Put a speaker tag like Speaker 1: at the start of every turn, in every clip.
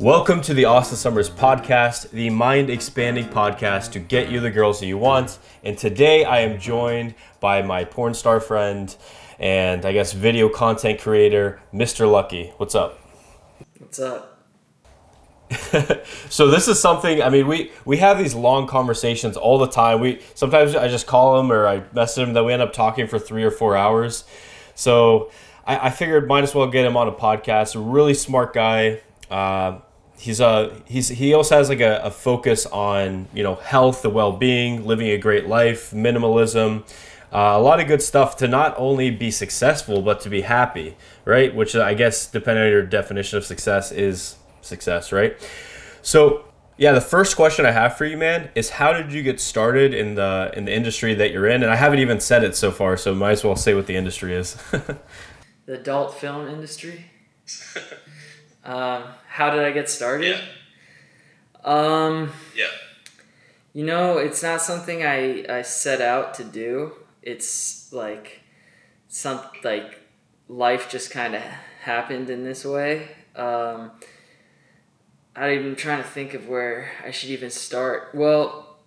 Speaker 1: Welcome to the Austen Summers podcast, the mind-expanding podcast to get you the girls that you want. And today I am joined by my porn star friend and I guess video content creator, Mr. Lucky. What's up?
Speaker 2: What's up?
Speaker 1: So this is something, I mean, we have these long conversations all the time. Sometimes I just call him or I message him that we end up talking for 3 or 4 hours. So I figured might as well get him on a podcast. A really smart guy. He also has like a focus on, health, the well-being, living a great life, minimalism, a lot of good stuff to not only be successful but to be happy, right? Which I guess depending on your definition of success is success, right? So yeah, the first question I have for you, man, is how did you get started in the industry that you're in? And I haven't even said it so far, so might as well say what the industry is.
Speaker 2: The adult film industry. How did I get started? It's not something I set out to do. It's like life just kind of happened in this way. I'm trying to think of where I should even start. Well,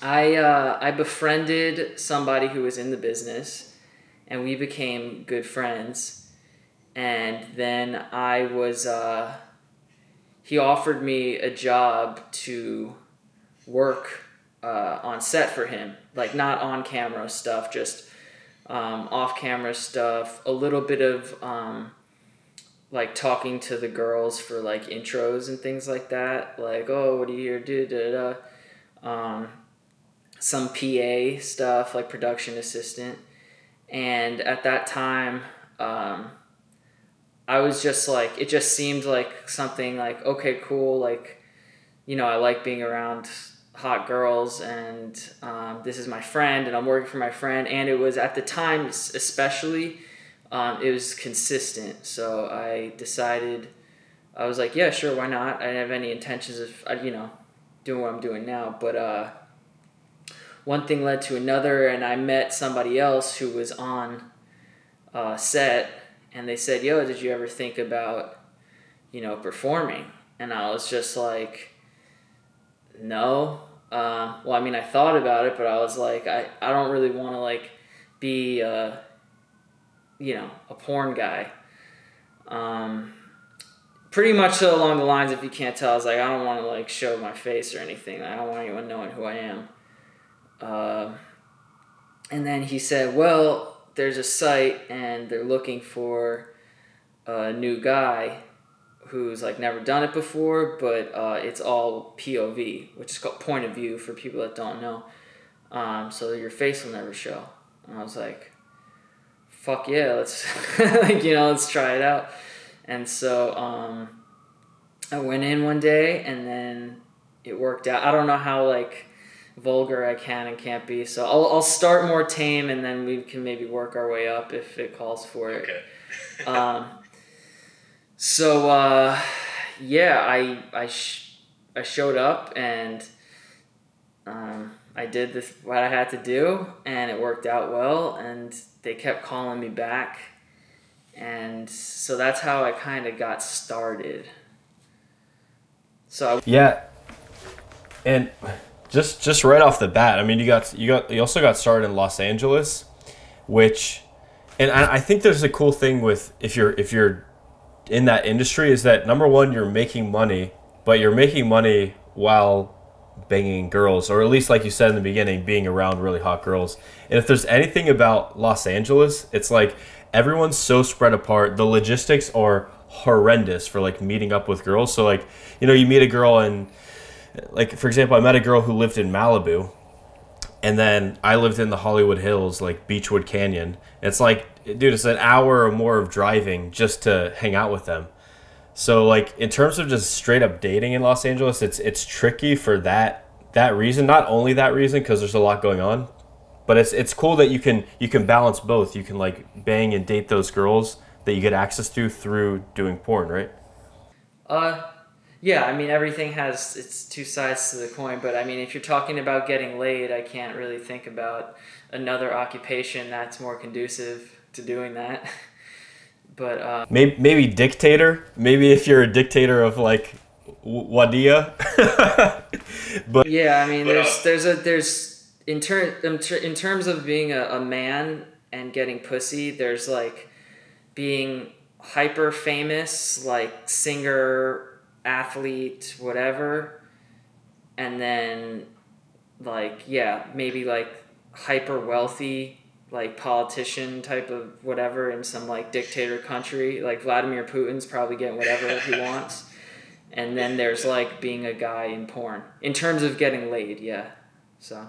Speaker 2: I befriended somebody who was in the business, and we became good friends. And then he offered me a job to work on set for him, like not on camera stuff, just off camera stuff, a little bit of like talking to the girls for like intros and things like that, like, oh, what do you here do, some PA stuff, like production assistant. And at that time, I was just like, it just seemed like something like, okay, cool. Like, I like being around hot girls, and this is my friend and I'm working for my friend. And it was at the time, especially, it was consistent. So I decided, I was like, yeah, sure. Why not? I didn't have any intentions of, doing what I'm doing now, but, one thing led to another, and I met somebody else who was on set. And they said, yo, did you ever think about, performing? And I was just like, no. I thought about it, but I was like, I don't really want to, like, be, a porn guy. Pretty much along the lines, if you can't tell, I was like, I don't want to, like, show my face or anything. I don't want anyone knowing who I am. And then he said, well, there's a site and they're looking for a new guy who's like never done it before, but it's all POV, which is called point of view for people that don't know. So your face will never show. And I was like, fuck yeah, let's let's try it out. And so I went in one day and then it worked out. I don't know how like vulgar I can and can't be, so I'll start more tame and then we can maybe work our way up if it calls for it.
Speaker 1: Okay.
Speaker 2: I showed up and I did what I had to do, and it worked out well, and they kept calling me back, and so that's how I kind of got started.
Speaker 1: Yeah, and Just right off the bat, I mean, you also got started in Los Angeles, and I think there's a cool thing with if you're in that industry is that number one, you're making money, but you're making money while banging girls, or at least like you said in the beginning, being around really hot girls. And if there's anything about Los Angeles, it's like everyone's so spread apart. The logistics are horrendous for like meeting up with girls. So like, you meet a girl and, like, for example, I met a girl who lived in Malibu, and then I lived in the Hollywood Hills, like Beechwood Canyon. It's like, dude, it's an hour or more of driving just to hang out with them. So, like, in terms of just straight up dating in Los Angeles, it's tricky for that reason. Not only that reason, because there's a lot going on, but it's cool that you can balance both. You can like bang and date those girls that you get access to through doing porn, right?
Speaker 2: Yeah, I mean, everything has its two sides to the coin, but I mean, if you're talking about getting laid, I can't really think about another occupation that's more conducive to doing that. But
Speaker 1: maybe dictator. Maybe if you're a dictator of like Wadia. But
Speaker 2: Yeah, I mean, there's in terms of being a man and getting pussy, there's like being hyper famous, like singer, athlete, whatever, and then like yeah, maybe like hyper wealthy, like politician type of whatever in some like dictator country, like Vladimir Putin's probably getting whatever he wants. And then there's like being a guy in porn in terms of getting laid, yeah. So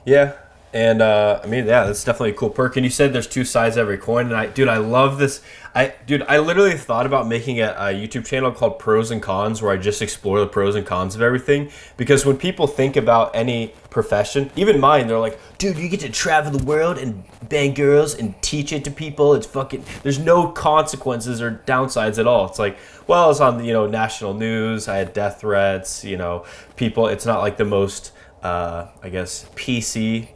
Speaker 1: yeah, and I mean, yeah, that's definitely a cool perk. And you said there's two sides to every coin, and I love this. I literally thought about making a YouTube channel called Pros and Cons, where I just explore the pros and cons of everything. Because when people think about any profession, even mine, they're like, dude, you get to travel the world and bang girls and teach it to people. It's fucking, there's no consequences or downsides at all. It's like, well, it's on the, national news. I had death threats. People. It's not like the most I guess PC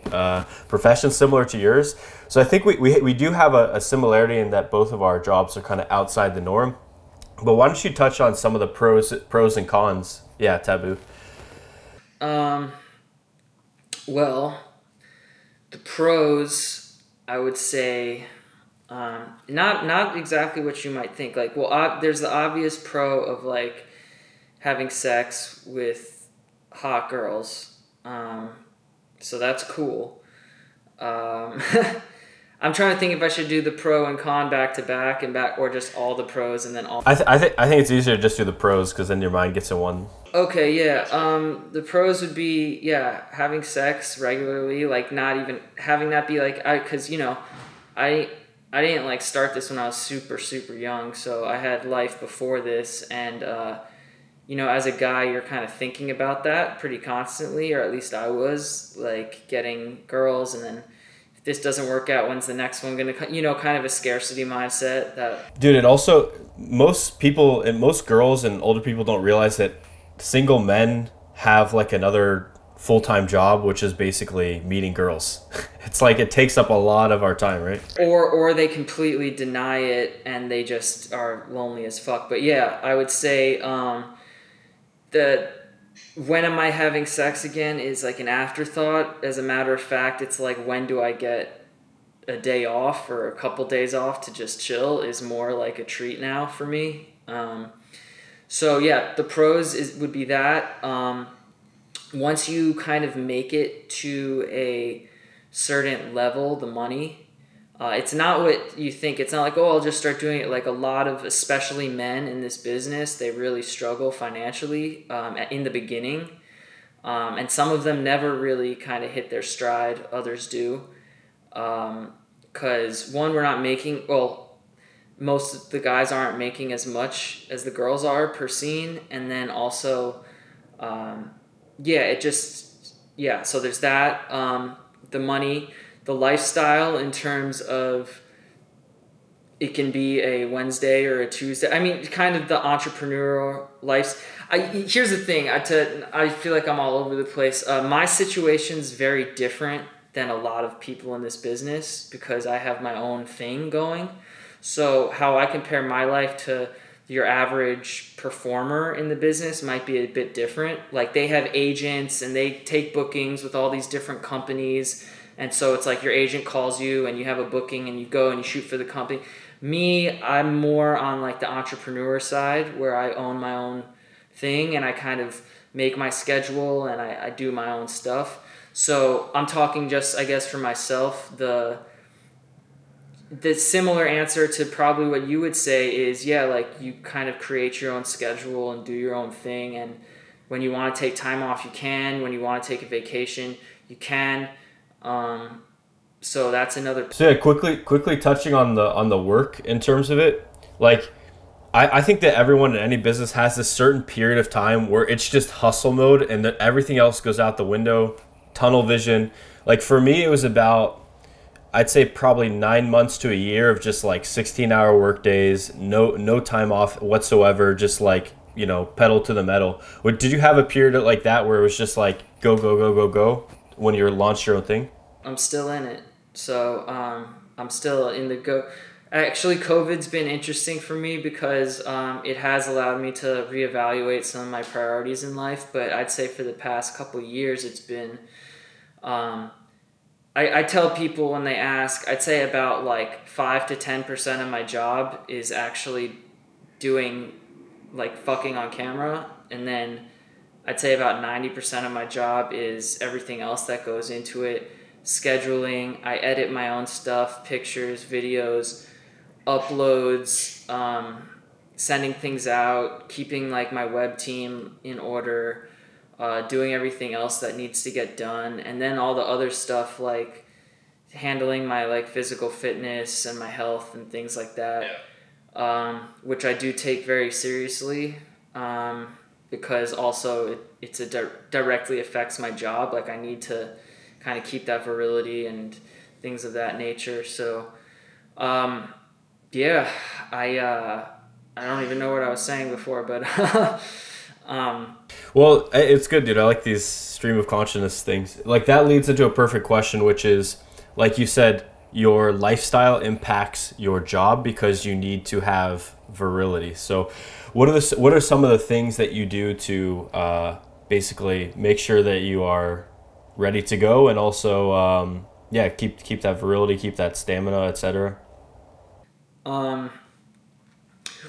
Speaker 1: profession similar to yours. So I think we do have a similarity in that both of our jobs are kind of outside the norm. But why don't you touch on some of the pros and cons? Yeah, Taboo.
Speaker 2: well, the pros, I would say, not exactly what you might think. Like, well, there's the obvious pro of like having sex with hot girls. So that's cool. I'm trying to think if I should do the pro and con back to back or just all the pros and then all.
Speaker 1: I think it's easier to just do the pros because then your mind gets in one.
Speaker 2: Okay, yeah. The pros would be having sex regularly, like not even having that be like because I didn't like start this when I was super super young, so I had life before this and. As a guy, you're kind of thinking about that pretty constantly, or at least I was, like getting girls, and then if this doesn't work out, when's the next one gonna come? Kind of a scarcity mindset. That
Speaker 1: Dude, and also most people and most girls and older people don't realize that single men have like another full-time job, which is basically meeting girls. It's like it takes up a lot of our time, right?
Speaker 2: Or they completely deny it and they just are lonely as fuck. But yeah, I would say that when am I having sex again is like an afterthought. As a matter of fact, it's like when do I get a day off or a couple days off to just chill is more like a treat now for me. So yeah, the pros would be that. Once you kind of make it to a certain level, the money, it's not what you think. It's not like, oh, I'll just start doing it. Like a lot of, especially men in this business, they really struggle financially in the beginning. And some of them never really kind of hit their stride. Others do. Because one, we're not making, most of the guys aren't making as much as the girls are per scene. And then also, so there's that, the money, the lifestyle in terms of it can be a Wednesday or a Tuesday. I mean, kind of the entrepreneurial life. Here's the thing. I feel like I'm all over the place. My situation's very different than a lot of people in this business because I have my own thing going. So how I compare my life to your average performer in the business might be a bit different. Like they have agents and they take bookings with all these different companies. And so it's like your agent calls you and you have a booking and you go and you shoot for the company. Me, I'm more on like the entrepreneur side where I own my own thing and I kind of make my schedule and I do my own stuff. So I'm talking just, I guess, for myself, the similar answer to probably what you would say is, like you kind of create your own schedule and do your own thing. And when you want to take time off, you can. When you want to take a vacation, you can. So that's another.
Speaker 1: So yeah, quickly touching on the work in terms of it, like I think that everyone in any business has this certain period of time where it's just hustle mode and that everything else goes out the window, tunnel vision. Like for me, it was about, I'd say probably 9 months to a year of just like 16-hour work days, no time off whatsoever, just like, pedal to the metal. Did you have a period like that where it was just like go when you launched your own thing?
Speaker 2: I'm still in it. So I'm still in the go. Actually, COVID's been interesting for me because it has allowed me to reevaluate some of my priorities in life. But I'd say for the past couple of years, it's been. Um, I tell people when they ask, I'd say about like 5 to 10% of my job is actually doing like fucking on camera, and then I'd say about 90% of my job is everything else that goes into it. Scheduling, I edit my own stuff, pictures, videos, uploads, sending things out, keeping like my web team in order, doing everything else that needs to get done, and then all the other stuff like handling my like physical fitness and my health and things like that, which I do take very seriously, because also directly affects my job. Like I need to kind of keep that virility and things of that nature. So yeah, I don't even know what I was saying before, but
Speaker 1: Well, it's good, dude. I like these stream of consciousness things. Like that leads into a perfect question, which is, like you said, your lifestyle impacts your job because you need to have virility. So, what are some of the things that you do to basically make sure that you are ready to go, and also yeah, keep that virility, keep that stamina, etc.
Speaker 2: um,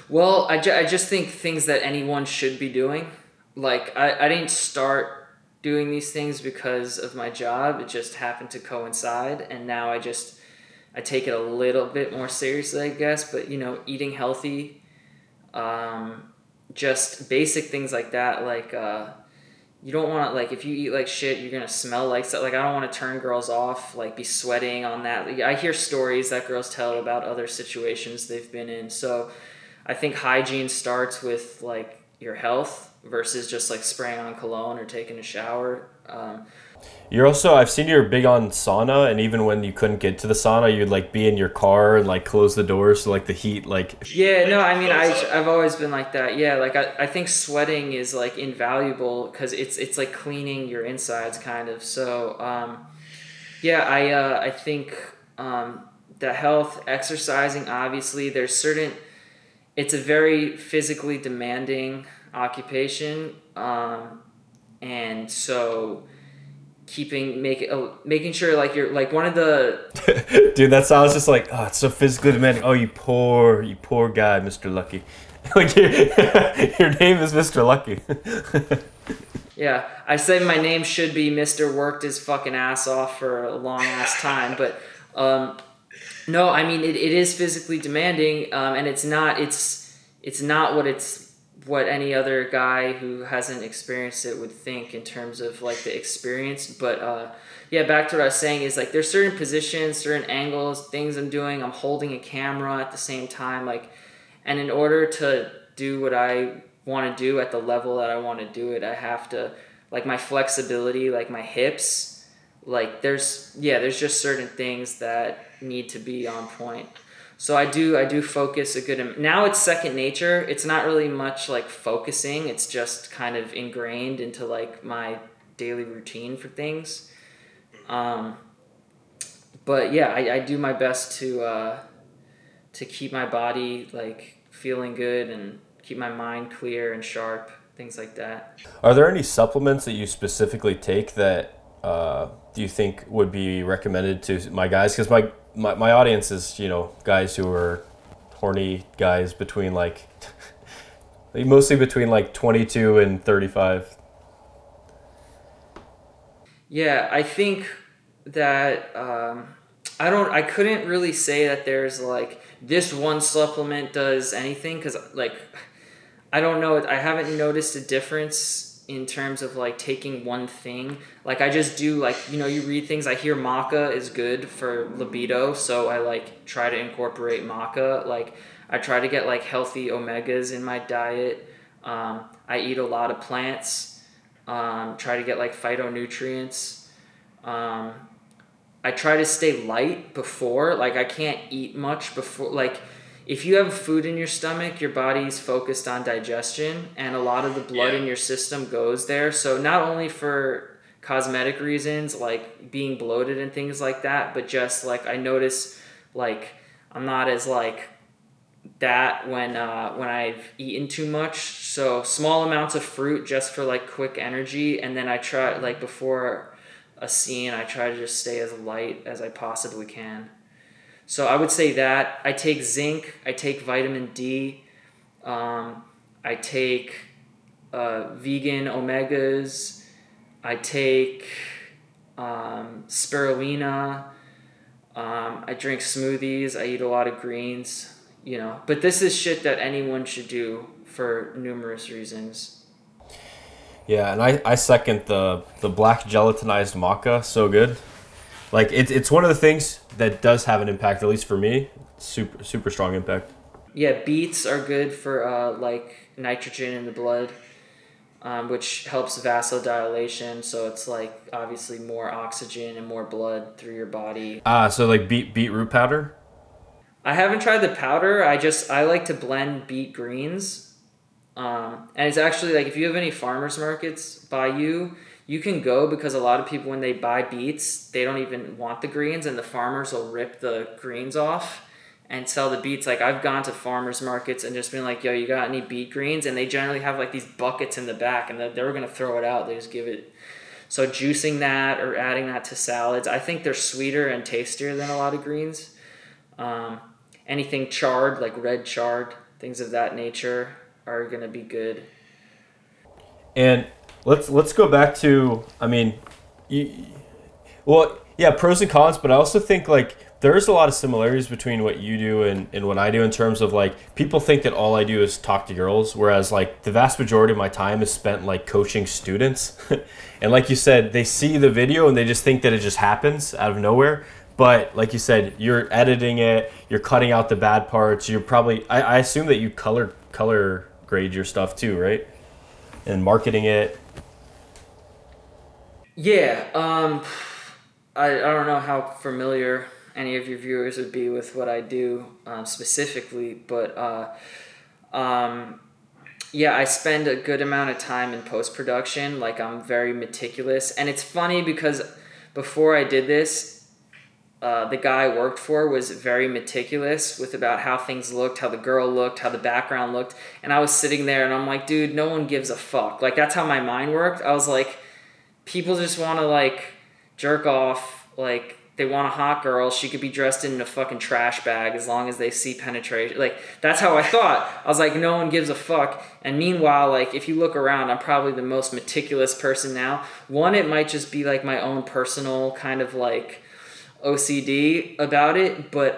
Speaker 2: well, I just think things that anyone should be doing. Like I didn't start doing these things because of my job. It just happened to coincide, and now I take it a little bit more seriously, I guess. But eating healthy, just basic things like that. Like you don't want to, like, if you eat like shit, you're gonna smell like so. Like I don't want to turn girls off. Like be sweating on that. Like, I hear stories that girls tell about other situations they've been in. So I think hygiene starts with like your health versus just like spraying on cologne or taking a shower.
Speaker 1: You're also, I've seen you're big on sauna, and even when you couldn't get to the sauna, you'd like be in your car and like close the doors so like the heat like.
Speaker 2: Yeah, no, I mean, I've always been like that. Yeah, like I think sweating is like invaluable because it's like cleaning your insides kind of. So yeah, I think the health, exercising, obviously, it's a very physically demanding occupation, and so making sure like you're like one of the.
Speaker 1: Dude, that sounds just like, oh, it's so physically demanding. Oh, you poor guy, Mr. Lucky. Like your name is Mr. Lucky.
Speaker 2: Yeah, I say my name should be Mr. Worked his fucking ass off for a long ass time, but no, I mean it is physically demanding, and it's not what any other guy who hasn't experienced it would think in terms of like the experience. But yeah, back to what I was saying is like there's certain positions, certain angles, things I'm doing. I'm holding a camera at the same time, like, and in order to do what I want to do at the level that I want to do it, I have to, like, my flexibility, like my hips, like there's just certain things that need to be on point. So I do focus a good. Now it's second nature. It's not really much like focusing. It's just kind of ingrained into like my daily routine for things. But yeah, I do my best to keep my body like feeling good and keep my mind clear and sharp, things like that.
Speaker 1: Are there any supplements that you specifically take that do you think would be recommended to my guys? Because my audience is, guys who are horny guys between like, mostly between like 22 and 35.
Speaker 2: Yeah, I think that I couldn't really say that there's like this one supplement does anything because like I don't know, I haven't noticed a difference in terms of like taking one thing. Like I just do like, you read things, I hear maca is good for libido, so I like try to incorporate maca. Like I try to get like healthy omegas in my diet. I eat a lot of plants. Try to get like phytonutrients. I try to stay light before, like I can't eat much before, like if you have food in your stomach, your body's focused on digestion and a lot of the blood in your system goes there. So not only for cosmetic reasons, like being bloated and things like that, but just like I notice like I'm not as like that when I've eaten too much. So small amounts of fruit just for like quick energy, and then I try like before a scene, I try to just stay as light as I possibly can. So I would say that I take zinc, I take vitamin D, I take vegan omegas, I take spirulina. I drink smoothies. I eat a lot of greens, But this is shit that anyone should do for numerous reasons.
Speaker 1: Yeah, and I second the black gelatinized maca. So good. Like it's one of the things that does have an impact, at least for me. Super strong impact.
Speaker 2: Yeah, beets are good for like nitrogen in the blood, which helps vasodilation. So it's like obviously more oxygen and more blood through your body.
Speaker 1: So like beetroot powder.
Speaker 2: I haven't tried the powder. I like to blend beet greens. And it's actually like if you have any farmers markets by you can go, because a lot of people when they buy beets, they don't even want the greens, and the farmers will rip the greens off and sell the beets. Like I've gone to farmers markets and just been like, yo, you got any beet greens? And they generally have like these buckets in the back, and they were going to throw it out. They just give it. So juicing that or adding that to salads, I think they're sweeter and tastier than a lot of greens. Anything charred, like red chard, things of that nature are going to be good.
Speaker 1: And let's go back to, I mean, well, yeah, pros and cons, but I also think like there's a lot of similarities between what you do and what I do, in terms of like people think that all I do is talk to girls, whereas like the vast majority of my time is spent like coaching students. And like you said, they see the video and they just think that it just happens out of nowhere. But like you said, you're editing it, you're cutting out the bad parts. You're probably, I assume that you color grade your stuff too, right? And marketing it.
Speaker 2: Yeah, I don't know how familiar any of your viewers would be with what I do specifically, but yeah, I spend a good amount of time in post-production. Like I'm very meticulous, and it's funny because before I did this, the guy I worked for was very meticulous with about how things looked, how the girl looked, how the background looked. And I was sitting there and I'm like, dude, no one gives a fuck. Like that's how my mind worked. I was like, people just want to like jerk off. Like they want a hot girl. She could be dressed in a fucking trash bag as long as they see penetration. Like that's how I thought. I was like, no one gives a fuck. And meanwhile, like if you look around, I'm probably the most meticulous person now. One, it might just be like my own personal kind of like OCD about it, but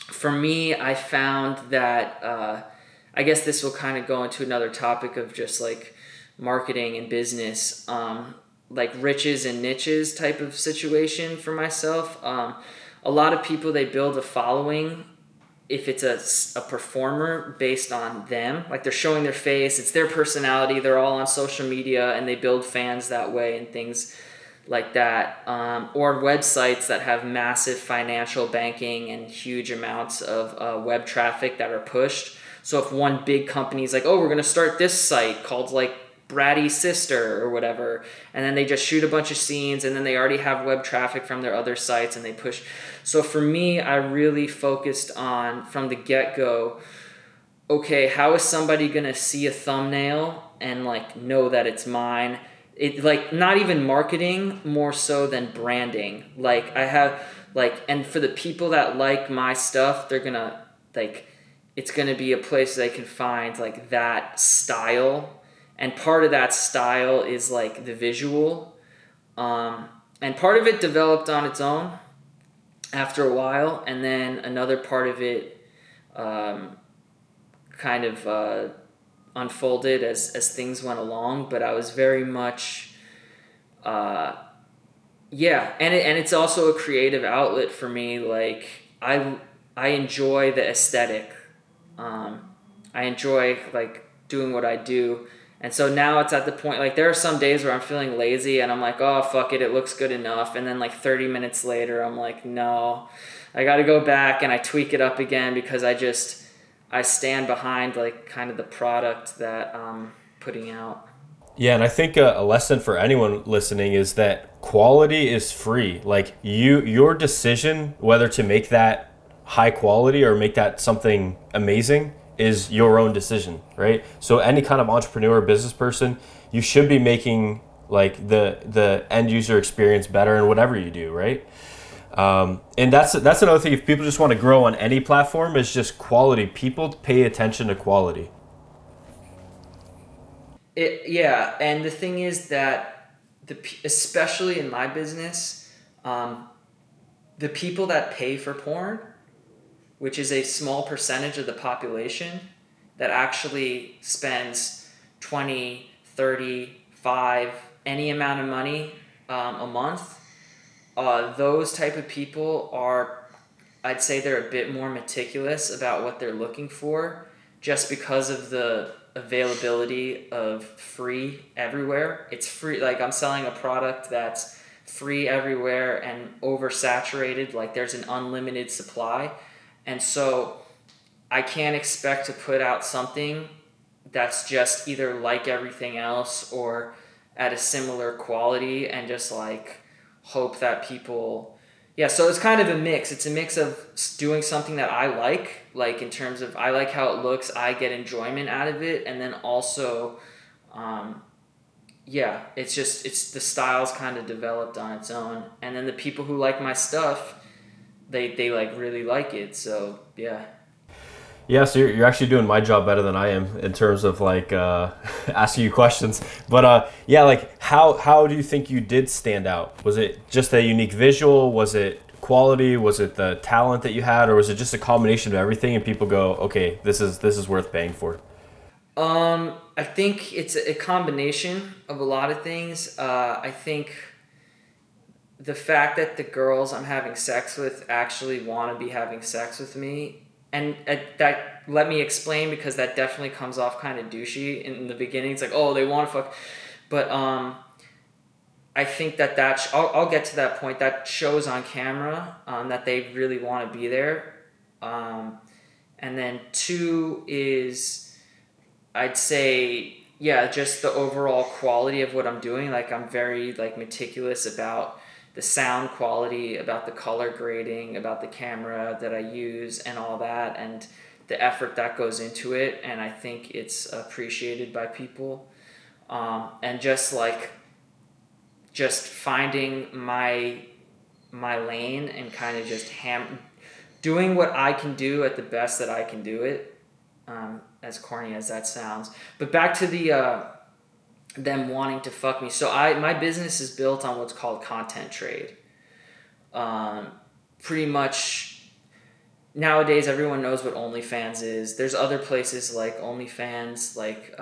Speaker 2: for me, I found that I guess this will kind of go into another topic of just like marketing and business, like riches and niches type of situation for myself. A lot of people, they build a following if it's a performer based on them, like they're showing their face, it's their personality, they're all on social media and they build fans that way and things like that, or websites that have massive financial banking and huge amounts of web traffic that are pushed. So if one big company is like, oh, we're going to start this site called like Bratty Sister or whatever, and then they just shoot a bunch of scenes and then they already have web traffic from their other sites and they push. So for me, I really focused on from the get-go, okay, how is somebody going to see a thumbnail and like know that it's mine? It like not even marketing, more so than branding. Like I have like, and for the people that like my stuff, they're gonna like, it's gonna be a place they can find like that style, and part of that style is like the visual, and part of it developed on its own after a while, and then another part of it kind of unfolded as things went along. But I was very much and it's also a creative outlet for me. Like I enjoy the aesthetic. I enjoy like doing what I do, and so now it's at the point like there are some days where I'm feeling lazy and I'm like, oh fuck it looks good enough, and then like 30 minutes later I'm like, no, I got to go back and I tweak it up again because I stand behind like kind of the product that I'm putting out.
Speaker 1: Yeah, and I think a lesson for anyone listening is that quality is free. Like your decision whether to make that high quality or make that something amazing is your own decision, right? So any kind of entrepreneur or business person, you should be making like the end user experience better in whatever you do, right? And that's another thing. If people just want to grow on any platform, is just quality. People pay attention to quality.
Speaker 2: Yeah, and the thing is that especially in my business, the people that pay for porn, which is a small percentage of the population that actually spends 20, 30, 5, any amount of money a month, those type of people are, I'd say they're a bit more meticulous about what they're looking for just because of the availability of free everywhere. It's free, like I'm selling a product that's free everywhere and oversaturated, like there's an unlimited supply. And so I can't expect to put out something that's just either like everything else or at a similar quality and just like hope that people, yeah, so it's kind of a mix. It's a mix of doing something that I like in terms of I like how it looks, I get enjoyment out of it, and then also yeah, it's the style's kind of developed on its own, and then the people who like my stuff, they like really like it. So yeah.
Speaker 1: Yeah, so you're actually doing my job better than I am in terms of like asking you questions. But yeah, like how do you think you did stand out? Was it just a unique visual? Was it quality? Was it the talent that you had, or was it just a combination of everything? And people go, okay, this is worth paying for.
Speaker 2: I think it's a combination of a lot of things. I think the fact that the girls I'm having sex with actually want to be having sex with me, and that, let me explain, because that definitely comes off kind of douchey in the beginning. It's like, oh, they want to fuck, but I think that I'll get to that point. That shows on camera that they really want to be there, and then two is, I'd say, yeah, just the overall quality of what I'm doing. Like I'm very like meticulous about the sound quality, about the color grading, about the camera that I use and all that, and the effort that goes into it. And I think it's appreciated by people. And just finding my lane and kind of just doing what I can do at the best that I can do it. As corny as that sounds, but back to the them wanting to fuck me. So my business is built on what's called content trade. Pretty much nowadays everyone knows what OnlyFans is. There's other places like OnlyFans, like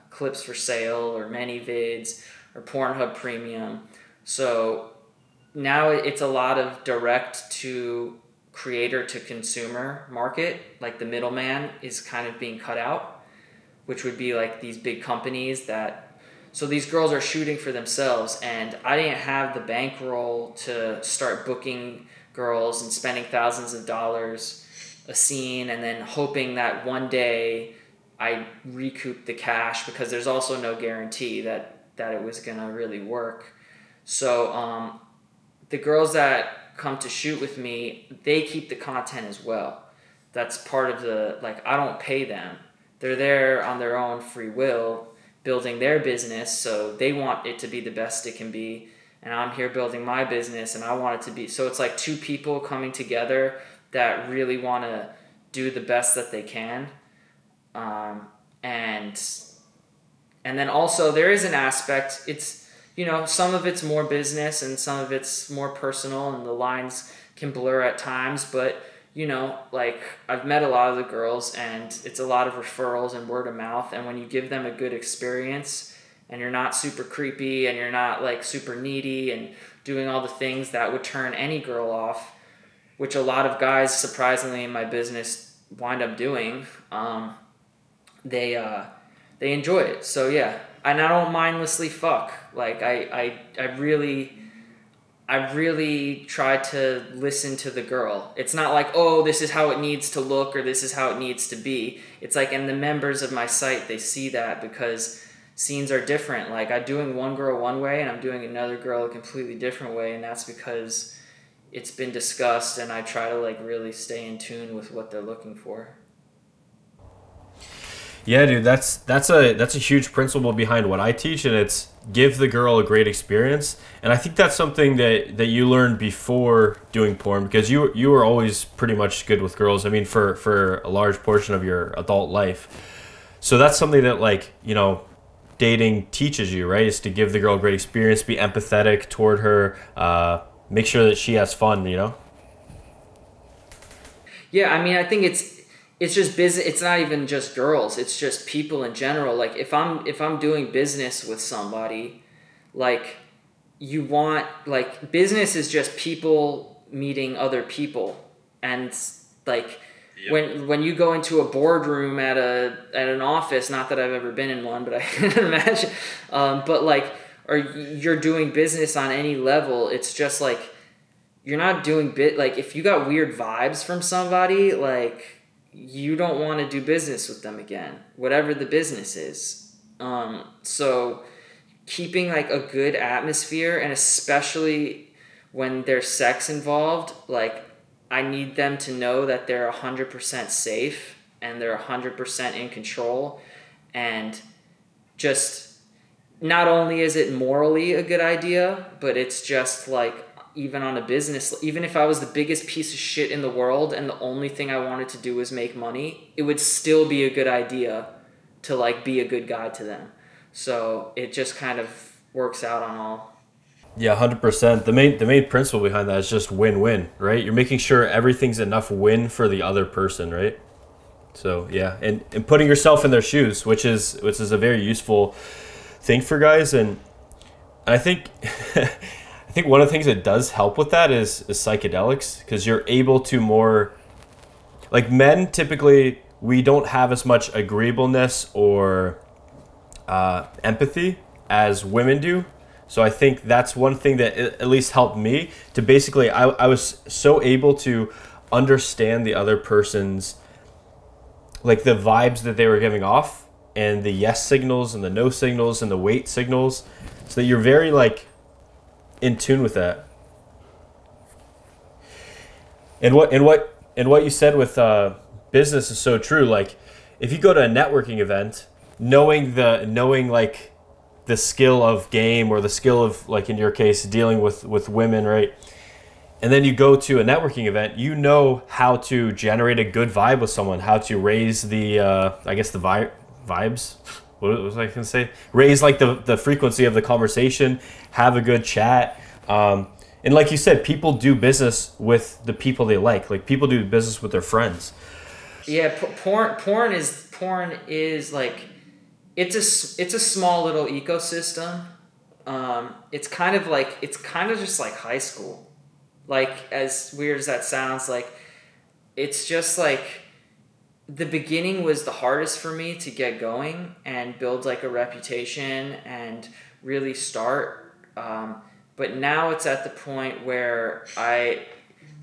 Speaker 2: Clips for Sale or ManyVids or Pornhub Premium. So now it's a lot of direct to creator to consumer market. Like the middleman is kind of being cut out, which would be like these big companies that, so these girls are shooting for themselves, and I didn't have the bankroll to start booking girls and spending thousands of dollars a scene and then hoping that one day I recoup the cash, because there's also no guarantee that it was gonna really work. So the girls that come to shoot with me, they keep the content as well. That's part of the, like, I don't pay them. They're there on their own free will, building their business, so they want it to be the best it can be, and I'm here building my business, and I want it to be, so it's like two people coming together that really want to do the best that they can. And then also there is an aspect, it's, some of it's more business and some of it's more personal, and the lines can blur at times, but like I've met a lot of the girls and it's a lot of referrals and word of mouth, and when you give them a good experience and you're not super creepy and you're not like super needy and doing all the things that would turn any girl off, which a lot of guys surprisingly in my business wind up doing, they enjoy it. So yeah, and I don't mindlessly fuck. Like I really try to listen to the girl. It's not like, oh, this is how it needs to look or this is how it needs to be. It's like, and the members of my site, they see that because scenes are different. Like I'm doing one girl one way and I'm doing another girl a completely different way, and that's because it's been discussed, and I try to like really stay in tune with what they're looking for.
Speaker 1: Yeah, dude, that's a huge principle behind what I teach, and it's give the girl a great experience. And I think that's something that you learned before doing porn, because you were always pretty much good with girls. I mean, for a large portion of your adult life. So that's something that, like, dating teaches you, right? Is to give the girl a great experience, be empathetic toward her, make sure that she has fun.
Speaker 2: Yeah, I mean, I think it's just business. It's not even just girls. It's just people in general. Like if I'm doing business with somebody, like you want like business is just people meeting other people, and like when you go into a boardroom at an office, not that I've ever been in one, but I can imagine, but like or you're doing business on any level, it's just like you're not doing like if you got weird vibes from somebody, like you don't want to do business with them again, whatever the business is. So keeping like a good atmosphere, and especially when there's sex involved, like I need them to know that they're 100% safe and they're 100% in control. And just not only is it morally a good idea, but it's just like even on a business, even if I was the biggest piece of shit in the world and the only thing I wanted to do was make money, it would still be a good idea to like be a good guy to them. So it just kind of works out on all.
Speaker 1: Yeah, 100%. The main principle behind that is just win-win, right? You're making sure everything's enough win for the other person, right? So yeah, and putting yourself in their shoes, which is a very useful thing for guys. And I think I think one of the things that does help with that is psychedelics, because you're able to more, like, men typically, we don't have as much agreeableness or empathy as women do. So I think that's one thing that at least helped me to basically, I was so able to understand the other person's, like, the vibes that they were giving off, and the yes signals and the no signals and the wait signals, so that you're very, like, in tune with that. And what you said with business is so true. Like, if you go to a networking event, knowing like the skill of game, or the skill of, like in your case, dealing with women, right? And then you go to a networking event, you know how to generate a good vibe with someone, how to raise the I guess the vibes. What was I going to say? Raise, like, the frequency of the conversation, have a good chat. And like you said, people do business with the people they like. Like, people do business with their friends.
Speaker 2: Yeah, porn is like it's a small little ecosystem. It's kind of just like high school. Like, as weird as that sounds, like it's just like the beginning was the hardest for me to get going and build like a reputation and really start. But now it's at the point where I,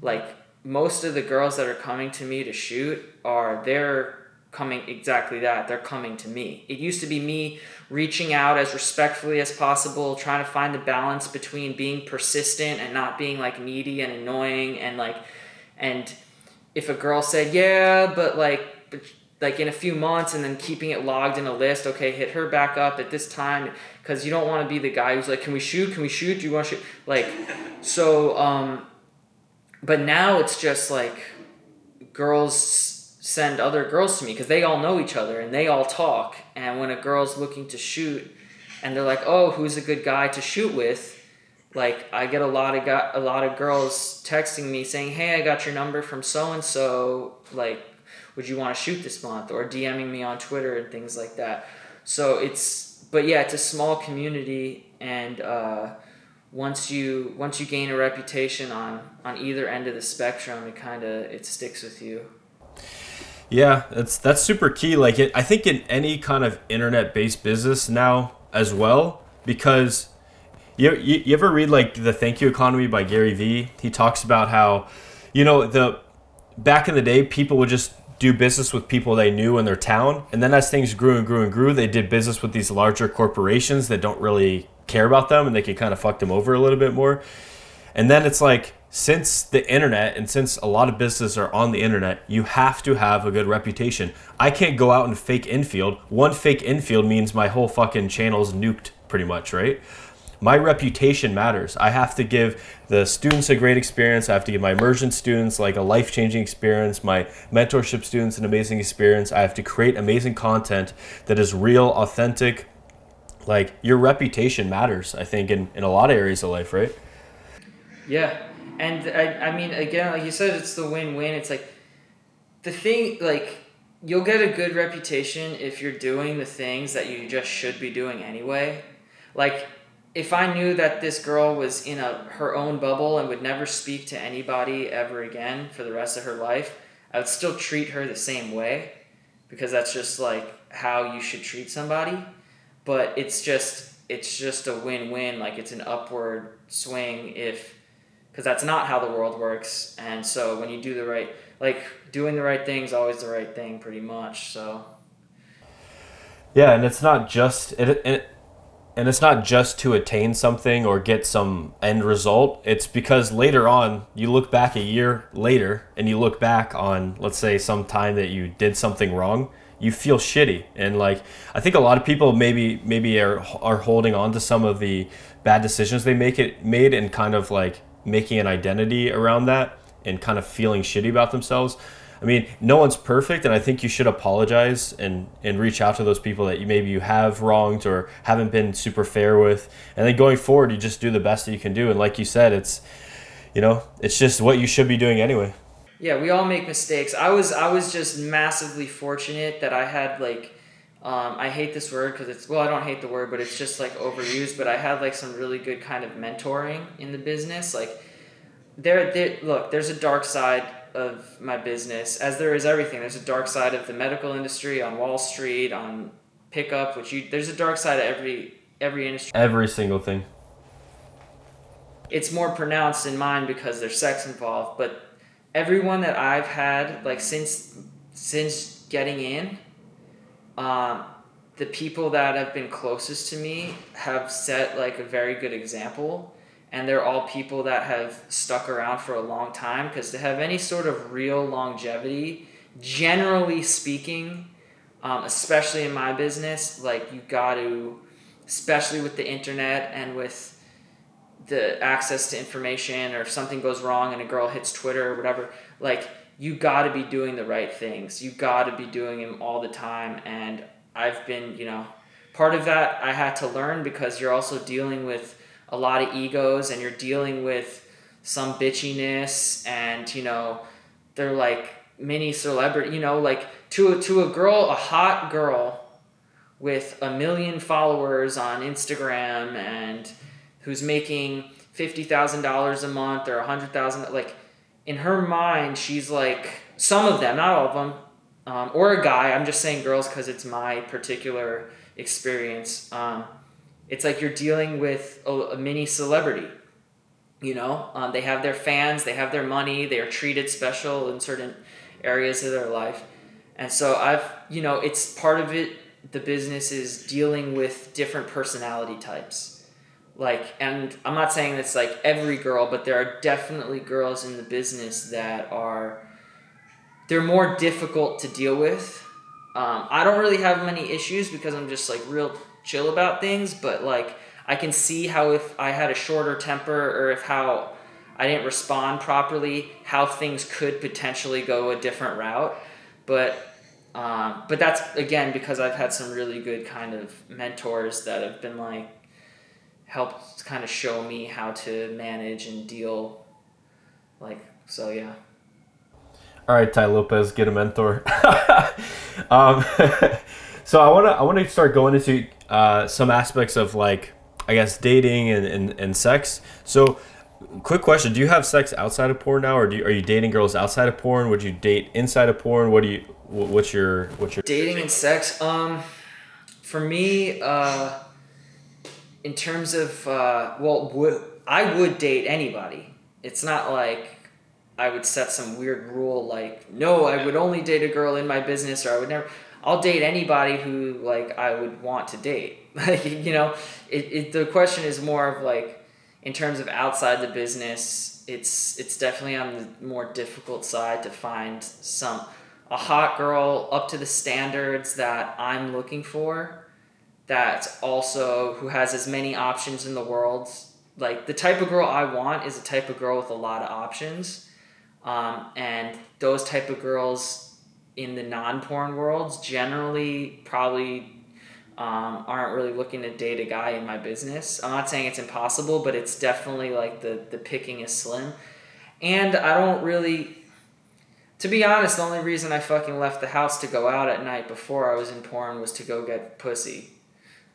Speaker 2: like, most of the girls that are coming to me to shoot they're coming exactly that. They're coming to me. It used to be me reaching out as respectfully as possible, trying to find the balance between being persistent and not being like needy and annoying, and if a girl said, yeah, but like in a few months, and then keeping it logged in a list, okay, hit her back up at this time, because you don't want to be the guy who's like, can we shoot, do you want to shoot, like, so but now it's just like girls send other girls to me because they all know each other and they all talk, and when a girl's looking to shoot and they're like, oh, who's a good guy to shoot with, like, I get a lot of girls texting me saying, hey, I got your number from so and so, like, would you want to shoot this month, or DMing me on Twitter and things like that. So it's a small community, and once you gain a reputation on either end of the spectrum, it sticks with you.
Speaker 1: Yeah, that's super key. Like, I think in any kind of internet-based business now as well, because you ever read, like, The Thank You Economy by Gary Vee? He talks about how, back in the day, people would just do business with people they knew in their town, and then as things grew and grew and grew, they did business with these larger corporations that don't really care about them, and they can kind of fuck them over a little bit more. And then it's like since the internet and since a lot of businesses are on the internet, you have to have a good reputation. I can't go out and fake infield. One fake infield means my whole fucking channel's nuked pretty much, right? My reputation matters. I have to give the students a great experience. I have to give my immersion students like a life-changing experience, my mentorship students an amazing experience. I have to create amazing content that is real, authentic. Like, your reputation matters, I think, in a lot of areas of life, right?
Speaker 2: Yeah. And I mean, again, like you said, it's the win-win. It's like the thing, like, you'll get a good reputation if you're doing the things that you just should be doing anyway. Like, if I knew that this girl was in her own bubble and would never speak to anybody ever again for the rest of her life, I would still treat her the same way, because that's just like how you should treat somebody. But it's just a win-win. Like, it's an upward swing because that's not how the world works. And so when you do doing the right thing is always the right thing, pretty much. So
Speaker 1: Yeah, and it's not just and it's not just to attain something or get some end result. It's because later on, you look back a year later and you look back on, let's say, some time that you did something wrong, you feel shitty. And like, I think a lot of people maybe are holding on to some of the bad decisions they made and kind of like making an identity around that and kind of feeling shitty about themselves. I mean, no one's perfect, and I think you should apologize and reach out to those people that you have wronged or haven't been super fair with. And then going forward, you just do the best that you can do. And like you said, it's just what you should be doing anyway.
Speaker 2: yeah, we all make mistakes. I was just massively fortunate that I had I hate this word because I don't hate the word, but it's just like overused. But I had like some really good kind of mentoring in the business. Like, look, there's a dark side of my business, as there is everything. There's a dark side of the medical industry, on Wall Street, on pickup, there's a dark side of every industry.
Speaker 1: Every single thing.
Speaker 2: It's more pronounced in mine because there's sex involved, but everyone that I've had, like, since getting in, the people that have been closest to me have set like a very good example. And they're all people that have stuck around for a long time, because to have any sort of real longevity, generally speaking, especially in my business, like, you got to, especially with the internet and with the access to information, or if something goes wrong and a girl hits Twitter or whatever, like, you got to be doing the right things. You got to be doing them all the time. And I've been, part of that I had to learn, because you're also dealing with a lot of egos, and you're dealing with some bitchiness, and they're like mini celebrity, like to a girl, a hot girl with 1 million followers on Instagram and who's making $50,000 a month or $100,000, like, in her mind, she's like, some of them, not all of them, or a guy, I'm just saying girls because it's my particular experience. It's like you're dealing with a mini celebrity, they have their fans, they have their money, they are treated special in certain areas of their life. And so it's part of it, the business is dealing with different personality types. Like, and I'm not saying it's like every girl, but there are definitely girls in the business that they're more difficult to deal with. I don't really have many issues because I'm just like real chill about things, but like, I can see how if I had a shorter temper, or how I didn't respond properly, how things could potentially go a different route. But that's, again, because I've had some really good kind of mentors that have been like, helped kind of show me how to manage and deal, like, so yeah.
Speaker 1: All right, Ty Lopez, get a mentor. So I want to start going into some aspects of, like, I guess, dating and sex. So, quick question: do you have sex outside of porn now, or are you dating girls outside of porn? Would you date inside of porn? What's your
Speaker 2: dating and sex? For me, in terms of I would date anybody. It's not like I would set some weird rule like, no, I would only date a girl in my business, or I would never. I'll date anybody who, like, I would want to date. Like, the question is more of like, in terms of outside the business, it's definitely on the more difficult side to find a hot girl up to the standards that I'm looking for, that's also who has as many options in the world. Like the type of girl I want is a type of girl with a lot of options, and those type of girls in the non-porn worlds generally probably aren't really looking to date a guy in my business. I'm not saying it's impossible, but it's definitely like the picking is slim. And I don't really, to be honest, the only reason I fucking left the house to go out at night before I was in porn was to go get pussy.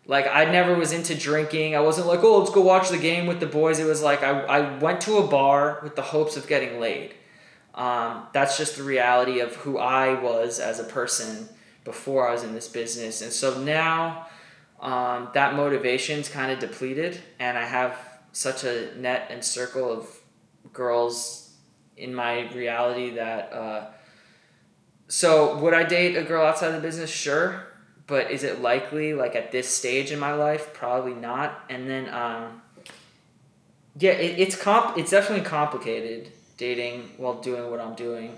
Speaker 2: Like, I never was into drinking. I wasn't like, oh, let's go watch the game with the boys. It was like I went to a bar with the hopes of getting laid. That's just the reality of who I was as a person before I was in this business. And so now that motivation's kind of depleted, and I have such a net and circle of girls in my reality that... so would I date a girl outside the business? Sure. But is it likely, like, at this stage in my life? Probably not. And then, it's definitely complicated dating while doing what I'm doing.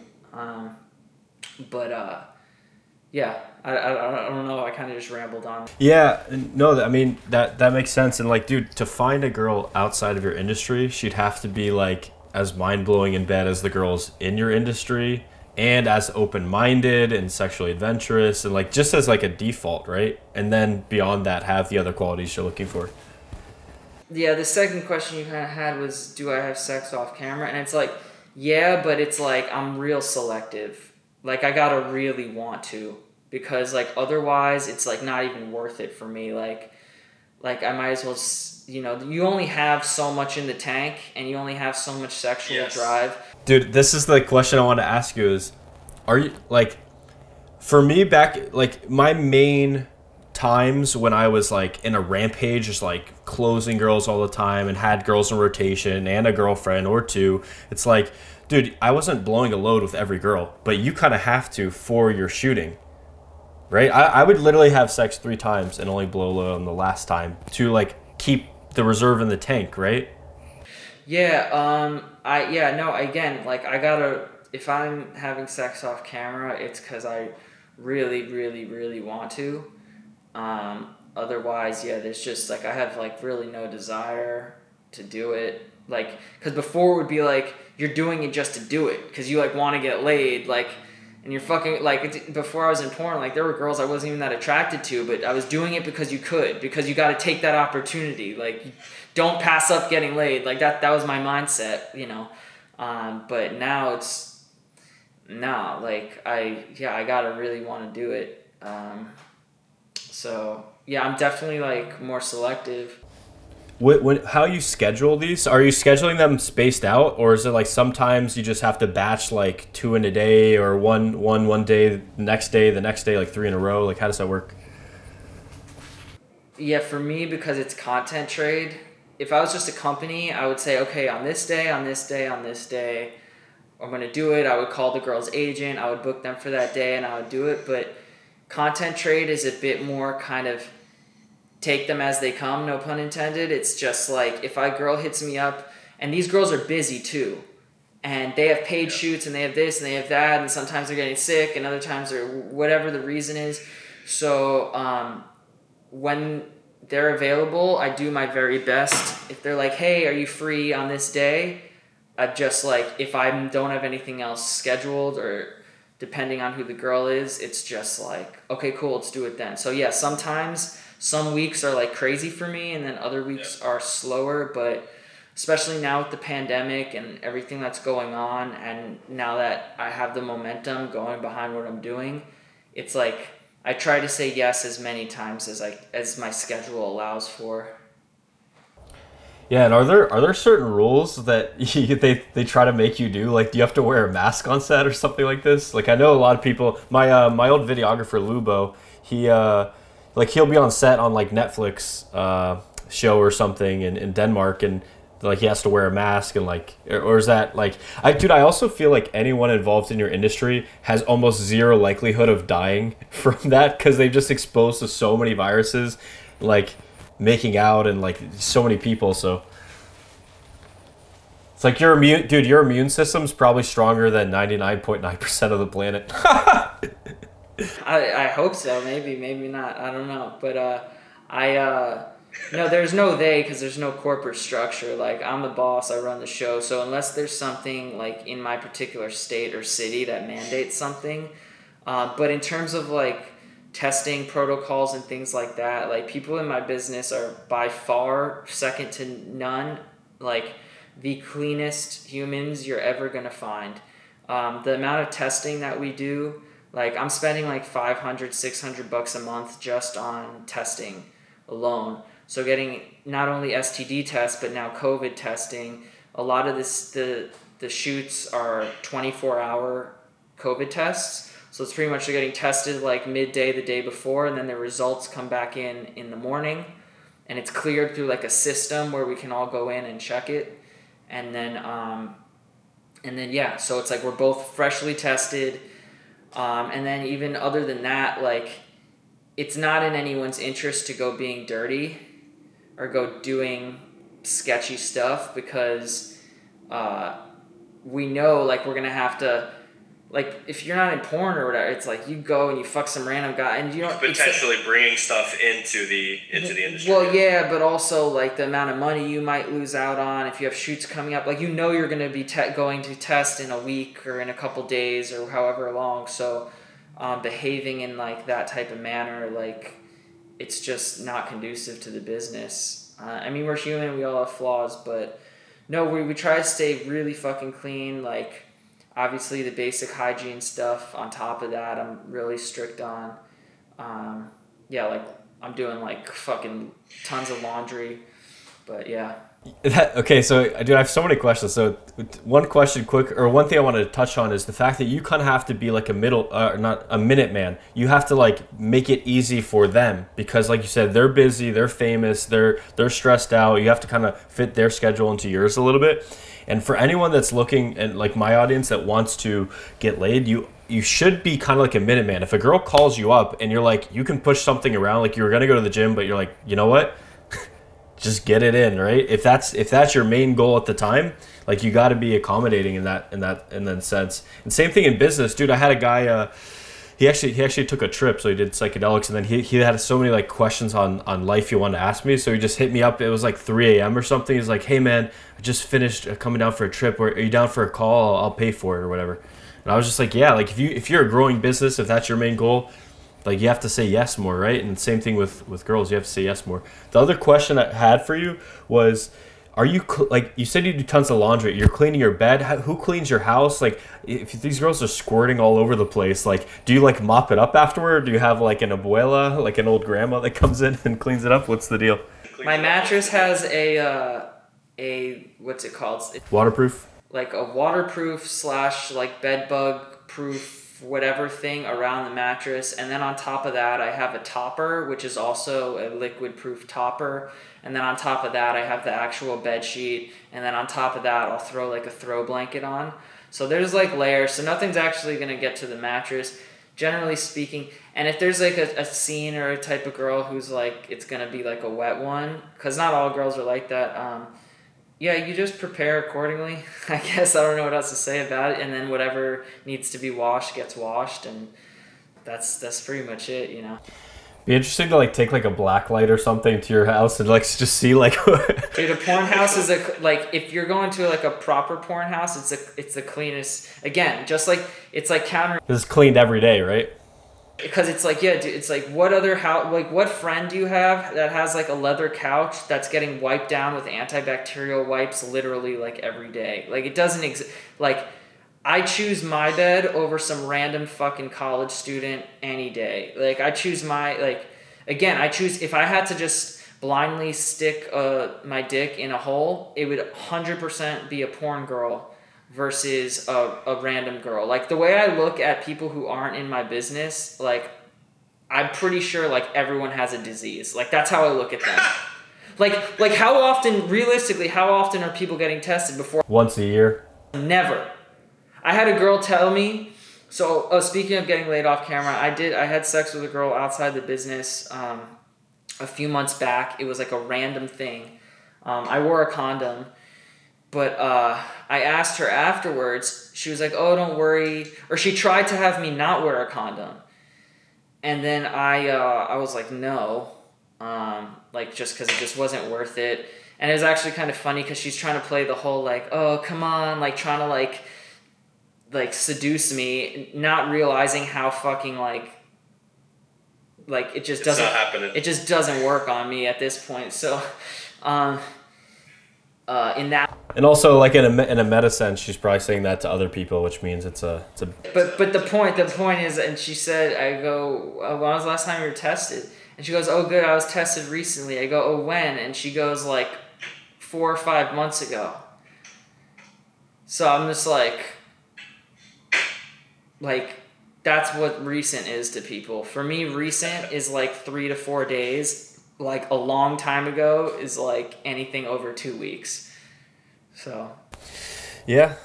Speaker 2: Yeah, I don't know. I kind of just rambled on.
Speaker 1: Yeah, no, I mean, that makes sense. And, like, dude, to find a girl outside of your industry, she'd have to be, like, as mind-blowing in bed as the girls in your industry, and as open-minded and sexually adventurous, and like just as like a default, right? And then beyond that, have the other qualities you're looking for.
Speaker 2: Yeah, the second question you kind of had was, do I have sex off camera? And it's like, yeah, but it's like I'm real selective. Like, I gotta really want to, because like otherwise it's like not even worth it for me. Like I might as well, you only have so much in the tank, and you only have so much sexual drive.
Speaker 1: Dude, this is the question I want to ask you is, are you, like, for me back, like, my main times when I was, like, in a rampage, just, like, closing girls all the time and had girls in rotation and a girlfriend or two, it's like, dude, I wasn't blowing a load with every girl, but you kind of have to for your shooting, right? I would literally have sex 3 times and only blow a load on the last time to, like, keep the reserve in the tank, right?
Speaker 2: Yeah, again, like, I gotta, if I'm having sex off camera, it's because I really, really, really want to. Otherwise, yeah, there's just, like, I have, like, really no desire to do it. Like, because before it would be, like, you're doing it just to do it, because you, like, want to get laid, like, and you're fucking, like, before I was in porn, like, there were girls I wasn't even that attracted to, but I was doing it because you could, because you got to take that opportunity, like, don't pass up getting laid, like, that was my mindset, but now it's, like, I gotta really want to do it, so, yeah, I'm definitely, like, more selective.
Speaker 1: How you schedule these? Are you scheduling them spaced out, or is it like sometimes you just have to batch like 2 in a day, or one day, the next day, like 3 in a row? Like, how does that work?
Speaker 2: Yeah, for me, because it's content trade, if I was just a company, I would say, okay, on this day, I'm going to do it. I would call the girl's agent, I would book them for that day, and I would do it. But content trade is a bit more kind of take them as they come, no pun intended. It's just like, if a girl hits me up, and these girls are busy too, and they have paid shoots, and they have this, and they have that, and sometimes they're getting sick, and other times they're whatever the reason is. So when they're available, I do my very best. If they're like, hey, are you free on this day? I just, like, if I don't have anything else scheduled, or depending on who the girl is, it's just like, okay, cool, let's do it then. So yeah, sometimes some weeks are like crazy for me, and then other weeks are slower, but especially now with the pandemic and everything that's going on, and now that I have the momentum going behind what I'm doing, it's like I try to say yes as many times as my schedule allows for.
Speaker 1: Yeah, and are there certain rules that they try to make you do? Like, do you have to wear a mask on set or something like this? Like, I know a lot of people. My old videographer Lubo, he'll be on set on like Netflix show or something in Denmark, and like he has to wear a mask, and like, or is that like, I also feel like anyone involved in your industry has almost zero likelihood of dying from that, because they've just exposed to so many viruses, like making out and like so many people. So It's like your immune system's probably stronger than 99.9% of the planet.
Speaker 2: I hope so. Maybe not. I don't know. But no, there's no they because there's no corporate structure. Like, I'm the boss. I run the show. So unless there's something like in my particular state or city that mandates something, but in terms of like testing protocols and things like that, like, people in my business are by far second to none. Like, the cleanest humans you're ever gonna find. The amount of testing that we do, like, I'm spending like $500-$600 a month just on testing alone. So getting not only STD tests but now COVID testing. A lot of the shoots are 24-hour COVID tests. So it's pretty much they're getting tested like midday the day before, and then the results come back in the morning, and it's cleared through like a system where we can all go in and check it. And then yeah, so it's like we're both freshly tested. And then even other than that, like, it's not in anyone's interest to go being dirty or go doing sketchy stuff, because we know, like, we're gonna have to, like, if you're not in porn or whatever, it's like you go and you fuck some random guy and you don't
Speaker 1: potentially bringing stuff into the industry.
Speaker 2: Well, yeah, but also like the amount of money you might lose out on if you have shoots coming up. Like, you know, you're going to be going to test in a week or in a couple days or however long. So behaving in like that type of manner, like, it's just not conducive to the business. I mean, we're human, we all have flaws, but no, we try to stay really fucking clean. Like, obviously the basic hygiene stuff on top of that I'm really strict on. Yeah, like, I'm doing like fucking tons of laundry, but yeah.
Speaker 1: Okay, so dude, I have so many questions. So one question quick, or one thing I wanted to touch on is the fact that you kind of have to be like not a minute man. You have to like make it easy for them because, like you said, they're busy, they're famous, they're stressed out. You have to kind of fit their schedule into yours a little bit. And for anyone that's looking, and like my audience that wants to get laid, you should be kind of like a minute man. If a girl calls you up and you're like, you can push something around, like you were gonna go to the gym, but you're like, you know what? Just get it in, right? If that's your main goal at the time, like, you got to be accommodating in that sense. And same thing in business, dude. I had a guy. He actually took a trip, so he did psychedelics, and then he had so many like questions on life he wanted to ask me. So he just hit me up. It was like 3 a.m. or something. He's like, "Hey man, I just finished coming down for a trip. Are you down for a call? I'll pay for it or whatever." And I was just like, "Yeah, like if you're a growing business, if that's your main goal." Like, you have to say yes more, right? And same thing with girls, you have to say yes more. The other question I had for you was, are you, like, you said you do tons of laundry. You're cleaning your bed. Who cleans your house? Like, if these girls are squirting all over the place, like, do you, like, mop it up afterward? Do you have, like, an abuela, like an old grandma that comes in and cleans it up? What's the deal?
Speaker 2: My mattress has a what's it called?
Speaker 1: Waterproof?
Speaker 2: Like a waterproof / like bed bug proof whatever thing around the mattress, and then on top of that I have a topper, which is also a liquid proof topper, and then on top of that I have the actual bed sheet, and then on top of that I'll throw like a throw blanket on. So there's like layers, so nothing's actually going to get to the mattress, generally speaking. And if there's like a scene or a type of girl who's like, it's going to be like a wet one, because not all girls are like that, yeah, you just prepare accordingly. I guess I don't know what else to say about it. And then whatever needs to be washed gets washed, and that's pretty much it, you know.
Speaker 1: Be interesting to like take like a black light or something to your house and like just see like.
Speaker 2: Dude, a porn house is like, if you're going to like a proper porn house, it's the cleanest. Again, just like it's like counter.
Speaker 1: It's cleaned every day, right?
Speaker 2: Because it's like, yeah, dude, it's like, what other house, like, what friend do you have that has like a leather couch that's getting wiped down with antibacterial wipes literally like every day? Like, it doesn't exist. Like, I choose my bed over some random fucking college student any day. Like, I choose I choose, if I had to just blindly stick my dick in a hole, it would 100% be a porn girl versus a random girl. Like, the way I look at people who aren't in my business, like, I'm pretty sure like everyone has a disease. Like, that's how I look at them. like how often, realistically, how often are people getting tested before?
Speaker 1: Once a year.
Speaker 2: Never. I had a girl tell me, so speaking of getting laid off camera, I had sex with a girl outside the business a few months back. It was like a random thing. I wore a condom. But I asked her afterwards. She was like, "Oh, don't worry," or she tried to have me not wear a condom, and then I was like, "No," like just because it just wasn't worth it. And it was actually kind of funny because she's trying to play the whole like, "Oh, come on," like trying to like seduce me, not realizing how fucking like it just
Speaker 3: It's
Speaker 2: doesn't
Speaker 3: not happening.
Speaker 2: it just doesn't work on me at this point. So in that.
Speaker 1: And also, like in a meta sense, she's probably saying that to other people, which means it's a.
Speaker 2: But the point is, and she said, I go, when was the last time you were tested? And she goes, oh, good, I was tested recently. I go, oh, when? And she goes, like 4 or 5 months ago. So I'm just like that's what recent is to people. For me, recent is like 3 to 4 days. Like a long time ago is like anything over 2 weeks. So.
Speaker 1: Yeah,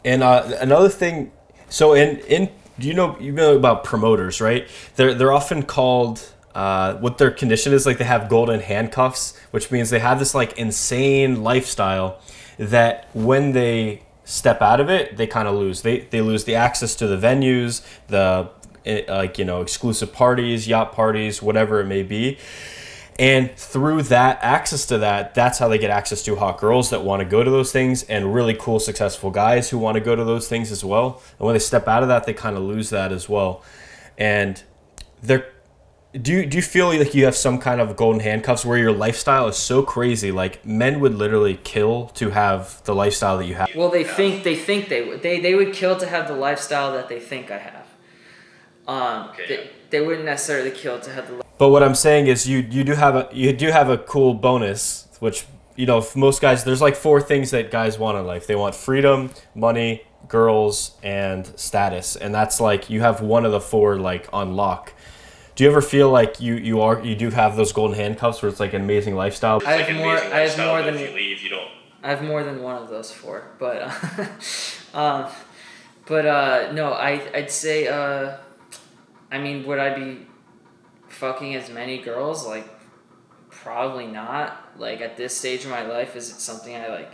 Speaker 1: and another thing. So in do you know about promoters, right? They're often called what their condition is, like they have golden handcuffs, which means they have this like insane lifestyle that when they step out of it, they kind of lose. They lose the access to the venues, the exclusive parties, yacht parties, whatever it may be. And through that access to that's how they get access to hot girls that want to go to those things and really cool, successful guys who want to go to those things as well. And when they step out of that, they kind of lose that as well. And do you feel like you have some kind of golden handcuffs where your lifestyle is so crazy, like men would literally kill to have the lifestyle that you have?
Speaker 2: Well, they think they would. They would kill to have the lifestyle that they think I have. They wouldn't necessarily kill to have the.
Speaker 1: But what I'm saying is you do have a cool bonus, which for most guys, there's like 4 things that guys want in life. They want freedom, money, girls, and status, and that's like you have one of the 4 like on lock. Do you ever feel like you do have those golden handcuffs where it's like an amazing lifestyle?
Speaker 2: I have more than.
Speaker 3: If you leave, you don't.
Speaker 2: I have more than one of those 4, but no, I'd say I mean, would I be fucking as many girls? Like, probably not. Like, at this stage of my life, is it something I like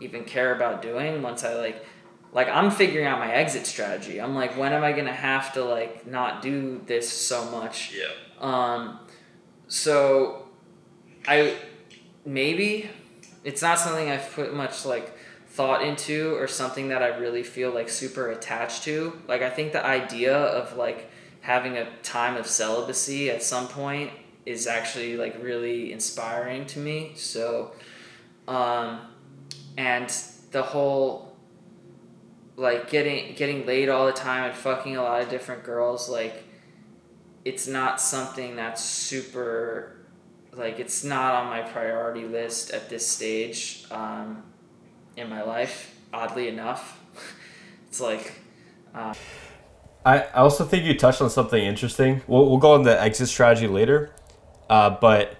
Speaker 2: even care about doing? Once I like I'm figuring out my exit strategy. I'm like, when am I gonna have to like not do this so much?
Speaker 3: Yeah.
Speaker 2: So maybe it's not something I've put much like thought into or something that I really feel like super attached to. Like, I think the idea of like having a time of celibacy at some point is actually like really inspiring to me. So and the whole like getting laid all the time and fucking a lot of different girls, like it's not something that's super, like it's not on my priority list at this stage in my life, oddly enough. It's like
Speaker 1: I also think you touched on something interesting. We'll go on the exit strategy later, but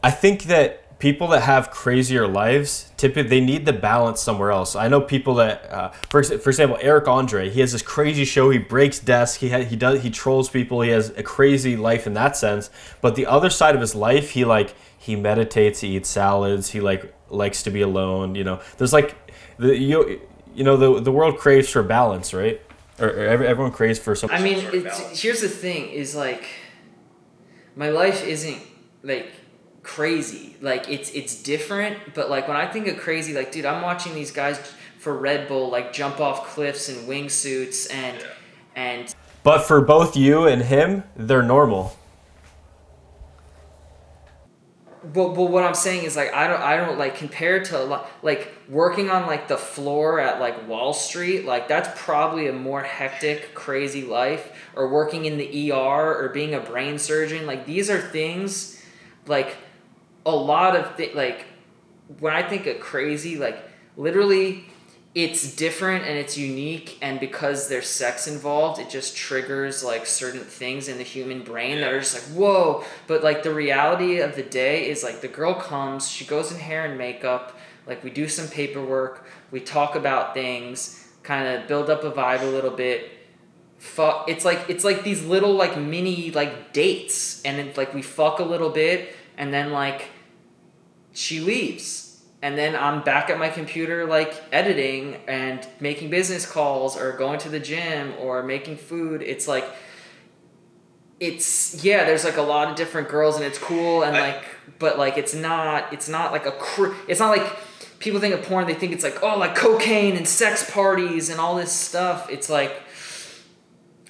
Speaker 1: I think that people that have crazier lives, typically they need the balance somewhere else. I know people that, for example, Eric Andre. He has this crazy show. He breaks desks. He trolls people. He has a crazy life in that sense. But the other side of his life, he meditates. He eats salads. He likes to be alone. There's like the world craves for balance, right? Or everyone craves for something.
Speaker 2: I mean, here's the thing: is like my life isn't like crazy. Like it's different, but like when I think of crazy, like dude, I'm watching these guys for Red Bull like jump off cliffs in wingsuits and.
Speaker 1: But for both you and him, they're normal.
Speaker 2: But what I'm saying is like I don't like compared to like working on like the floor at like Wall Street, like that's probably a more hectic, crazy life, or working in the ER or being a brain surgeon. Like these are things like a lot of like when I think of crazy, like literally it's different and it's unique, and because there's sex involved, it just triggers like certain things in the human brain that are just like whoa. But like the reality of the day is like the girl comes, she goes in hair and makeup, like we do some paperwork, we talk about things, kind of build up a vibe a little bit. It's like these little like mini like dates, and it's like we fuck a little bit and then like she leaves. and then I'm back at my computer like editing and making business calls or going to the gym or making food. It's like there's like a lot of different girls and it's cool and like, but like it's not like it's not like people think of porn, they think it's like, oh, like cocaine and sex parties and all this stuff. It's like,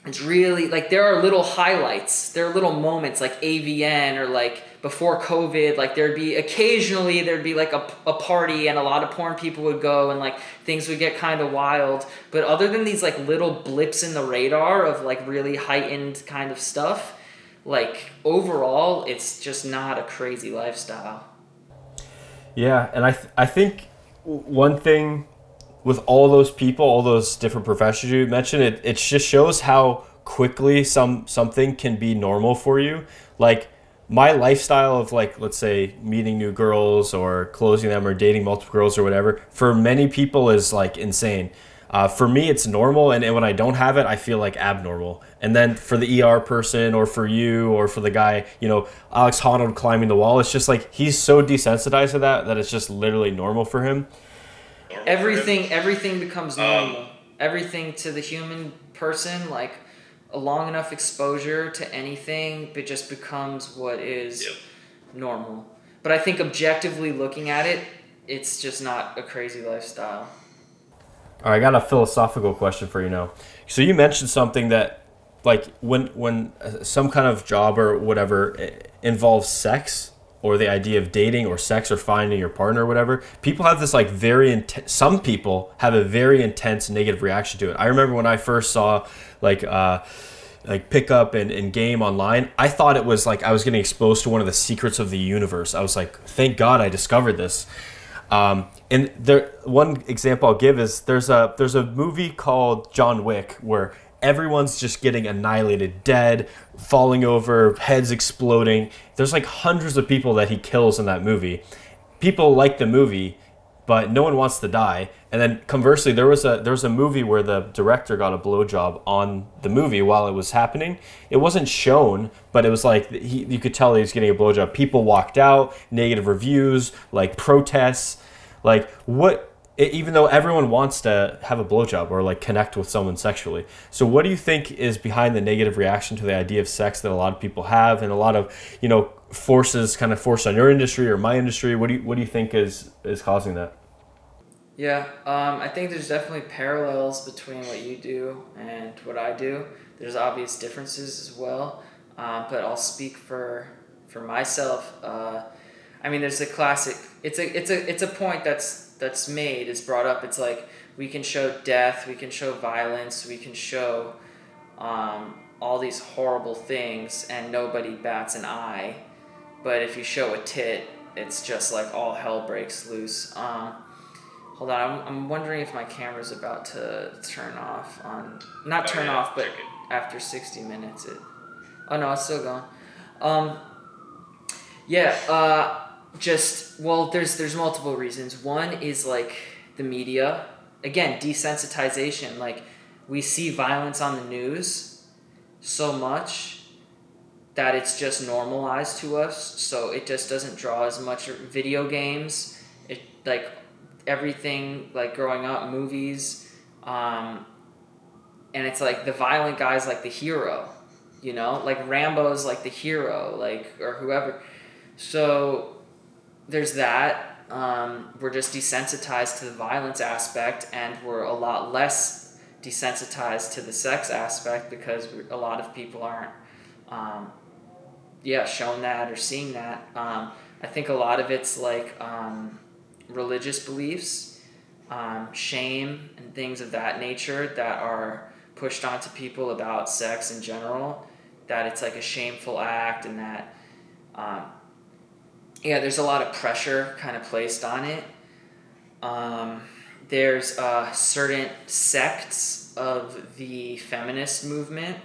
Speaker 2: it's really like there are little highlights, there are little moments like AVN or like before COVID, like there'd be like a party and a lot of porn people would go and like things would get kind of wild. But other than these like little blips in the radar of like really heightened kind of stuff, like overall, it's just not a crazy lifestyle.
Speaker 1: Yeah, and I think one thing with all those people, all those different professions you mentioned, it just shows how quickly something can be normal for you. Like my lifestyle of like, let's say meeting new girls or closing them or dating multiple girls or whatever, for many people is like insane. For me, it's normal, and when I don't have it, I feel like abnormal. And then for the ER person, or for you, or for the guy, Alex Honnold climbing the wall, it's just like he's so desensitized to that it's just literally normal for him.
Speaker 2: Everything becomes normal. Everything to the human person, like a long enough exposure to anything, it just becomes what is normal. But I think objectively looking at it, it's just not a crazy lifestyle.
Speaker 1: All right, I got a philosophical question for you now. So you mentioned something that, like, when some kind of job or whatever involves sex, or the idea of dating or sex or finding your partner or whatever, people have this like some people have a very intense negative reaction to it. I remember when I first saw like pickup and game online, I thought it was like I was getting exposed to one of the secrets of the universe. I was like, thank God I discovered this. And there, one example I'll give is there's a movie called John Wick where everyone's just getting annihilated, dead, falling over, heads exploding. There's like hundreds of people that he kills in that movie. People like the movie, but no one wants to die. And then conversely, there was a movie where the director got a blowjob on the movie while it was happening. It wasn't shown, but it was like you could tell he was getting a blowjob. People walked out, negative reviews, like protests, like what. Even though everyone wants to have a blowjob or like connect with someone sexually. So what do you think is behind the negative reaction to the idea of sex that a lot of people have, and a lot of, forced on your industry or my industry? What do you think is causing that?
Speaker 2: Yeah, I think there's definitely parallels between what you do and what I do. There's obvious differences as well, but I'll speak for myself. There's the classic. It's a point that's made. It's brought up. It's like we can show death, we can show violence, we can show all these horrible things, and nobody bats an eye. But if you show a tit, it's just like all hell breaks loose. Hold on, I'm wondering if my camera's about to turn off. But after 60 minutes, oh no, it's still going. There's multiple reasons. One is like the media. Again, desensitization. Like we see violence on the news so much that it's just normalized to us. So it just doesn't draw as much. Video games, everything, like growing up, movies, and it's like the violent guy's like the hero, like Rambo's like the hero, like, or whoever. So there's that. We're just desensitized to the violence aspect, and we're a lot less desensitized to the sex aspect because a lot of people aren't shown that or seeing that. I think a lot of it's like religious beliefs, shame, and things of that nature that are pushed onto people about sex in general, that it's like a shameful act, and that there's a lot of pressure kind of placed on it. There's certain sects of the feminist movement.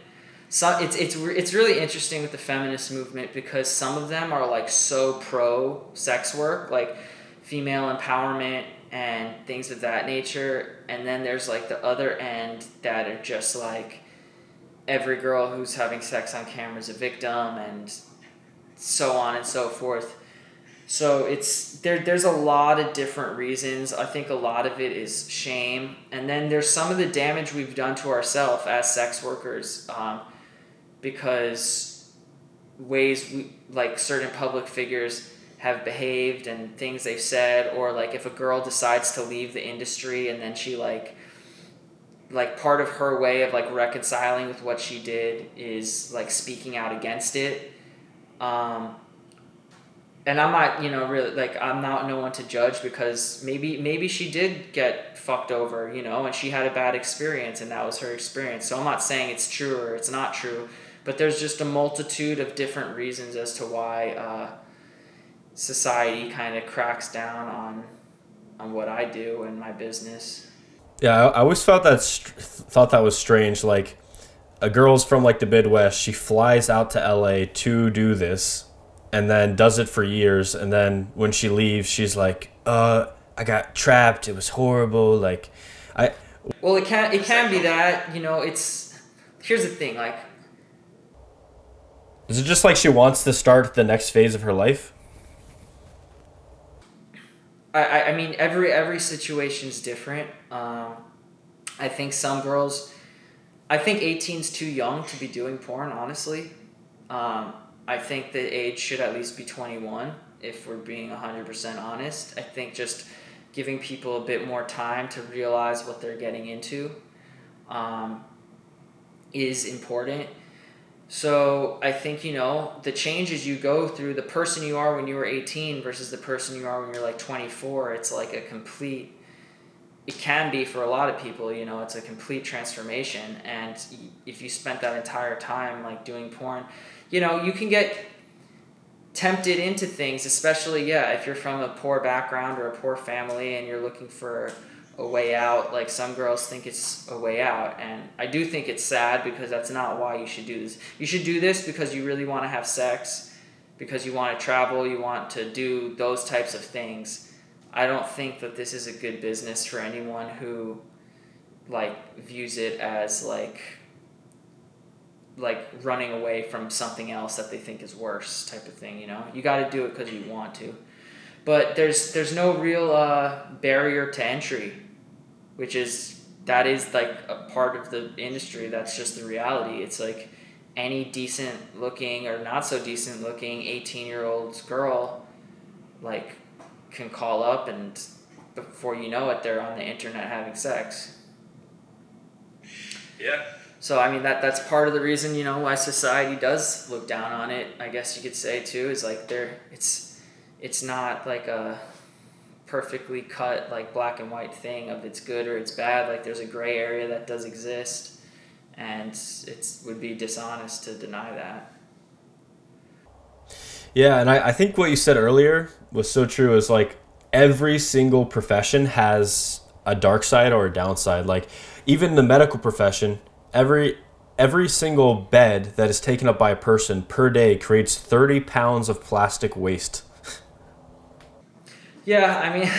Speaker 2: So it's really interesting with the feminist movement because some of them are like so pro sex work, like female empowerment and things of that nature, and then there's like the other end that are just like every girl who's having sex on camera is a victim and so on and so forth. So there's a lot of different reasons. I think a lot of it is shame, and then there's some of the damage we've done to ourselves as sex workers, because ways like certain public figures have behaved and things they've said, or like if a girl decides to leave the industry and then she like part of her way of like reconciling with what she did is like speaking out against it. And I'm not, really, like, I'm not no one to judge, because maybe she did get fucked over, and she had a bad experience and that was her experience. So I'm not saying it's true or it's not true, but there's just a multitude of different reasons as to why society kind of cracks down on what I do and my business.
Speaker 1: Yeah, I always thought that was strange. Like, a girl's from like the Midwest, she flies out to LA to do this, and then does it for years, and then when she leaves, she's like, I got trapped. It was horrible. Like,
Speaker 2: Well, it can be that, it's, here's the thing, like,
Speaker 1: is it just like she wants to start the next phase of her life?
Speaker 2: I mean, every situation's different. I think some girls, I think 18's too young to be doing porn, honestly. I think the age should at least be 21, if we're being 100% honest. I think just giving people a bit more time to realize what they're getting into is important. So I think, the changes you go through, the person you are when you were 18 versus the person you are when you're like 24, it's like it can be for a lot of people, it's a complete transformation. And if you spent that entire time like doing porn, you can get tempted into things, especially, if you're from a poor background or a poor family and you're looking for a way out. Like, some girls think it's a way out, and I do think it's sad, because that's not why you should do this. You should do this because you really want to have sex, because you want to travel, you want to do those types of things. I don't think that this is a good business for anyone who like views it as like running away from something else that they think is worse type of thing. You got to do it because you want to, but there's no real barrier to entry, that is like a part of the industry. That's just the reality. It's like any decent looking or not so decent looking 18-year-old girl like can call up, and before you know it, they're on the internet having sex.
Speaker 3: Yeah.
Speaker 2: So I mean that's part of the reason, why society does look down on it, I guess you could say too, is like it's not like a perfectly cut like black and white thing of it's good or it's bad. Like, there's a gray area that does exist, and it would be dishonest to deny that.
Speaker 1: Yeah, and I think what you said earlier was so true. Is like every single profession has a dark side or a downside. Like, even the medical profession, every single bed that is taken up by a person per day creates 30 pounds of plastic waste.
Speaker 2: Yeah, I mean,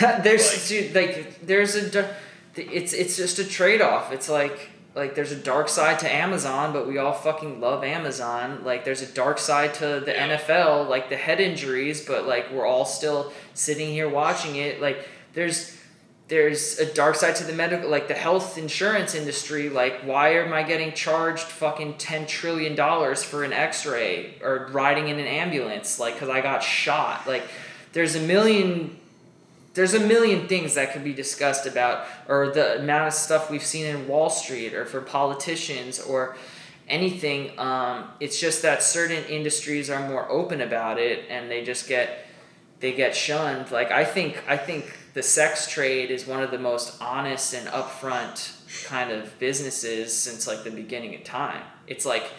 Speaker 2: it's just a trade-off. It's like there's a dark side to Amazon, but we all fucking love Amazon. Like, there's a dark side to the NFL, like the head injuries, but like we're all still sitting here watching it. Like, there's a dark side to the medical, like the health insurance industry. Like, why am I getting charged fucking $10 trillion for an x-ray or riding in an ambulance? Like, because I got shot. Like, there's a million things that could be discussed about, or the amount of stuff we've seen in Wall Street, or for politicians, or anything. It's just that certain industries are more open about it, and they get shunned. Like, I think the sex trade is one of the most honest and upfront kind of businesses since like the beginning of time. It's like,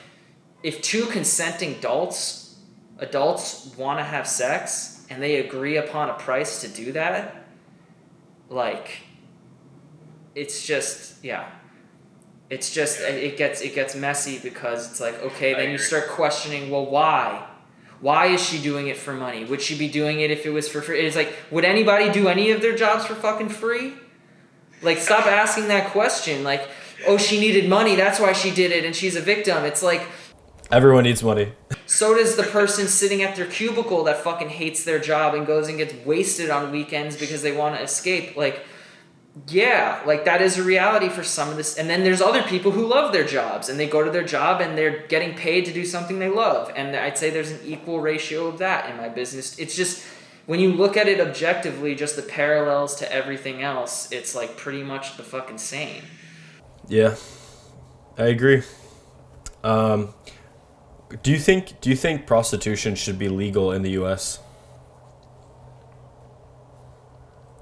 Speaker 2: if two consenting adults want to have sex and they agree upon a price to do that, like, it gets messy, because it's like, okay, then you start questioning, well, why is she doing it for money? Would she be doing it if it was for free? It's like, would anybody do any of their jobs for fucking free? Like, stop asking that question. Like, oh, she needed money, that's why she did it, and she's a victim. It's like,
Speaker 1: Everyone needs money.
Speaker 2: So does the person sitting at their cubicle that fucking hates their job and goes and gets wasted on weekends because they want to escape. Like, yeah, like that is a reality for some of this. And then there's other people who love their jobs and they go to their job and they're getting paid to do something they love. And I'd say there's an equal ratio of that in my business. It's just, when you look at it objectively, just the parallels to everything else, it's like pretty much the fucking same.
Speaker 1: Yeah, I agree. Do you think prostitution should be legal in the U.S.?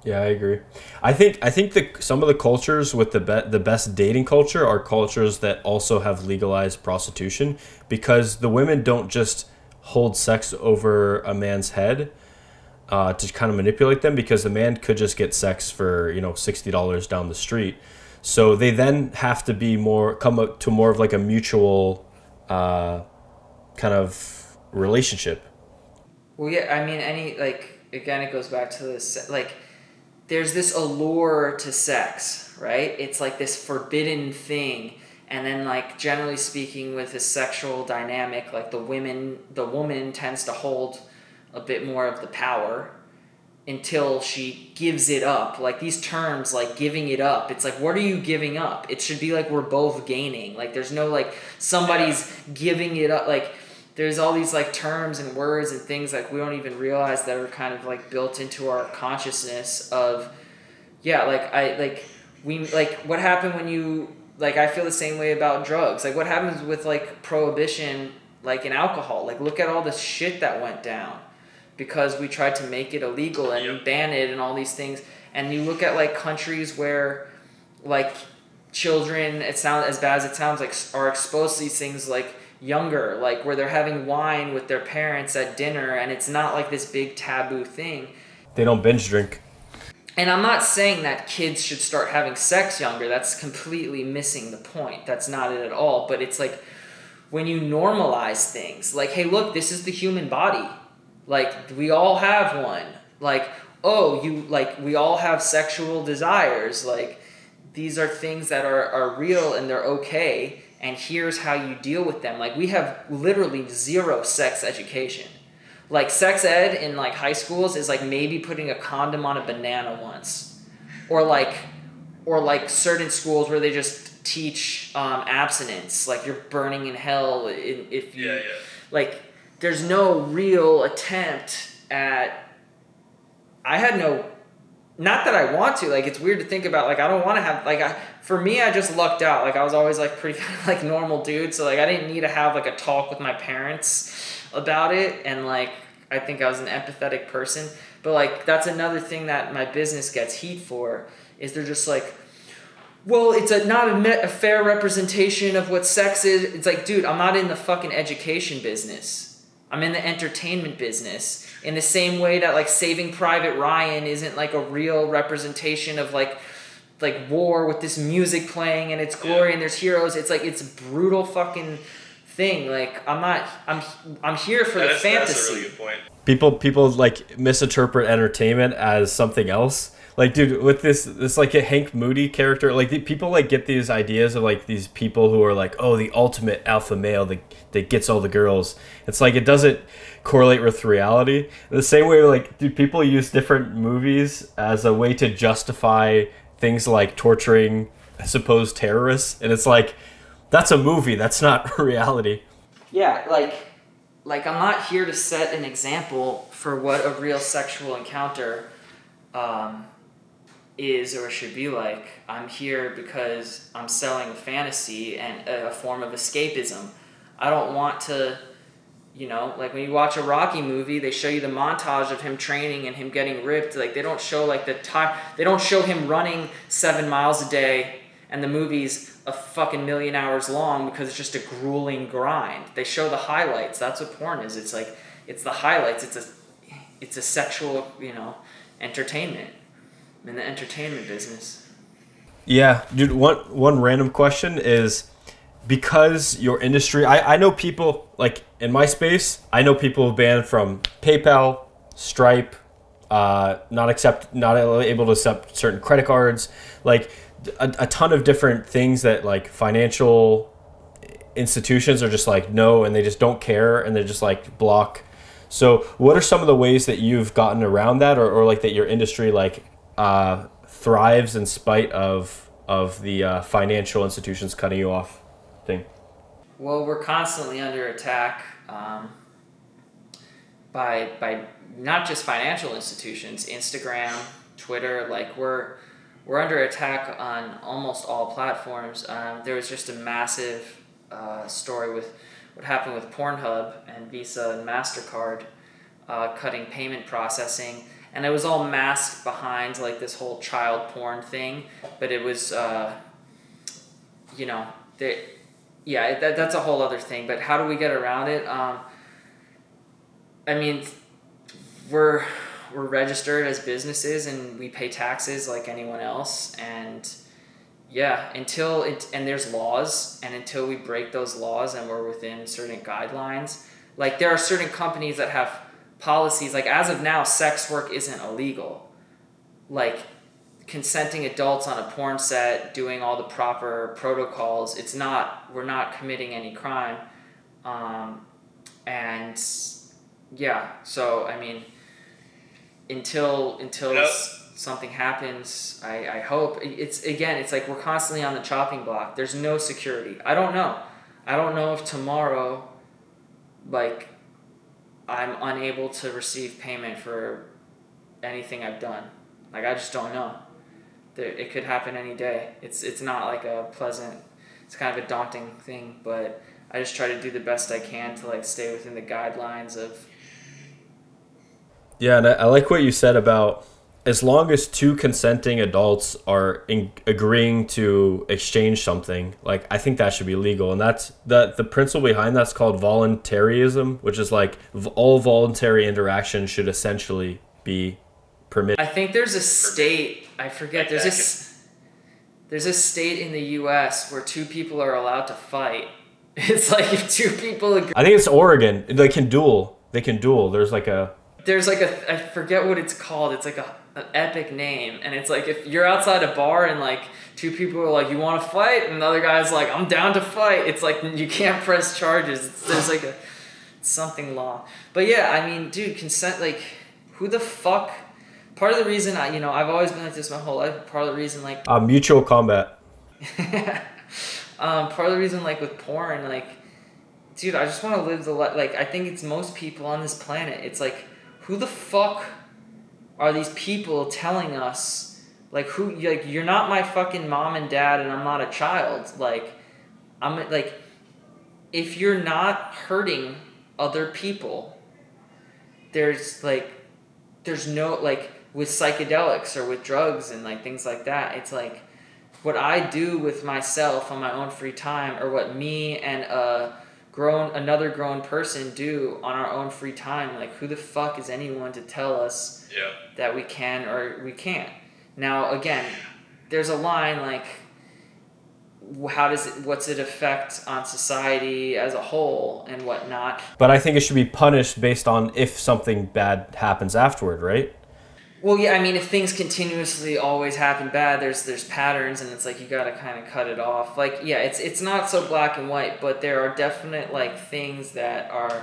Speaker 1: Yeah, I agree. I think some of the cultures with the best dating culture are cultures that also have legalized prostitution, because the women don't just hold sex over a man's head to kind of manipulate them, because the man could just get sex for $60 down the street. So they then have to come up to more of like a mutual kind of relationship.
Speaker 2: Well, yeah, I mean, again, it goes back to this, like, there's this allure to sex, right? It's like this forbidden thing. And then, like, generally speaking, with a sexual dynamic, like the woman tends to hold a bit more of the power until she gives it up. Like, these terms, like giving it up, it's like, what are you giving up? It should be like we're both gaining. Like, there's no like somebody's giving it up. Like, there's all these like terms and words and things like we don't even realize that are kind of like built into our consciousness of, what happened when you, like, I feel the same way about drugs. Like, what happens with like prohibition, like in alcohol? Like, look at all the shit that went down because we tried to make it illegal and ban it and all these things. And you look at like countries where like children, it sounds as bad as it sounds, like are exposed to these things like younger, like where they're having wine with their parents at dinner and it's not like this big taboo thing.
Speaker 1: They don't binge drink.
Speaker 2: And I'm not saying that kids should start having sex younger. That's completely missing the point. That's not it at all. But it's like when you normalize things, like, hey, look, this is the human body. Like, we all have one. Like, we all have sexual desires. Like, these are things that are real and they're okay. And here's how you deal with them. Like, we have literally zero sex education. Like, sex ed in like high schools is like maybe putting a condom on a banana once, or like certain schools where they just teach abstinence. Like, you're burning in hell if you like. There's no real attempt at. I had no. Not that I want to. Like, it's weird to think about. Like, I don't want to have like. For me, I just lucked out. Like, I was always like pretty kind of like normal dude. So like, I didn't need to have like a talk with my parents about it, and like I think I was an empathetic person. But like, that's another thing that my business gets heat for, is they're just like, well, it's not a fair representation of what sex is. It's like, dude, I'm not in the fucking education business. I'm in the entertainment business. In the same way that like Saving Private Ryan isn't like a real representation of like war with this music playing and its glory and there's heroes. It's like, it's brutal fucking thing. Like, I'm here for the fantasy.
Speaker 3: That's a really good point.
Speaker 1: People like misinterpret entertainment as something else. Like, dude, with this like a Hank Moody character, like people like get these ideas of like these people who are like, oh, the ultimate alpha male that gets all the girls. It's like, it doesn't correlate with reality. The same way, like, dude, people use different movies as a way to justify things like torturing supposed terrorists, and it's like, that's a movie, that's not reality.
Speaker 2: Yeah, like I'm not here to set an example for what a real sexual encounter is or should be like. I'm here because I'm selling a fantasy and a form of escapism. I don't want to, like when you watch a Rocky movie, they show you the montage of him training and him getting ripped. Like, they don't show like the time, they don't show him running 7 miles a day and the movie's a fucking million hours long because it's just a grueling grind. They show the highlights. That's what porn is. It's like, it's the highlights. It's a sexual, entertainment. I'm in the entertainment business.
Speaker 1: Yeah, dude, one random question is, because your industry, I know people, like in my space, I know people who've banned from PayPal, Stripe, not able to accept certain credit cards, like a ton of different things that like financial institutions are just like no, and they just don't care, and they're just like block. So what are some of the ways that you've gotten around that, or like that your industry like thrives in spite of the financial institutions cutting you off thing?
Speaker 2: Well, we're constantly under attack by not just financial institutions, Instagram, Twitter. Like we're under attack on almost all platforms. There was just a massive story with what happened with Pornhub and Visa and MasterCard cutting payment processing, and it was all masked behind like this whole child porn thing, but it was that's a whole other thing. But how do we get around it? I mean, we're registered as businesses and we pay taxes like anyone else, and and there's laws, and until we break those laws and we're within certain guidelines, like there are certain companies that have policies, like as of now, sex work isn't illegal. Like consenting adults on a porn set, doing all the proper protocols, we're not committing any crime. So I mean, until something happens, I hope it's like we're constantly on the chopping block. There's no security. I don't know if tomorrow, like, I'm unable to receive payment for anything I've done. Like, I just don't know. It could happen any day. It's not like a pleasant, it's kind of a daunting thing, but I just try to do the best I can to like stay within the guidelines of.
Speaker 1: Yeah, and I like what you said about as long as two consenting adults are agreeing to exchange something, like I think that should be legal. And that's the principle behind that's called voluntarism, which is like all voluntary interaction should essentially be permitted.
Speaker 2: I think there's a state, I forget, there's a state in the US where two people are allowed to fight. It's like if two people agree.
Speaker 1: I think it's Oregon. They can duel. There's like a
Speaker 2: I forget what it's called. It's like an epic name, and it's like if you're outside a bar and like two people are like, you want to fight, and the other guy's like, I'm down to fight. It's like you can't press charges. There's like a something law. But yeah, I mean, dude, consent. Like, who the fuck? Part of the reason I've always been like this my whole life. Part of the reason like
Speaker 1: mutual combat.
Speaker 2: Part of the reason like with porn, like, dude, I just want to live the life. Like, I think it's most people on this planet. It's like, who the fuck are these people telling us, like, who, like, you're not my fucking mom and dad and I'm not a child. Like, I'm, like, if you're not hurting other people, there's no, like, with psychedelics or with drugs and, like, things like that, it's like, what I do with myself on my own free time, or what me and another grown person do on our own free time, like, who the fuck is anyone to tell us that we can or we can't? Now, again, there's a line, like, what's it affect on society as a whole and whatnot?
Speaker 1: But I think it should be punished based on if something bad happens afterward, right?
Speaker 2: Well, yeah, I mean, if things continuously always happen bad, there's patterns, and it's like you gotta kind of cut it off. Like, yeah, it's not so black and white, but there are definite, like, things that are,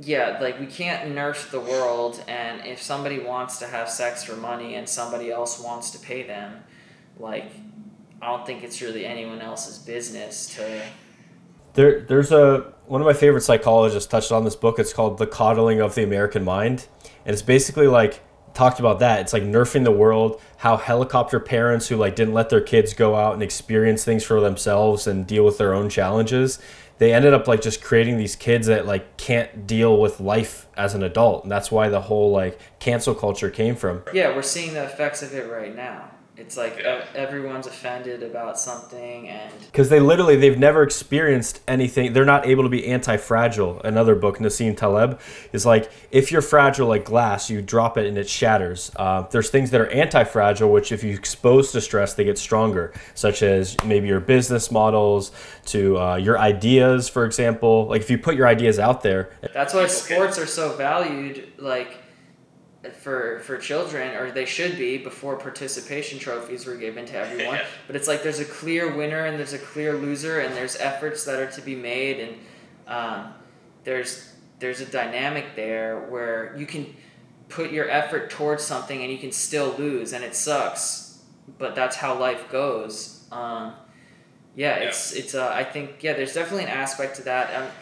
Speaker 2: yeah, like, we can't nerf the world, and if somebody wants to have sex for money and somebody else wants to pay them, like, I don't think it's really anyone else's business to.
Speaker 1: There's one of my favorite psychologists touched on this book. It's called The Coddling of the American Mind, and it's basically like talked about that. It's like nerfing the world, how helicopter parents who like didn't let their kids go out and experience things for themselves and deal with their own challenges, they ended up like just creating these kids that like can't deal with life as an adult, and that's why the whole like cancel culture came from.
Speaker 2: Yeah, we're seeing the effects of it right now. It's like everyone's offended about something, and
Speaker 1: because they've never experienced anything. They're not able to be anti-fragile. Another book, Nassim Taleb, is like, if you're fragile like glass, you drop it and it shatters. There's things that are anti-fragile, which if you expose to stress, they get stronger, such as maybe your business models, to your ideas, for example. Like, if you put your ideas out there.
Speaker 2: That's why sports are so valued. Like, for children, or they should be, before participation trophies were given to everyone.
Speaker 3: Yeah.
Speaker 2: But it's like there's a clear winner and there's a clear loser, and there's efforts that are to be made, and there's a dynamic there where you can put your effort towards something and you can still lose, and it sucks, but that's how life goes. It's I think there's definitely an aspect to that.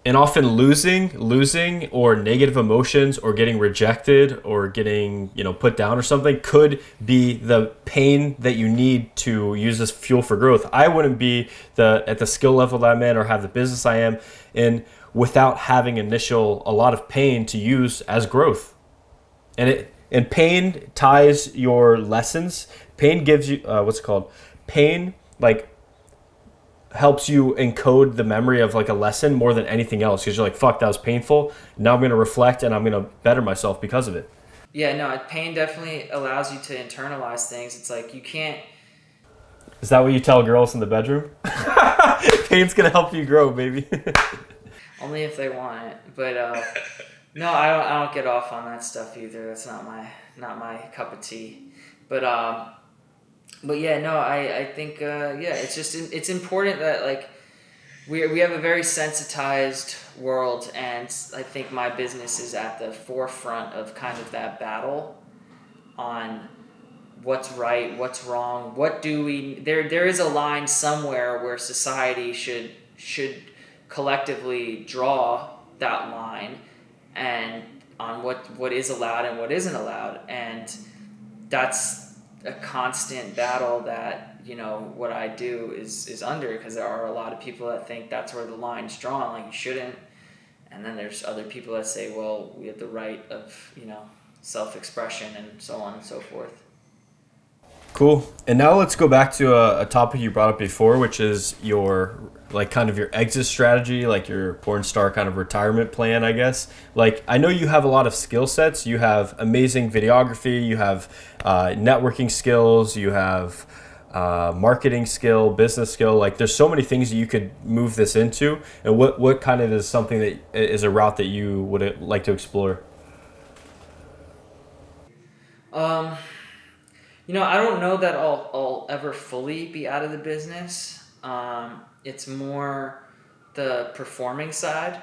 Speaker 1: And often losing or negative emotions or getting rejected or getting, put down or something could be the pain that you need to use as fuel for growth. I wouldn't be at the skill level that I'm in or have the business I am in without having a lot of pain to use as growth. And pain ties your lessons. Pain gives you pain helps you encode the memory of like a lesson more than anything else, because you're like, fuck, that was painful. Now I'm going to reflect and I'm going to better myself because of it.
Speaker 2: Yeah, no, pain definitely allows you to internalize things. It's like you can't.
Speaker 1: Is that what you tell girls in the bedroom? Pain's going to help you grow, baby.
Speaker 2: Only if they want it. But no, I don't get off on that stuff either. That's not my cup of tea. But yeah, no, I think it's important that like we have a very sensitized world, and I think my business is at the forefront of kind of that battle on what's right, what's wrong, there is a line somewhere where society should collectively draw that line, and on what is allowed and what isn't allowed, and that's a constant battle that what I do is under, because there are a lot of people that think that's where the line's drawn, like you shouldn't, and then there's other people that say, well, we have the right of self-expression and so on and so forth.
Speaker 1: Cool. And now let's go back to a topic you brought up before, which is your kind of your exit strategy, like your porn star kind of retirement plan, I guess. Like, I know you have a lot of skill sets. You have amazing videography. You have networking skills. You have marketing skill, business skill. Like, there's so many things that you could move this into. And what kind of is something that is a route that you would like to explore?
Speaker 2: I don't know that I'll ever fully be out of the business. It's more the performing side.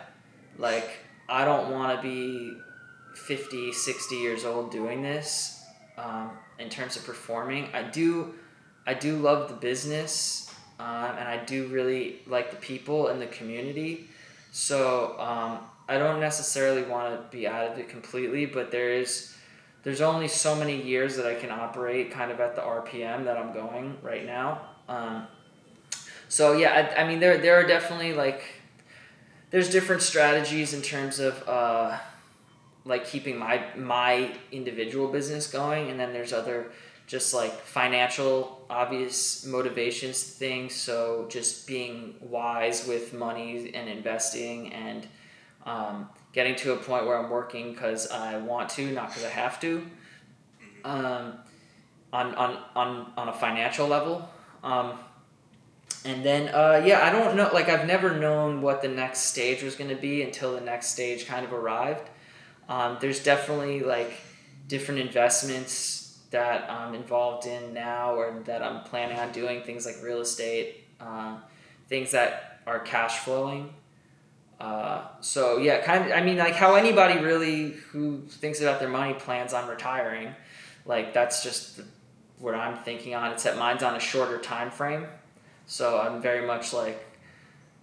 Speaker 2: Like, I don't want to be 50, 60 years old doing this. In terms of performing, I do love the business, and I do really like the people and the community. So I don't necessarily want to be out of it completely, but there's only so many years that I can operate kind of at the RPM that I'm going right now. So yeah, I mean, there are definitely there's different strategies in terms of keeping my individual business going, and then there's other just financial obvious motivations things. So just being wise with money and investing, and getting to a point where I'm working because I want to, not because I have to, on a financial level. And then, I don't know, I've never known what the next stage was going to be until the next stage kind of arrived. There's definitely different investments that I'm involved in now, or that I'm planning on doing, things like real estate, things that are cash flowing. So yeah, how anybody really who thinks about their money plans on retiring, that's just what I'm thinking on, except mine's on a shorter time frame. So I'm very much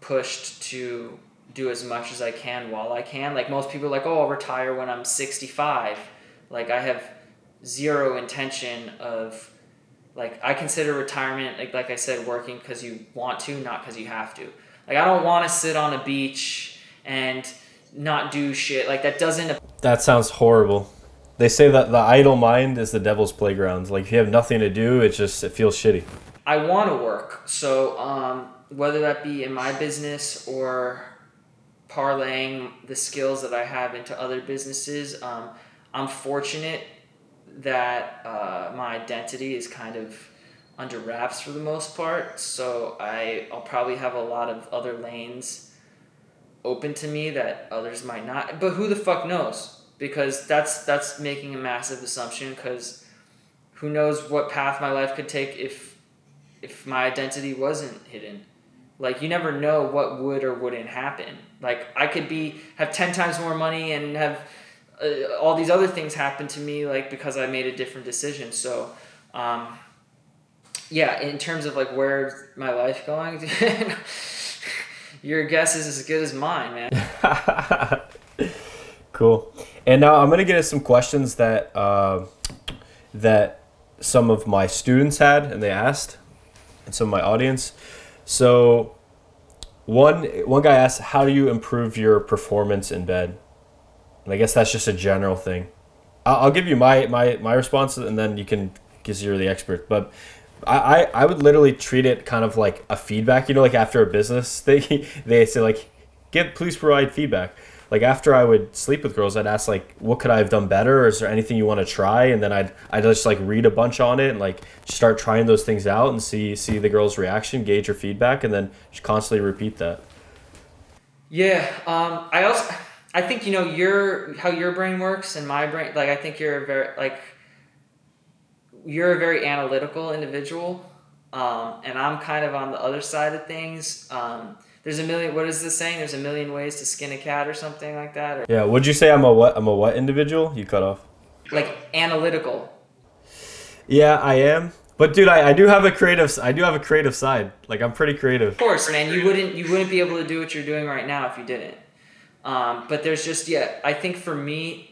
Speaker 2: pushed to do as much as I can while I can. Most people are I'll retire when I'm 65. I have zero intention of, I consider retirement, like I said, working because you want to, not because you have to. I don't want to sit on a beach and not do shit.
Speaker 1: That sounds horrible. They say that the idle mind is the devil's playground. If you have nothing to do, it feels shitty.
Speaker 2: I want to work. So whether that be in my business or parlaying the skills that I have into other businesses, I'm fortunate that my identity is kind of under wraps for the most part. So I'll probably have a lot of other lanes open to me that others might not. But who the fuck knows? because that's making a massive assumption, because who knows what path my life could take if my identity wasn't hidden. Like, you never know what would or wouldn't happen. Like, I could have 10 times more money and have all these other things happen to me, like, because I made a different decision. So, yeah, in terms of, like, where's my life going, your guess is as good as mine, man.
Speaker 1: Cool. And now I'm going to get at some questions that that some of my students had and they asked, and some of my audience. So one guy asked, how do you improve your performance in bed? And I guess that's just a general thing. I'll give you my response, and then you can, because you're the expert. But I would literally treat it kind of like a feedback. You know, like after a business thing, they say like, please provide feedback. Like after I would sleep with girls, I'd ask like, what could I have done better? Or is there anything you want to try? And then I'd just like read a bunch on it and like start trying those things out and see the girl's reaction, gauge her feedback, and then just constantly repeat that.
Speaker 2: Yeah. I think, you know, how your brain works and my brain, like, I think you're a very analytical individual. And I'm kind of on the other side of things. There's what is this saying? There's a million ways to skin a cat or something like that. Or,
Speaker 1: Yeah. Would you say I'm a what individual? You cut off.
Speaker 2: like, analytical.
Speaker 1: Yeah, I am. But dude, I do have a creative side. Like, I'm pretty creative.
Speaker 2: Of course, man. You wouldn't be able to do what you're doing right now if you didn't. But there's just, I think for me,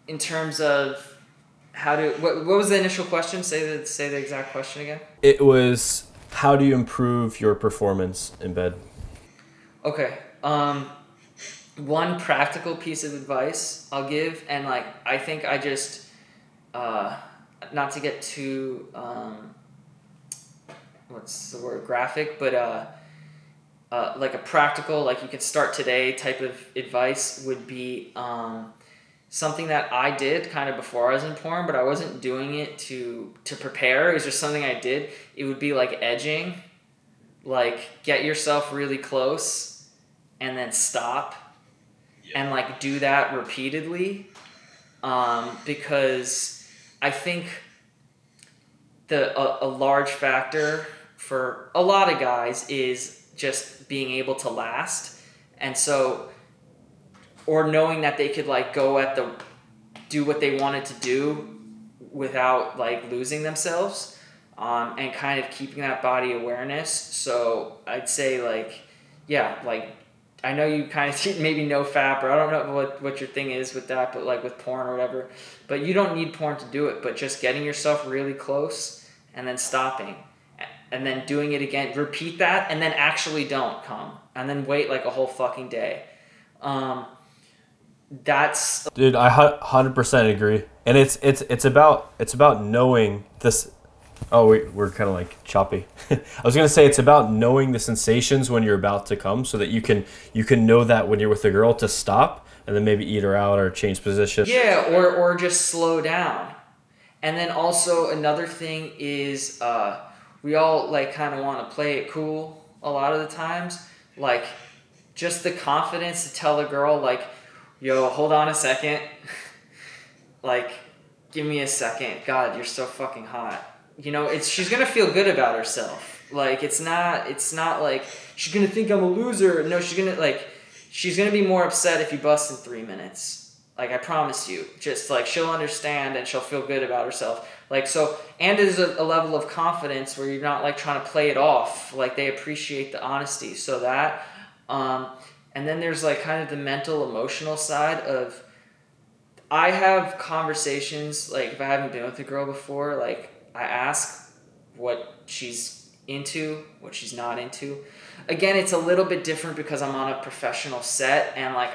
Speaker 2: in terms of what was the initial question? Say the exact question again.
Speaker 1: It was, how do you improve your performance in bed?
Speaker 2: Okay. One practical piece of advice I'll give, and like, I think I just, not to get too, what's the word, graphic, but like a practical, like you could start today type of advice would be something that I did kind of before I was in porn, but I wasn't doing it to prepare. It was just something I did. It would be like edging, like get yourself really close and then stop, and like do that repeatedly, because I think a large factor for a lot of guys is just being able to last, and so, or knowing that they could like do what they wanted to do without like losing themselves, and kind of keeping that body awareness. So I'd say like, I know you kind of maybe no fap, or I don't know what your thing is with that, but like with porn or whatever, but you don't need porn to do it, but just getting yourself really close and then stopping and then doing it again, repeat that, and then actually don't come, and then wait like a whole fucking day. That's...
Speaker 1: Dude, I 100% agree. And it's about knowing this. Oh, we're kind of like choppy. I was going to say it's about knowing the sensations when you're about to come, so that you can know that when you're with a girl to stop and then maybe eat her out or change position.
Speaker 2: Yeah, or just slow down. And then also another thing is we all like kind of want to play it cool a lot of the times. Like just the confidence to tell a girl like, yo, hold on a second. Like, give me a second. God, you're so fucking hot. You know, she's gonna feel good about herself. Like, it's not like she's gonna think I'm a loser. No, she's gonna be more upset if you bust in 3 minutes. Like, I promise you. Just like, she'll understand and she'll feel good about herself. Like, so, and there's a level of confidence where you're not like trying to play it off. Like, they appreciate the honesty. So that, and then there's like kind of the mental, emotional side of, I have conversations, like if I haven't been with a girl before, like I ask what she's into, what she's not into. Again, it's a little bit different because I'm on a professional set, and like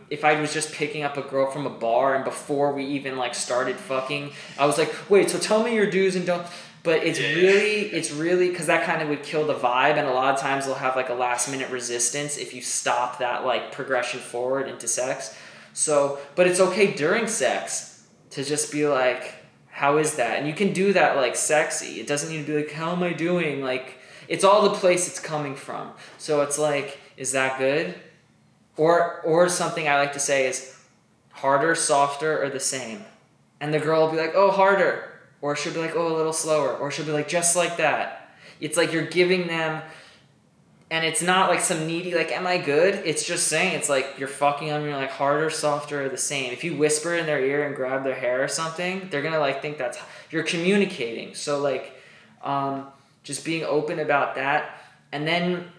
Speaker 2: if I was just picking up a girl from a bar and before we even like started fucking, I was like, wait, so tell me your do's and don'ts. But it's really, because that kind of would kill the vibe, and a lot of times they'll have like a last minute resistance if you stop that like progression forward into sex. So, but it's okay during sex to just be like, how is that? And you can do that like sexy. It doesn't need to be like, how am I doing? Like, it's all the place it's coming from. So it's like, is that good? Or something I like to say is harder, softer, or the same. And the girl will be like, oh, harder. Or she'll be like, oh, a little slower. Or she'll be like, just like that. It's like you're giving them, and it's not like some needy, like, am I good? It's just saying, it's like you're fucking them, and you're like, harder, softer, or the same. If you whisper in their ear and grab their hair or something, they're gonna like think that's, you're communicating. So like, just being open about that. And then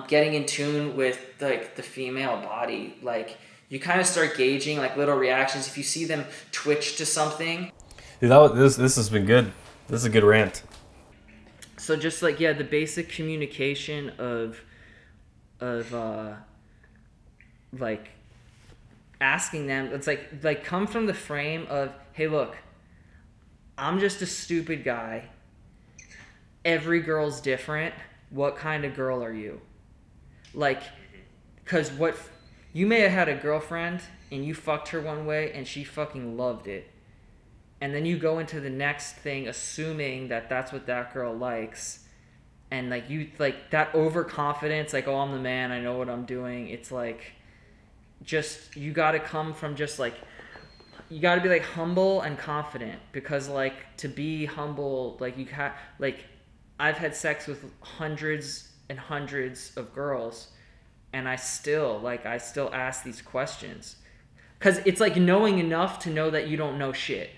Speaker 2: getting in tune with like the female body, like you kind of start gauging like little reactions. If you see them twitch to something,
Speaker 1: Dude, this has been good. This is a good rant.
Speaker 2: so just like, yeah, the basic communication of like asking them, it's like come from the frame of, hey, look, I'm just a stupid guy, every girl's different, what kind of girl are you? Like, because what, you may have had a girlfriend and you fucked her one way and she fucking loved it, and then you go into the next thing assuming that that's what that girl likes, and like you, like that overconfidence, like, oh, I'm the man, I know what I'm doing. It's like, just, you got to come from just like, you got to be like humble and confident, because like to be humble, like you have, like I've had sex with hundreds and hundreds of girls, and I still ask these questions, because it's like knowing enough to know that you don't know shit.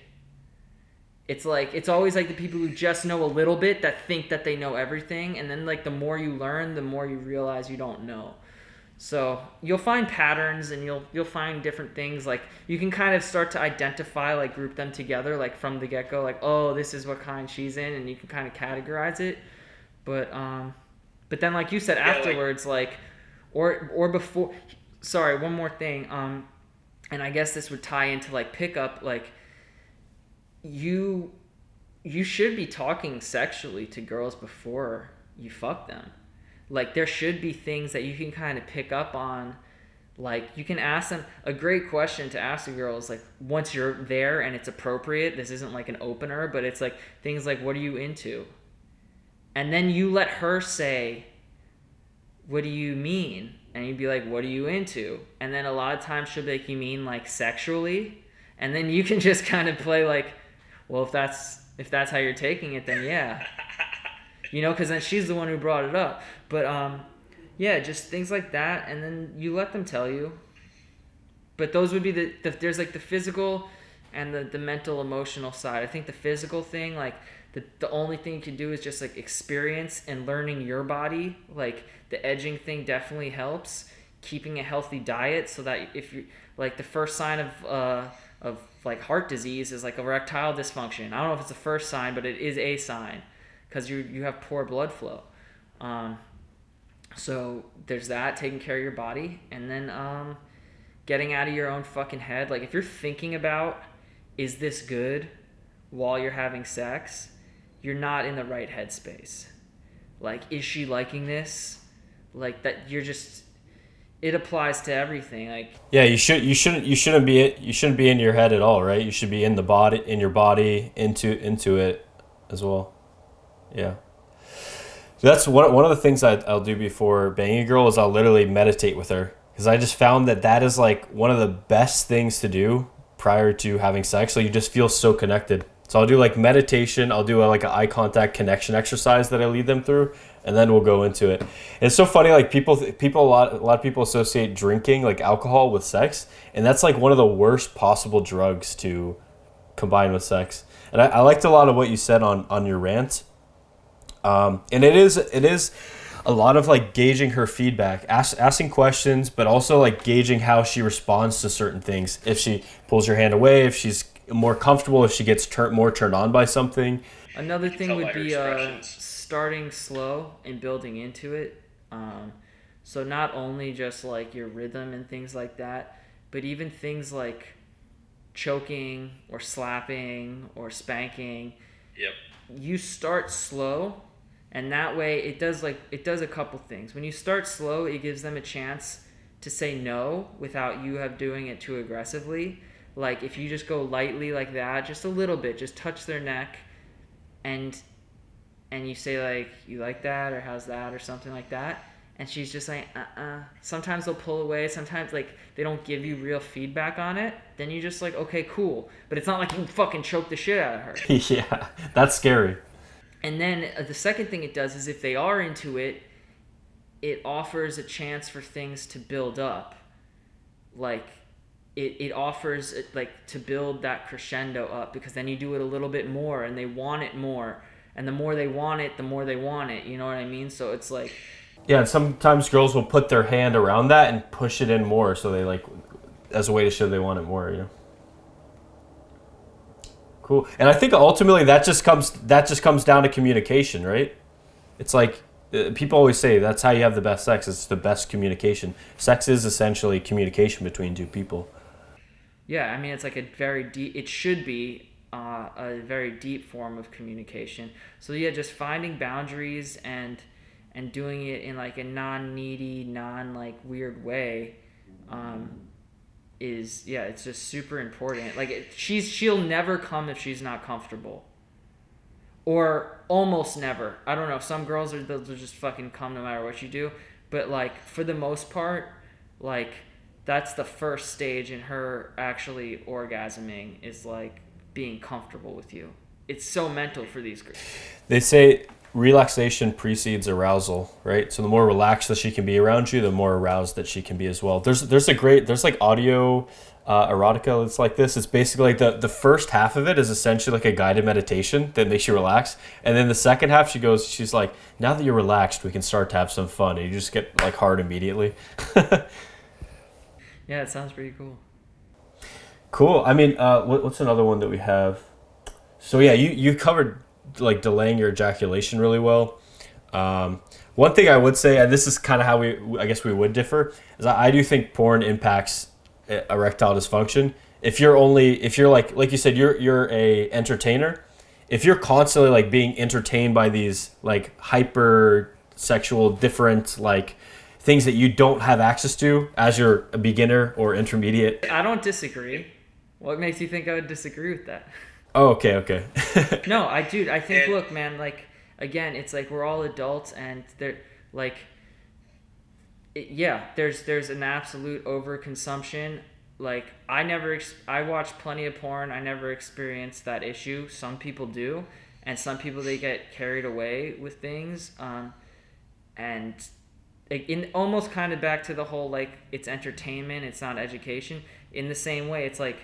Speaker 2: It's like, it's always like the people who just know a little bit that think that they know everything, and then like the more you learn, the more you realize you don't know. So you'll find patterns, and you'll find different things. Like you can kind of start to identify, like group them together, like from the get-go, like, oh, this is what kind she's in, and you can kind of categorize it. But then like you said, afterwards, like or before, sorry, one more thing, and I guess this would tie into like pickup, like you should be talking sexually to girls before you fuck them. Like there should be things that you can kind of pick up on. Like you can ask them, a great question to ask a girl is like, once you're there and it's appropriate, this isn't like an opener, but it's like things like, what are you into? And then you let her say, what do you mean? And you'd be like, what are you into? And then a lot of times she'll be like, you mean like sexually? And then you can just kind of play like, well, if that's how you're taking it, then yeah. You know, because then she's the one who brought it up. But yeah, just things like that, and then you let them tell you. But those would be there's like the physical and the mental, emotional side. I think the physical thing, like the only thing you can do is just like experience and learning your body. Like the edging thing definitely helps. Keeping a healthy diet, so that if you, like, the first sign of like heart disease is like erectile dysfunction. I don't know if it's the first sign, but it is a sign, because you have poor blood flow. So there's that, taking care of your body, and then getting out of your own fucking head. Like if you're thinking about, is this good, while you're having sex, you're not in the right headspace. Like, is she liking this? Like that, you're just, it applies to everything. Like,
Speaker 1: yeah, you shouldn't be in your head at all, right? You should be in your body, into it as well. Yeah. That's one of the things I'll do before banging a girl is I'll literally meditate with her, because I just found that is like one of the best things to do prior to having sex. So you just feel so connected. So I'll do like meditation. I'll do like an eye contact connection exercise that I lead them through, and then we'll go into it. It's so funny. Like people a lot of people associate drinking, like alcohol, with sex, and that's like one of the worst possible drugs to combine with sex. And I liked a lot of what you said on your rant. And it is a lot of like gauging her feedback, asking questions, but also like gauging how she responds to certain things. If she pulls your hand away, if she's more comfortable, if she gets more turned on by something.
Speaker 2: Another thing would be starting slow and building into it. So not only just like your rhythm and things like that, but even things like choking or slapping or spanking.
Speaker 3: Yep.
Speaker 2: You start slow, and that way it does a couple things. When you start slow, it gives them a chance to say no without you doing it too aggressively. Like if you just go lightly like that, just a little bit, just touch their neck, and you say like, you like that, or how's that, or something like that, And she's just like, Sometimes they'll pull away. Sometimes, like, they don't give you real feedback on it. Then you just like, okay, cool. But it's not like you fucking choke the shit out of her.
Speaker 1: Yeah, that's scary.
Speaker 2: And then the second thing it does is if they are into it, it offers a chance for things to build up. Like, it offers, like, to build that crescendo up, because then you do it a little bit more and they want it more. And the more they want it, the more they want it. You know what I mean? So it's like...
Speaker 1: Yeah, and sometimes girls will put their hand around that and push it in more, so they like, as a way to show they want it more, you know. Cool. And I think ultimately that just comes down to communication, right? It's like people always say that's how you have the best sex. It's the best communication. Sex is essentially communication between two people.
Speaker 2: Yeah, I mean, it's like a very deep... It should be a very deep form of communication. So yeah, just finding boundaries and doing it in like a non-needy, like weird way, is, yeah, it's just super important. Like, she'll never come if she's not comfortable, or almost never. I don't know. Some girls they'll just fucking come no matter what you do, but like for the most part, like that's the first stage in her actually orgasming, is like being comfortable with you. It's so mental for these girls.
Speaker 1: They say relaxation precedes arousal, right? So the more relaxed that she can be around you, the more aroused that she can be as well. There's like audio erotica that's like this. It's basically like the first half of it is essentially like a guided meditation that makes you relax, and then the second half she's like, now that you're relaxed, we can start to have some fun, and you just get like hard immediately.
Speaker 2: Yeah, it sounds pretty cool.
Speaker 1: Cool. I mean, what's another one that we have? So yeah, you covered like delaying your ejaculation really well. One thing I would say, and this is kind of how I guess we would differ, is I do think porn impacts erectile dysfunction. If you're like you said, you're a entertainer. If you're constantly like being entertained by these like hyper sexual different like things that you don't have access to as you're a beginner or intermediate.
Speaker 2: I don't disagree. What makes you think I would disagree with that?
Speaker 1: Oh, okay.
Speaker 2: No, I think, look, man, like, again, it's like we're all adults, and they're like, there's an absolute overconsumption. Like, I watch plenty of porn. I never experienced that issue. Some people do, and some people, they get carried away with things, and in almost kind of back to the whole, like, it's entertainment, it's not education. In the same way, it's like,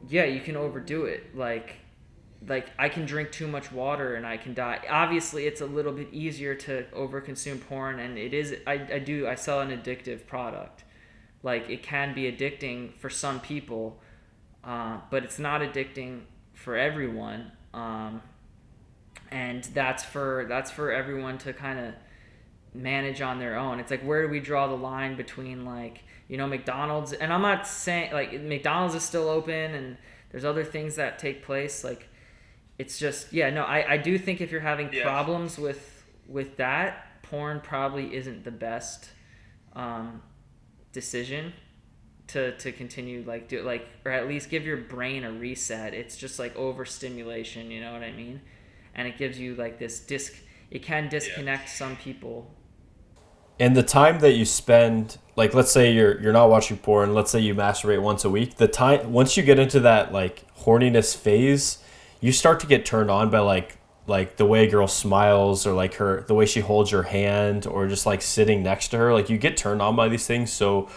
Speaker 2: yeah, you can overdo it. Like I can drink too much water and I can die. Obviously, it's a little bit easier to overconsume porn, and it is. I sell an addictive product. Like, it can be addicting for some people, but it's not addicting for everyone. And that's for everyone to kind of manage on their own. It's like, where do we draw the line between, like, you know, McDonald's, and I'm not saying like McDonald's is still open and there's other things that take place. Like, it's just, I do think if you're having problems with that, porn probably isn't the best decision to continue, like, do, like, or at least give your brain a reset. It's just like overstimulation, you know what I mean? And it gives you like this it can disconnect some people.
Speaker 1: And the time that you spend, like, let's say you're not watching porn, let's say you masturbate once a week, the time, once you get into that like horniness phase, you start to get turned on by like the way a girl smiles, or like the way she holds your hand, or just like sitting next to her. Like, you get turned on by these things so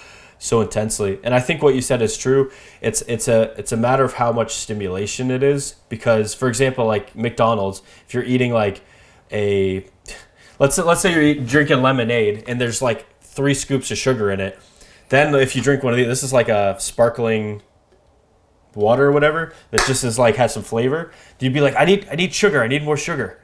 Speaker 1: intensely. And I think what you said is true. It's a matter of how much stimulation it is, because, for example, like McDonald's, if you're eating like let's say you're drinking lemonade and there's like 3 scoops of sugar in it. Then if you drink one of these, this is like a sparkling water or whatever that just is like has some flavor. You'd be like, I need sugar. I need more sugar.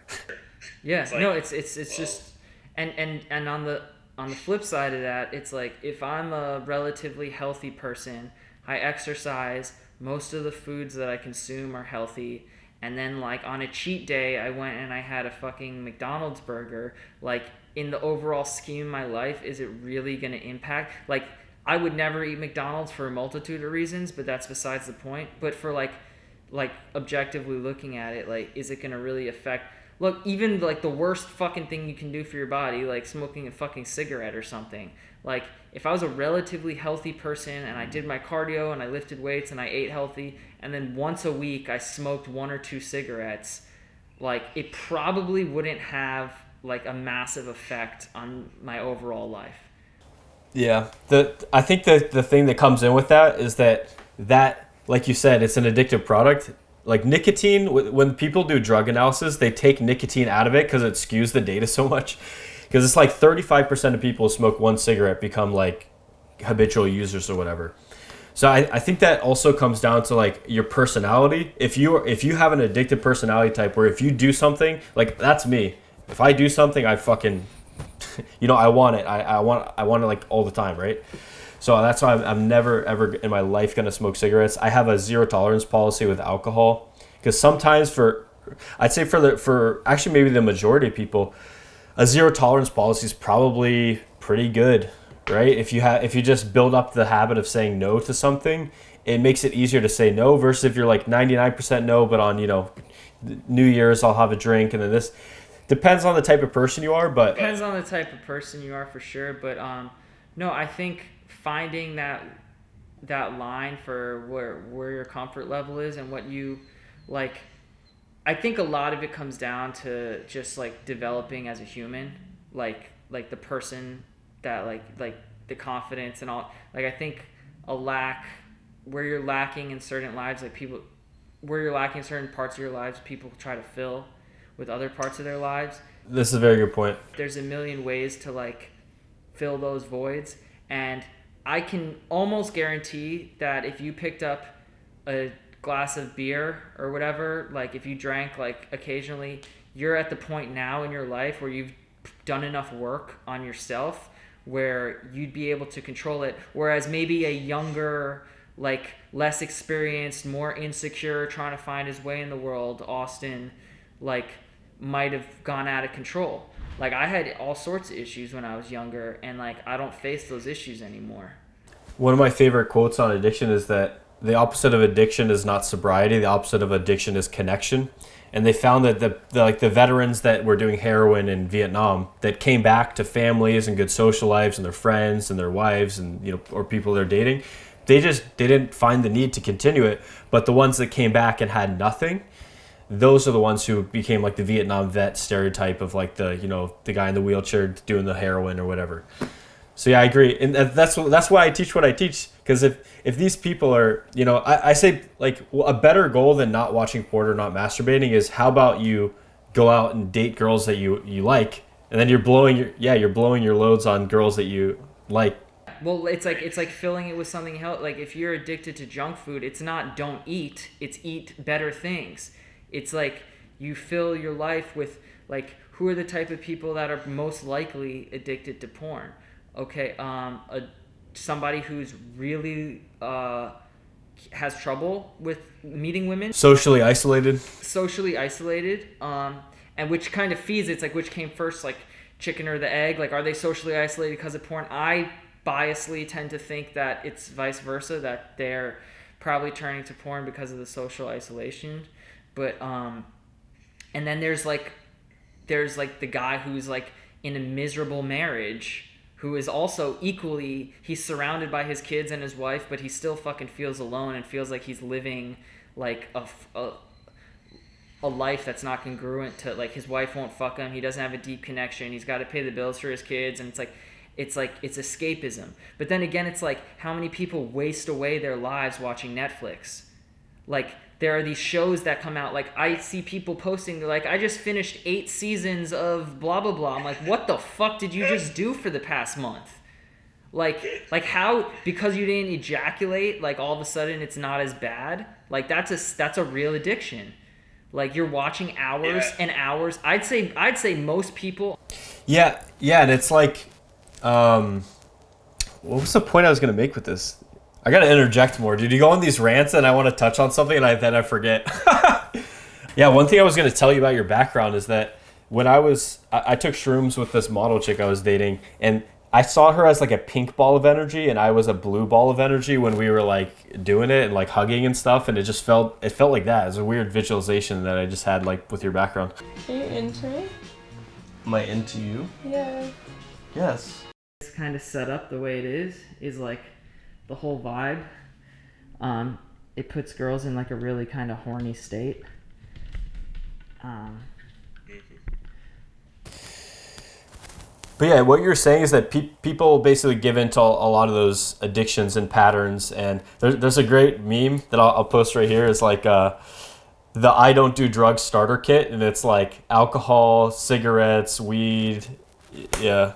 Speaker 2: Yeah, it's just, and on the flip side of that, it's like, if I'm a relatively healthy person, I exercise, most of the foods that I consume are healthy. And then, like, on a cheat day, I went and I had a fucking McDonald's burger. Like, in the overall scheme of my life, is it really going to impact? Like, I would never eat McDonald's for a multitude of reasons, but that's besides the point. But for, like like objectively looking at it, like, is it gonna really affect? Look, even like the worst fucking thing you can do for your body, like smoking a fucking cigarette or something. Like, if I was a relatively healthy person and I did my cardio and I lifted weights and I ate healthy, and then once a week I smoked 1 or 2 cigarettes, like, it probably wouldn't have like a massive effect on my overall life.
Speaker 1: Yeah, I think the thing that comes in with that is that like you said, it's an addictive product. Like nicotine, when people do drug analysis, they take nicotine out of it because it skews the data so much. Because it's like 35% of people who smoke 1 cigarette become like habitual users or whatever. So I think that also comes down to like your personality. If you have an addictive personality type where if you do something, like that's me. If I do something, I fucking, I want it. I want it like all the time, right? So that's why I'm never ever in my life gonna smoke cigarettes. I have a 0 tolerance policy with alcohol because sometimes I'd say for actually maybe the majority of people, a 0 tolerance policy is probably pretty good, right? If you just build up the habit of saying no to something, it makes it easier to say no versus if you're like 99% no, but on New Year's I'll have a drink and then this. Depends on the type of person you are, but
Speaker 2: depends on the type of person you are for sure. But no, I think finding that line for where your comfort level is and what you like, I think a lot of it comes down to just like developing as a human, like the person that like the confidence and all. Like I think where you're lacking in certain lives, like people, where you're lacking in certain parts of your lives, people try to fill with other parts of their lives.
Speaker 1: This is a very good point.
Speaker 2: There's a million ways to like fill those voids, and I can almost guarantee that if you picked up a glass of beer or whatever, like if you drank like occasionally, you're at the point now in your life where you've done enough work on yourself where you'd be able to control it, whereas maybe a younger, like less experienced, more insecure, trying to find his way in the world, Austen, like might have gone out of control. Like I had all sorts of issues when I was younger, and like I don't face those issues anymore.
Speaker 1: One of my favorite quotes on addiction is that the opposite of addiction is not sobriety. The opposite of addiction is connection. And they found that the veterans that were doing heroin in Vietnam that came back to families and good social lives and their friends and their wives and or people they're dating, they didn't find the need to continue it. But the ones that came back and had nothing, those are the ones who became like the Vietnam vet stereotype of like the guy in the wheelchair doing the heroin or whatever. So yeah, I agree, and that's why I teach what I teach. Because if these people are, I say like a better goal than not watching porn or not masturbating is how about you go out and date girls that you like, and then you're blowing your loads on girls that you like.
Speaker 2: Well, it's like filling it with something else. Like if you're addicted to junk food, it's not don't eat, it's eat better things. It's like you fill your life with like who are the type of people that are most likely addicted to porn. Okay, somebody who's really has trouble with meeting women.
Speaker 1: Socially isolated,
Speaker 2: and which kind of feeds, it's like which came first, like chicken or the egg? Like are they socially isolated because of porn? I biasly tend to think that it's vice versa, that they're probably turning to porn because of the social isolation. But and then there's like the guy who's like in a miserable marriage, who is also equally, he's surrounded by his kids and his wife, but he still fucking feels alone and feels like he's living like a life that's not congruent to, like his wife won't fuck him, he doesn't have a deep connection, he's got to pay the bills for his kids, and it's escapism. But then again, it's like how many people waste away their lives watching Netflix? Like there are these shows that come out, like I see people posting, they're like, I just finished 8 seasons of blah blah blah. I'm like, what the fuck did you just do for the past month? Like how, because you didn't ejaculate, like all of a sudden it's not as bad? Like that's a real addiction. Like you're watching hours and hours. I'd say most people.
Speaker 1: Yeah, and it's like, what was the point I was gonna make with this? I gotta interject more, dude. You go on these rants and I want to touch on something and then I forget. Yeah, one thing I was gonna tell you about your background is that when I took shrooms with this model chick I was dating, and I saw her as like a pink ball of energy, and I was a blue ball of energy when we were like doing it and like hugging and stuff, and it felt like that. It was a weird visualization that I just had like with your background.
Speaker 4: Are you into me?
Speaker 1: Am I into you?
Speaker 4: Yeah.
Speaker 1: Yes.
Speaker 2: It's kind of set up the way it is like the whole vibe. It puts girls in like a really kind of horny state.
Speaker 1: But yeah, what you're saying is that people basically give into a lot of those addictions and patterns. And there's a great meme that I'll post right here. It's like the I don't do drugs starter kit. And it's like alcohol, cigarettes, weed, yeah,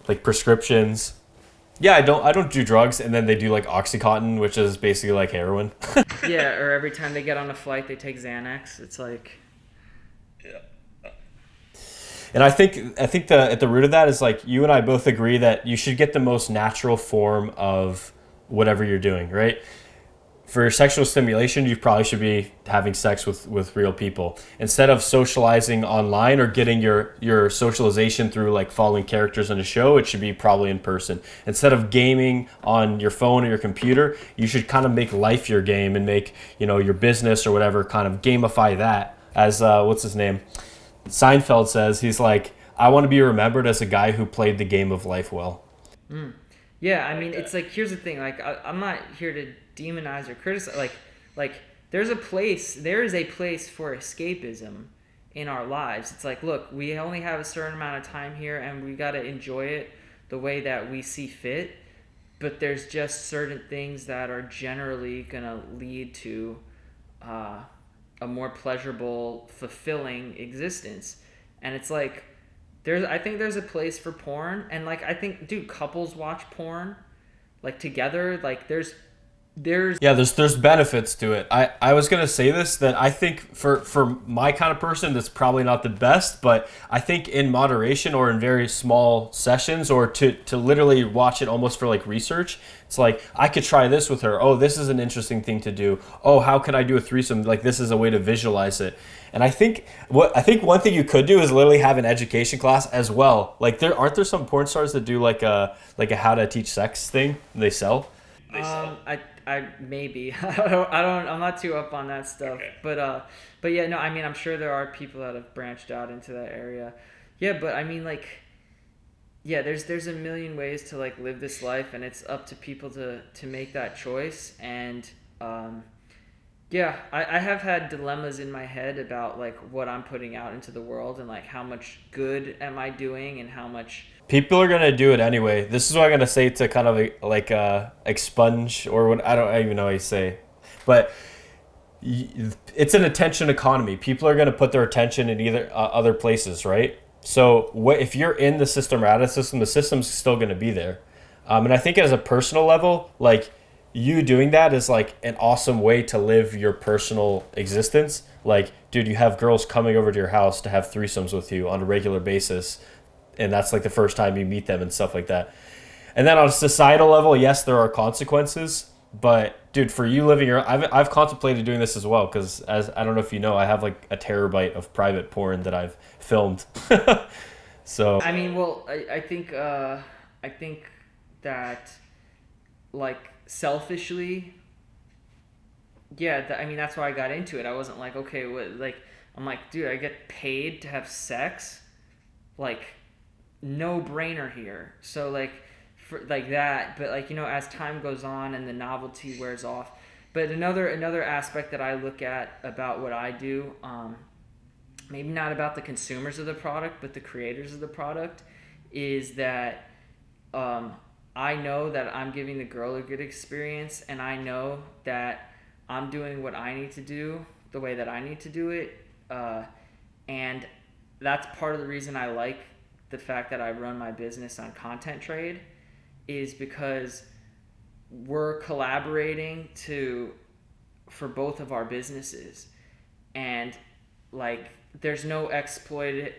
Speaker 1: like prescriptions. Yeah, I don't do drugs. And then they do like Oxycontin, which is basically like heroin.
Speaker 2: Yeah, or every time they get on a flight, they take Xanax. It's like...
Speaker 3: Yeah.
Speaker 1: And I think at the root of that is like you and I both agree that you should get the most natural form of whatever you're doing, right? For sexual stimulation, you probably should be having sex with real people instead of socializing online or getting your socialization through like following characters in a show. It should be probably in person. Instead of gaming on your phone or your computer, you should kind of make life your game and make, your business or whatever, kind of gamify that. As what's his name? Seinfeld says, he's like, I want to be remembered as a guy who played the game of life well.
Speaker 2: Yeah, I mean, it's like, here's the thing, like, I'm not here to demonize or criticize, like, there is a place for escapism in our lives. It's like, look, we only have a certain amount of time here, and we got to enjoy it the way that we see fit, but there's just certain things that are generally going to lead to a more pleasurable, fulfilling existence. And it's like, I think there's a place for porn, and like I think, dude, couples watch porn like together. Like there's
Speaker 1: benefits to it. I was gonna say this, that I think for my kind of person that's probably not the best, but I think in moderation or in very small sessions, or to literally watch it almost for like research. It's like, I could try this with her. Oh, this is an interesting thing to do. Oh, how could I do a threesome? Like, this is a way to visualize it. And I think one thing you could do is literally have an education class as well. Like, aren't there some porn stars that do like a how to teach sex thing they sell?
Speaker 2: I maybe I'm not too up on that stuff. Okay. But yeah, no, I mean, I'm sure there are people that have branched out into that area. Yeah, but I mean, like, yeah, there's a million ways to like live this life, and it's up to people to make that choice. And yeah, I have had dilemmas in my head about like what I'm putting out into the world, and like how much good am I doing, and how much
Speaker 1: people are gonna do it anyway. This is what I'm gonna say to kind of like expunge, or what, I don't even know how you say, but it's an attention economy. People are gonna put their attention in either other places, right? So if you're in the system or out of the system's still gonna be there. And I think as a personal level, like you doing that is like an awesome way to live your personal existence. Like, dude, you have girls coming over to your house to have threesomes with you on a regular basis, and that's like the first time you meet them and stuff like that. And then on a societal level, yes, there are consequences, but dude, for you living I've contemplated doing this as well, because as I don't know if you know, I have like a terabyte of private porn that I've filmed. So
Speaker 2: I mean, well, I think that like selfishly, yeah, I mean, that's why I got into it. I wasn't like, okay, I'm like, dude, I get paid to have sex, like, no brainer here. So like, for like that, but like, as time goes on and the novelty wears off. But another aspect that I look at about what I do, maybe not about the consumers of the product, but the creators of the product, is that I know that I'm giving the girl a good experience, and I know that I'm doing what I need to do the way that I need to do it, and that's part of the reason I like the fact that I run my business on content trade, is because we're collaborating for both of our businesses, and like there's no exploitative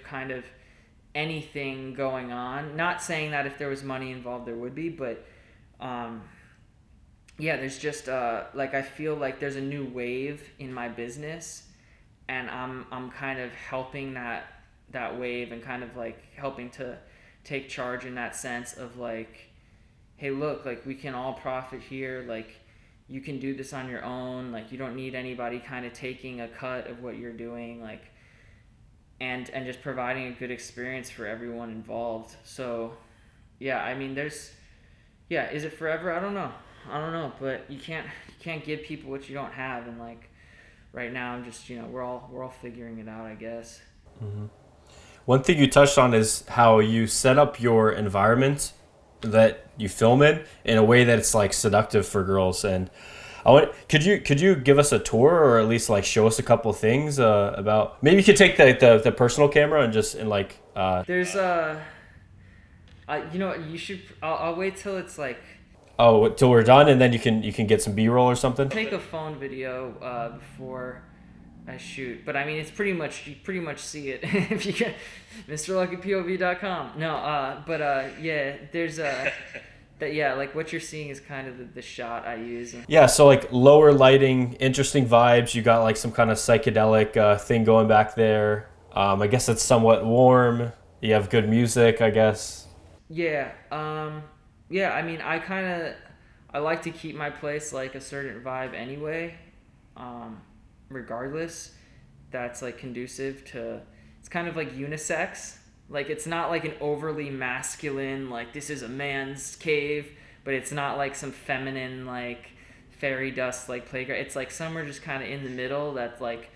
Speaker 2: kind of anything going on. Not saying that if there was money involved there would be, but yeah, there's just like, I feel like there's a new wave in my business, and I'm kind of helping that that wave and kind of like helping to take charge in that sense of like, hey, look, like we can all profit here. Like you can do this on your own. Like you don't need anybody kind of taking a cut of what you're doing. Like, and just providing a good experience for everyone involved. So yeah, I mean, is it forever? I don't know, but you can't give people what you don't have. And like right now, I'm just, we're all figuring it out, I guess.
Speaker 1: Mm-hmm. One thing you touched on is how you set up your environment that you film in a way that it's like seductive for girls. And could you give us a tour, or at least like show us a couple of things about? Maybe you could take the personal camera and
Speaker 2: There's you should. I'll wait till it's like.
Speaker 1: Oh, till we're done, and then you can get some B-roll or something.
Speaker 2: Take a phone video before I shoot, but I mean you pretty much see it if you get MrLuckyPOV.com. No, yeah, there's like what you're seeing is kind of the shot I use.
Speaker 1: Yeah, so like lower lighting, interesting vibes. You got like some kind of psychedelic thing going back there. I guess it's somewhat warm. You have good music, I guess.
Speaker 2: Yeah. Yeah, I mean, I like to keep my place like a certain vibe anyway, regardless. That's like conducive to, it's kind of like unisex. Like it's not like an overly masculine, like this is a man's cave, but it's not like some feminine, like fairy dust, like playground. It's like somewhere just kind of in the middle that's like,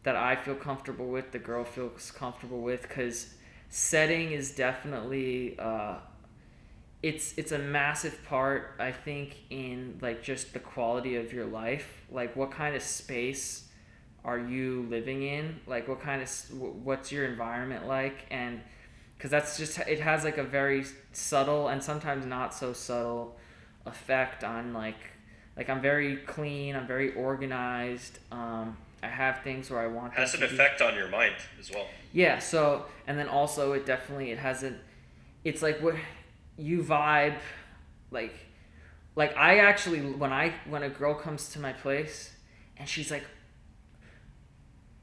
Speaker 2: that I feel comfortable with, the girl feels comfortable with, because setting is definitely, it's a massive part, I think, in like just the quality of your life. Like what kind of space are you living in? Like what's your environment like? And because that's just, it has like a very subtle and sometimes not so subtle effect on like I'm very clean, I'm very organized, I have things where I want.
Speaker 3: Has an effect on your mind as well.
Speaker 2: Yeah. So, and then also it has it's like what you vibe, like I actually, when a girl comes to my place and she's like,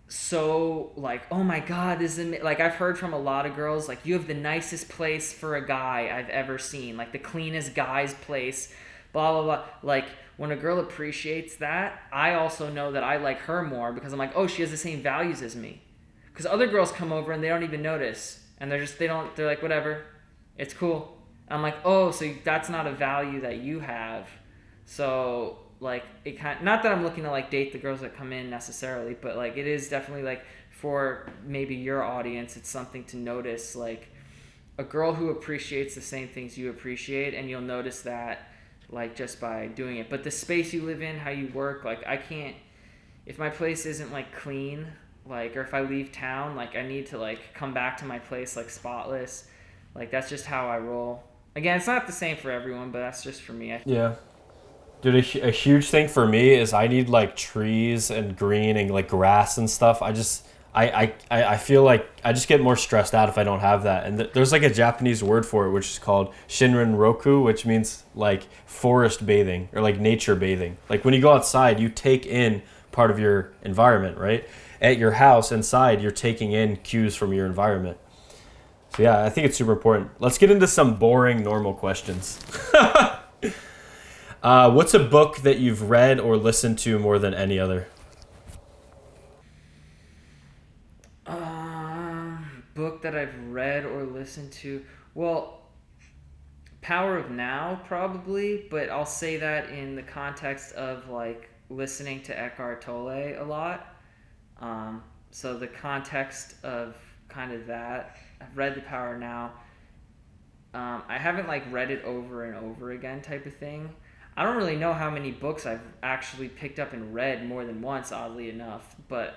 Speaker 2: so like, oh my God, this is like, I've heard from a lot of girls, like, you have the nicest place for a guy I've ever seen, like the cleanest guy's place, blah, blah, blah. Like when a girl appreciates that, I also know that I like her more because I'm like, oh, she has the same values as me. Because other girls come over and they don't even notice. And they're like, whatever, it's cool. I'm like, oh, so that's not a value that you have. So like it kind, not that I'm looking to like date the girls that come in necessarily, but like it is definitely like for maybe your audience, it's something to notice, like a girl who appreciates the same things you appreciate, and you'll notice that like just by doing it. But the space you live in, how you work, like I can't, if my place isn't like clean, like, or if I leave town, like I need to like come back to my place like spotless. Like that's just how I roll. Again, it's not the same for everyone, but that's just for me.
Speaker 1: Yeah. Dude, a huge thing for me is I need like trees and green and like grass and stuff. I feel like I just get more stressed out if I don't have that. And there's like a Japanese word for it, which is called Shinrin Roku, which means like forest bathing or like nature bathing. Like when you go outside, you take in part of your environment, right? At your house inside, you're taking in cues from your environment. So yeah, I think it's super important. Let's get into some boring, normal questions. What's a book that you've read or listened to more than any other?
Speaker 2: Book that I've read or listened to. Well, Power of Now probably, but I'll say that in the context of like listening to Eckhart Tolle a lot. So the context of kind of that, I've read The Power Now. I haven't like read it over and over again type of thing. I don't really know how many books I've actually picked up and read more than once, oddly enough. But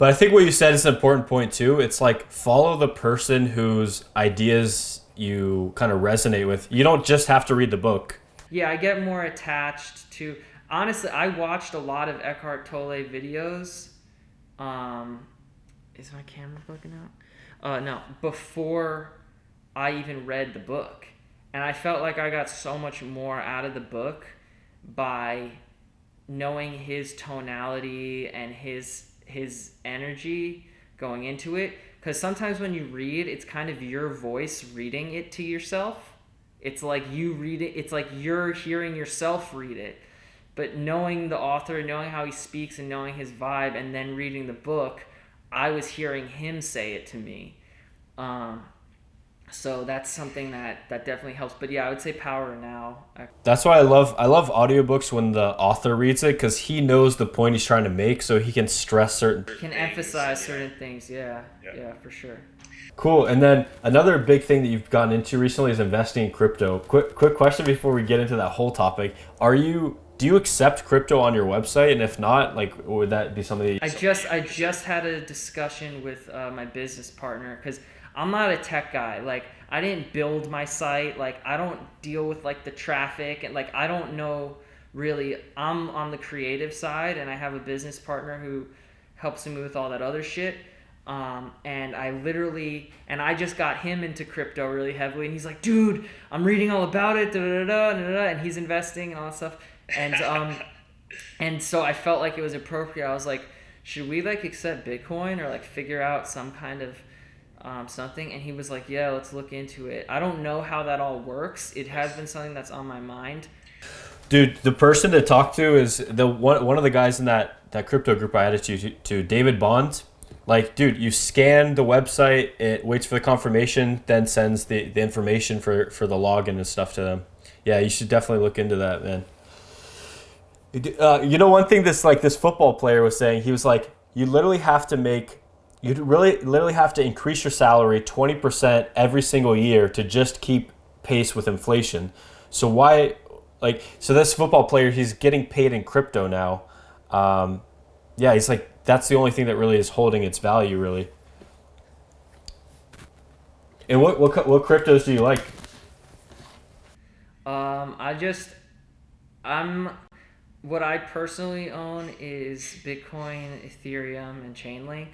Speaker 1: I think what you said is an important point too. It's like follow the person whose ideas you kind of resonate with. You don't just have to read the book.
Speaker 2: Yeah, I get more attached to... Honestly, I watched a lot of Eckhart Tolle videos. Is my camera bugging out? No, before I even read the book. And I felt like I got so much more out of the book by knowing his tonality and his energy going into it, because sometimes when you read, it's kind of your voice reading it to yourself. It's like you read it, it's like you're hearing yourself read it. But knowing the author, knowing how he speaks and knowing his vibe, and then reading the book, I was hearing him say it to me. So that's something that definitely helps. But yeah, I would say Power Now.
Speaker 1: That's why I love audiobooks when the author reads it, because he knows the point he's trying to make, so he can stress certain
Speaker 2: Can emphasize certain things. Yeah, for sure.
Speaker 1: Cool. And then another big thing that you've gotten into recently is investing in crypto. Quick question before we get into that whole topic. Do you accept crypto on your website? And if not, like, would that be something that
Speaker 2: I just had a discussion with my business partner, because I'm not a tech guy. Like, I didn't build my site. Like, I don't deal with like the traffic, and like I don't know really. I'm on the creative side, and I have a business partner who helps me with all that other shit. And I just got him into crypto really heavily, and he's like, dude, I'm reading all about it, and he's investing and all that stuff. And and so I felt like it was appropriate. I was like, should we like accept Bitcoin or like figure out some kind of something? And he was like, yeah, let's look into it. I don't know how that all works. It has been something that's on my mind.
Speaker 1: Dude, the person to talk to is the one of the guys in that crypto group I added you to, David Bond. Like, dude, you scan the website, it waits for the confirmation, then sends the information for the login and stuff to them. Yeah, you should definitely look into that, man. You know, one thing this football player was saying, he was like, you literally have to increase your salary 20% every single year to just keep pace with inflation. So this football player, he's getting paid in crypto now. Yeah, he's like, that's the only thing that really is holding its value, really. And what cryptos do you like?
Speaker 2: What I personally own is Bitcoin, Ethereum, and Chainlink.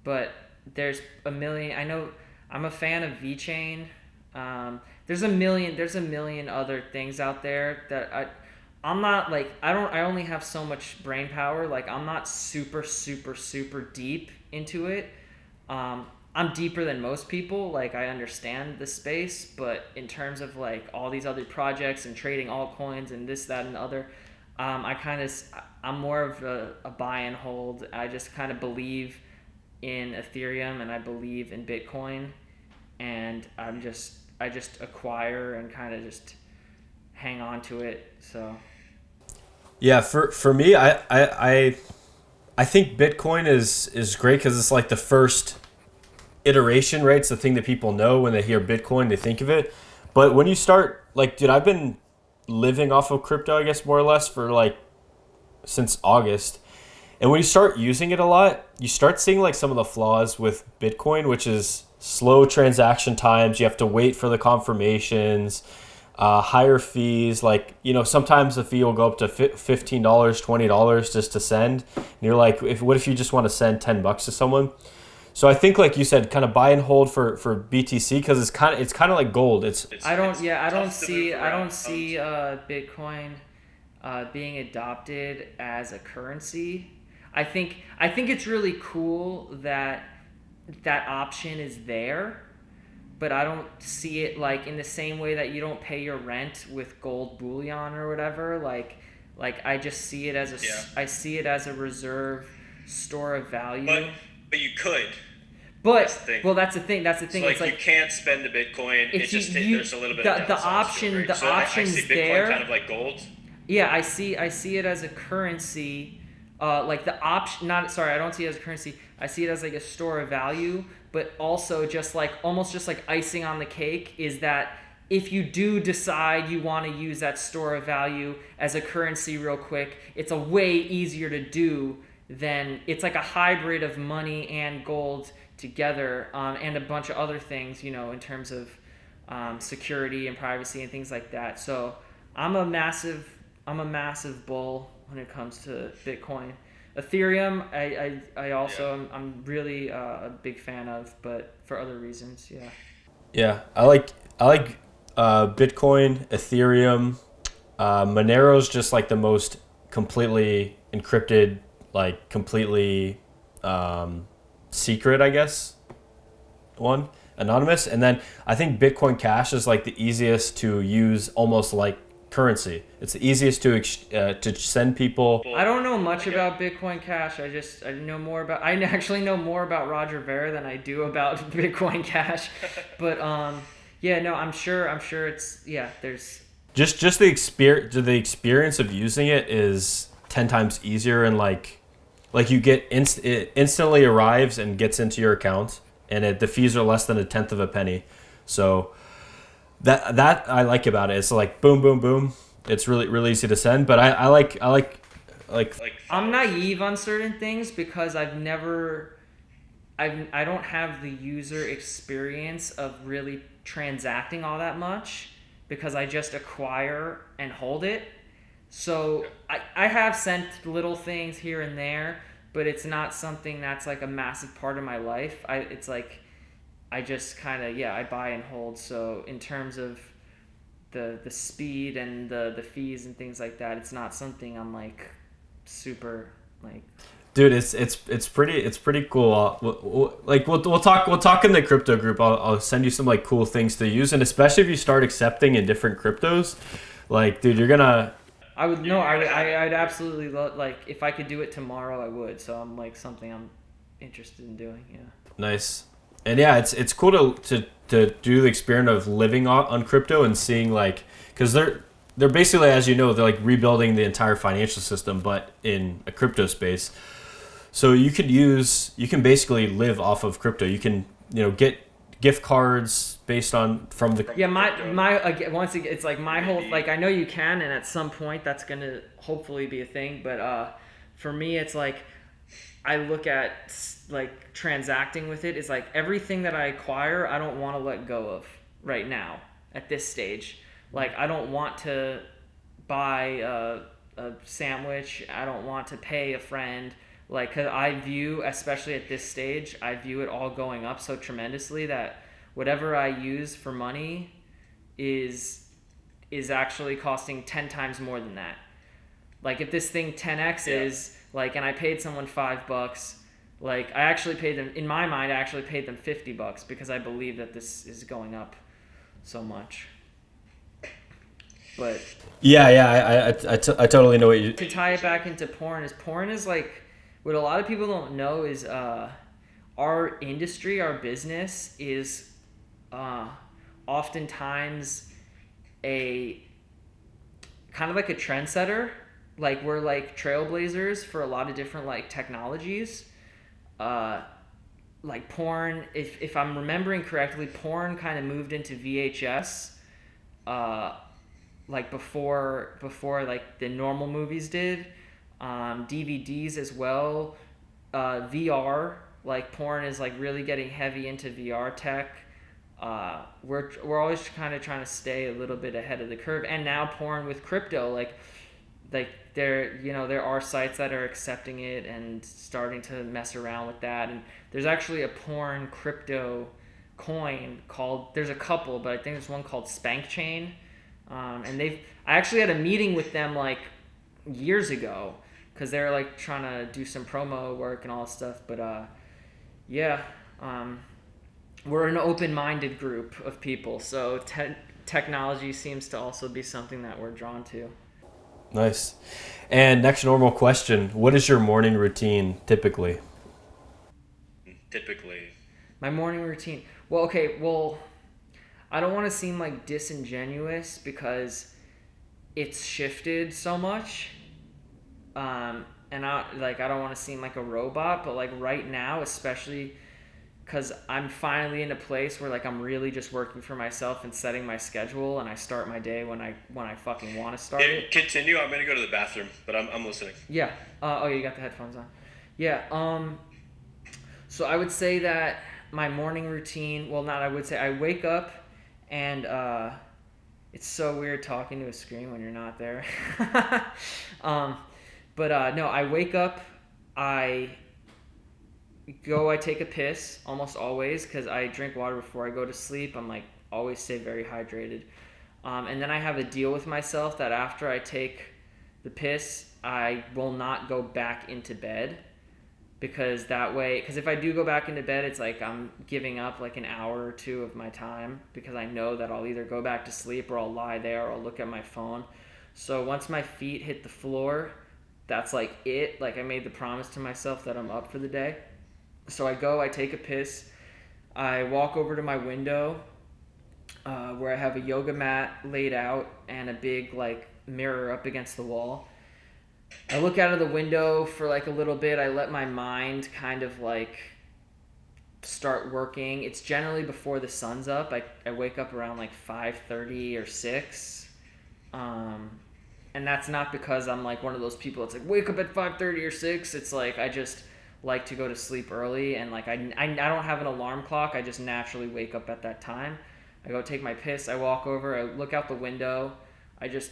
Speaker 2: But there's a million. I know I'm a fan of VeChain. There's a million other things out there that I'm not like, I only have so much brain power. Like, I'm not super deep into it. I'm deeper than most people. Like, I understand the space, but in terms of like all these other projects and trading altcoins and this, that, and the other, I'm more of a buy and hold. I just kind of believe in Ethereum and I believe in Bitcoin, and I just acquire and kind of just hang on to it. So
Speaker 1: yeah, for me, I think Bitcoin is great because it's like the first iteration, right? It's the thing that people know when they hear Bitcoin, they think of it. But when you start, like, dude, I've been living off of crypto, I guess, more or less for like since August. And when you start using it a lot, you start seeing like some of the flaws with Bitcoin, which is slow transaction times. You have to wait for the confirmations, higher fees. Like, you know, sometimes the fee will go up to $15, $20 just to send. And you're like, what if you just want to send $10 to someone? So I think, like you said, kind of buy and hold for BTC, because it's kind of like gold.
Speaker 2: I don't see Bitcoin being adopted as a currency. I think it's really cool that option is there, but I don't see it like in the same way that you don't pay your rent with gold bullion or whatever. Like I just see it as I see it as a reserve store of value.
Speaker 3: But you could.
Speaker 2: But that's the thing. That's the thing.
Speaker 3: So,
Speaker 2: it's like
Speaker 3: you can't spend the Bitcoin. It's just there's a little bit of
Speaker 2: the option.
Speaker 3: Right?
Speaker 2: The
Speaker 3: so
Speaker 2: option's
Speaker 3: I see Bitcoin
Speaker 2: there.
Speaker 3: kind of like gold.
Speaker 2: Yeah, I see it as a currency. Like the option. Not sorry, I don't see it as a currency. I see it as like a store of value. But also just like almost just like icing on the cake is that if you do decide you want to use that store of value as a currency real quick, it's a way easier to do. Then it's like a hybrid of money and gold together, and a bunch of other things, you know, in terms of security and privacy and things like that. So I'm a massive bull when it comes to Bitcoin. Ethereum, I also I'm really a big fan of, but for other reasons, yeah.
Speaker 1: Yeah, I like Bitcoin, Ethereum, Monero's just like the most completely encrypted, like completely secret, I guess, one, anonymous. And then I think Bitcoin Cash is like the easiest to use, almost like currency. It's the easiest to send people.
Speaker 2: I don't know much about Bitcoin Cash. I actually know more about Roger Ver than I do about Bitcoin Cash. But yeah, no, I'm sure it's, yeah, there's
Speaker 1: Just the experience of using it is 10 times easier, and like you get it instantly arrives and gets into your account, and the fees are less than a tenth of a penny. So that I like about it. It's like boom, boom, boom. It's really easy to send. But I like
Speaker 2: I'm naive on certain things because I don't have the user experience of really transacting all that much, because I just acquire and hold it. So I have sent little things here and there, but it's not something that's like a massive part of my life. It's like I just kind of, I buy and hold. So in terms of the speed and the fees and things like that, it's not something I'm like super like.
Speaker 1: Dude, it's pretty cool. We'll talk in the crypto group. I'll send you some like cool things to use, and especially if you start accepting in different cryptos, like, dude, you're gonna.
Speaker 2: I'd absolutely love, like, if I could do it tomorrow, I would. So I'm like something I'm interested in doing. Yeah.
Speaker 1: Nice. And yeah, it's cool to do the experience of living on crypto and seeing, like, because they're basically, as you know, they're like rebuilding the entire financial system, but in a crypto space. So you can basically live off of crypto. You can, get gift cards based on from the.
Speaker 2: Yeah, once again, it's like my whole, like, I know you can, and at some point that's gonna hopefully be a thing. But for me, it's like I look at like transacting with it is like everything that I acquire, I don't want to let go of right now at this stage. Like, I don't want to buy a sandwich. I don't want to pay a friend. Like, cause I view, especially at this stage, I view it all going up so tremendously that whatever I use for money is actually costing 10 times more than that. Like, if this thing 10x is like, and I paid someone $5, like, I actually paid them, in my mind, I actually paid them $50 because I believe that this is going up so much. But
Speaker 1: I totally know what you.
Speaker 2: To tie it back into porn is like, what a lot of people don't know is our industry, our business is oftentimes a kind of like a trendsetter. Like, we're like trailblazers for a lot of different like technologies. Like porn, if I'm remembering correctly, porn kind of moved into VHS like before like the normal movies did. DVDs as well. VR, like porn is like really getting heavy into VR tech. We're always kind of trying to stay a little bit ahead of the curve. And now porn with crypto, like there are sites that are accepting it and starting to mess around with that. And there's actually a porn crypto coin there's a couple, but I think there's one called Spank Chain. And I actually had a meeting with them like years ago, because they're like trying to do some promo work and all that stuff. But we're an open-minded group of people, so technology seems to also be something that we're drawn to.
Speaker 1: Nice. And next normal question, what is your morning routine typically?
Speaker 2: My morning routine. Well, I don't want to seem like disingenuous because it's shifted so much. And I don't want to seem like a robot, but like right now, especially because I'm finally in a place where like I'm really just working for myself and setting my schedule, and I start my day when I fucking want to start it.
Speaker 3: Continue. I'm gonna go to the bathroom, but I'm listening.
Speaker 2: Yeah. You got the headphones on. Yeah. So I would say that my morning routine. Well, not I would say I wake up, and it's so weird talking to a screen when you're not there. But no, I wake up, I take a piss almost always, because I drink water before I go to sleep. I'm like, always stay very hydrated. And then I have a deal with myself that after I take the piss, I will not go back into bed. because that way, because if I do go back into bed, it's like I'm giving up like an hour or two of my time, because I know that I'll either go back to sleep or I'll lie there or I'll look at my phone. So once my feet hit the floor, that's like it. Like I made the promise to myself that I'm up for the day. So I go, I take a piss, I walk over to my window, where I have a yoga mat laid out and a big like mirror up against the wall. I look out of the window for like a little bit. I let my mind kind of like start working. It's generally before the sun's up. I wake up around like 5:30 or 6. And that's not because I'm like one of those people that's like wake up at 5:30 or 6. It's like I just like to go to sleep early, and like I don't have an alarm clock. I just naturally wake up at that time. I go take my piss, I walk over, I look out the window, I just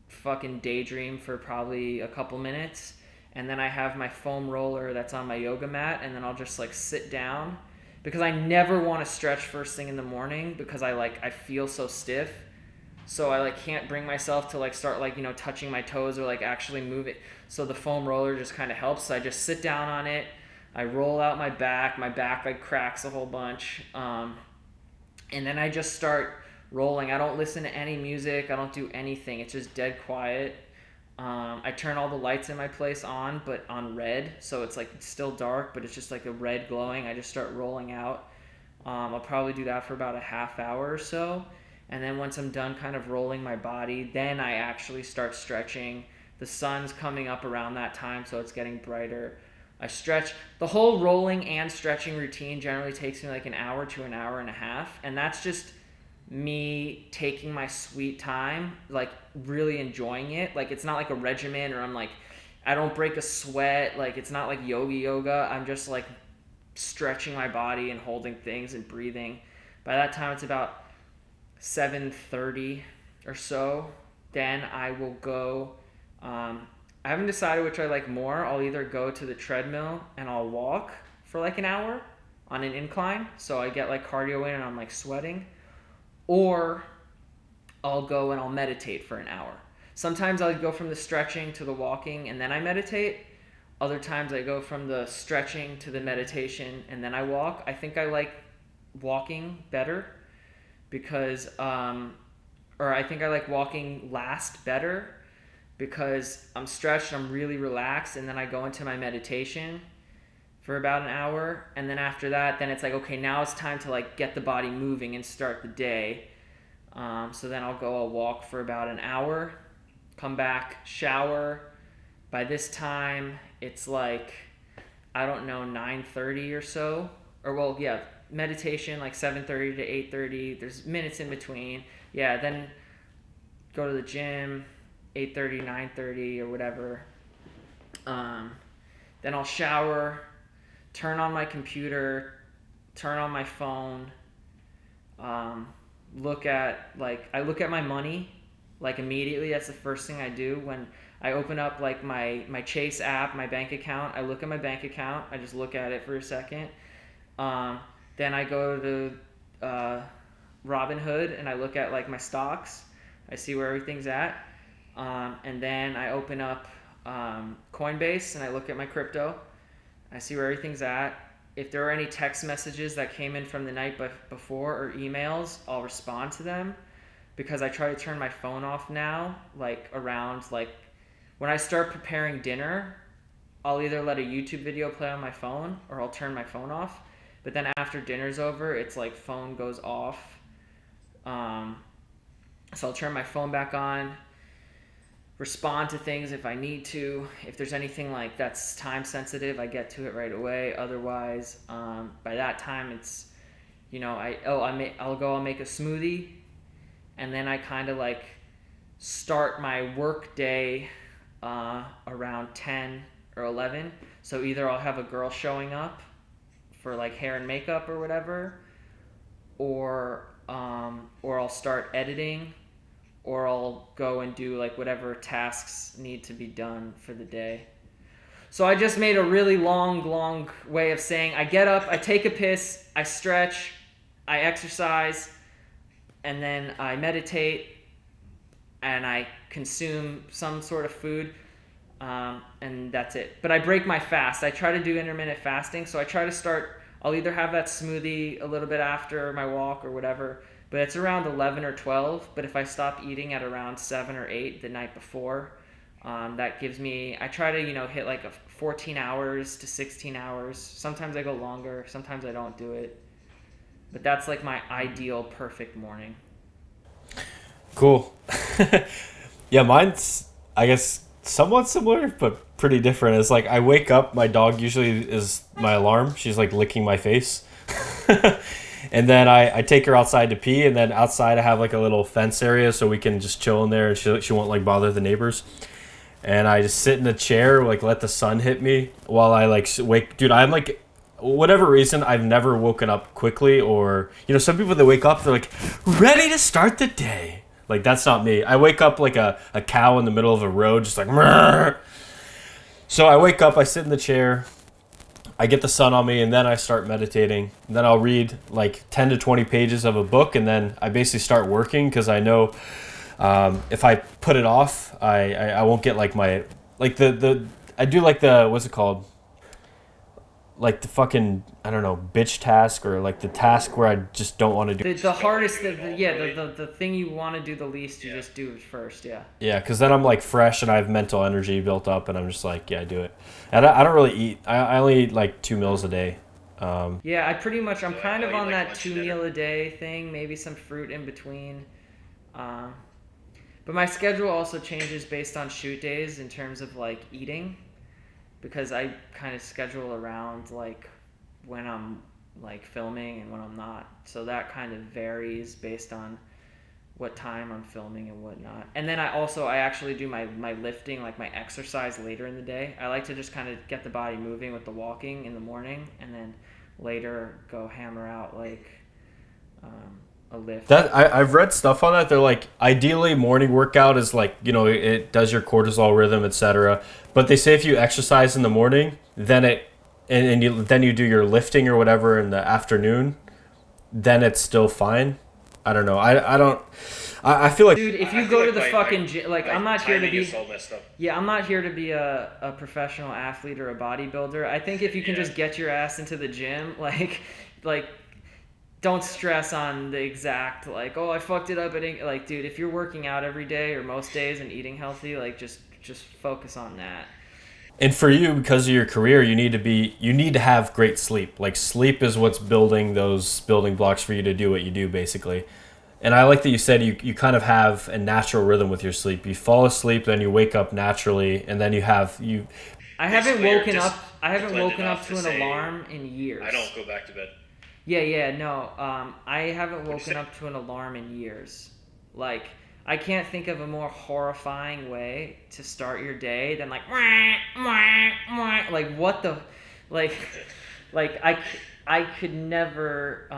Speaker 2: fucking daydream for probably a couple minutes, and then I have my foam roller that's on my yoga mat, and then I'll just like sit down, because I never want to stretch first thing in the morning, because I feel so stiff. So I like can't bring myself to like start like, touching my toes or like actually move it. So the foam roller just kind of helps. So I just sit down on it. I roll out my back like cracks a whole bunch. And then I just start rolling. I don't listen to any music. I don't do anything. It's just dead quiet. I turn all the lights in my place on, but on red. So it's like it's still dark, but it's just like a red glowing. I just start rolling out. I'll probably do that for about a half hour or so. And then once I'm done kind of rolling my body, then I actually start stretching. The sun's coming up around that time, so it's getting brighter. I stretch. The whole rolling and stretching routine generally takes me like an hour to an hour and a half. And that's just me taking my sweet time, like really enjoying it. Like it's not like a regimen, or I'm like, I don't break a sweat. Like it's not like yoga. I'm just like stretching my body and holding things and breathing. By that time, it's about 7:30 or so. Then I will go, I haven't decided which I like more. I'll either go to the treadmill and I'll walk for like an hour on an incline, so I get like cardio in and I'm like sweating, or I'll go and I'll meditate for an hour. Sometimes I'll go from the stretching to the walking and then I meditate. Other times I go from the stretching to the meditation and then I walk. I think I like walking better, because I think I like walking last better, because I'm stretched, I'm really relaxed, and then I go into my meditation for about an hour, and then after that, then it's like, okay, now it's time to like get the body moving and start the day. So then I'll walk for about an hour, come back, shower. By this time, it's like, I don't know, 9:30 or so, or well, yeah, meditation like 7:30 to 8:30. There's minutes in between. Yeah, then go to the gym 8:30, 9:30 or whatever. Then I'll shower, turn on my computer, turn on my phone, look at my money like immediately. That's the first thing I do when I open up like my Chase app, my bank account. I look at my bank account. I just look at it for a second. Then I go to Robinhood and I look at like my stocks. I see where everything's at. And then I open up Coinbase and I look at my crypto. I see where everything's at. If there are any text messages that came in from the night before or emails, I'll respond to them, because I try to turn my phone off now, like around like when I start preparing dinner, I'll either let a YouTube video play on my phone or I'll turn my phone off. But then after dinner's over, it's like phone goes off. So I'll turn my phone back on, respond to things if I need to. If there's anything like that's time sensitive, I get to it right away. Otherwise, by that time it's, I'll make a smoothie, and then I kind of like start my work day around 10 or 11. So either I'll have a girl showing up for like hair and makeup or whatever, or I'll start editing, or I'll go and do like whatever tasks need to be done for the day. So I just made a really long way of saying I get up, I take a piss, I stretch, I exercise, and then I meditate, and I consume some sort of food. and that's it. But I break my fast. I try to do intermittent fasting, so I try to start. I'll either have that smoothie a little bit after my walk or whatever, but it's around 11 or 12. But if I stop eating at around 7 or 8 the night before, that gives me. I try to hit like a 14 hours to 16 hours. Sometimes I go longer. Sometimes I don't do it. But that's like my ideal perfect morning.
Speaker 1: Cool. Yeah, mine's, I guess, somewhat similar, but pretty different. It's like I wake up, my dog usually is my alarm. She's like licking my face. And then I take her outside to pee, and then outside I have like a little fence area so we can just chill in there, and she won't like bother the neighbors. And I just sit in a chair, like let the sun hit me while I like wake. Dude, I'm like, whatever reason, I've never woken up quickly, or some people that wake up, they're like ready to start the day. Like, that's not me. I wake up like a cow in the middle of a road, just like, Mrr. So I wake up, I sit in the chair, I get the sun on me, and then I start meditating. And then I'll read like 10 to 20 pages of a book, and then I basically start working, because I know if I put it off, I won't get like my, like I do like the, what's it called? Like the fucking, I don't know, bitch task, or like the task where I just don't want to do.
Speaker 2: The hardest, the thing you want to do the least, you just do it first, yeah.
Speaker 1: Yeah, because then I'm like fresh and I have mental energy built up, and I'm just like, yeah, I do it. And I don't really eat. I only eat like 2 meals a day.
Speaker 2: Yeah, I'm kind of on that 2 meal a day thing, maybe some fruit in between. But my schedule also changes based on shoot days in terms of like eating, because I kind of schedule around like when I'm like filming and when I'm not. So that kind of varies based on what time I'm filming and whatnot. And then I actually do my lifting, like my exercise later in the day. I like to just kind of get the body moving with the walking in the morning, and then later go hammer out like a lift.
Speaker 1: That I've read stuff on that. They're like, ideally morning workout is like, it does your cortisol rhythm, etc. But they say if you exercise in the morning, then then you do your lifting or whatever in the afternoon, then it's still fine. I don't know. I feel like,
Speaker 2: dude, if you go to the fucking gym, like, I'm not here to be.
Speaker 3: All messed up.
Speaker 2: Yeah, I'm not here to be a professional athlete or a bodybuilder. I think if you can just get your ass into the gym, like don't stress on the exact, like, oh, I fucked it up. Like, dude, if you're working out every day or most days and eating healthy, like, just focus on that.
Speaker 1: and for you, because of your career, you need to have great sleep. Like, sleep is what's building those building blocks for you to do what you do, basically. And I like that you said you kind of have a natural rhythm with your sleep. You fall asleep, then you wake up naturally, and then
Speaker 2: I haven't woken up to an alarm in years.
Speaker 3: I don't go back to bed.
Speaker 2: Yeah, no. I haven't woken up to an alarm in years. Like, I can't think of a more horrifying way to start your day than like, like, what the, like I could never,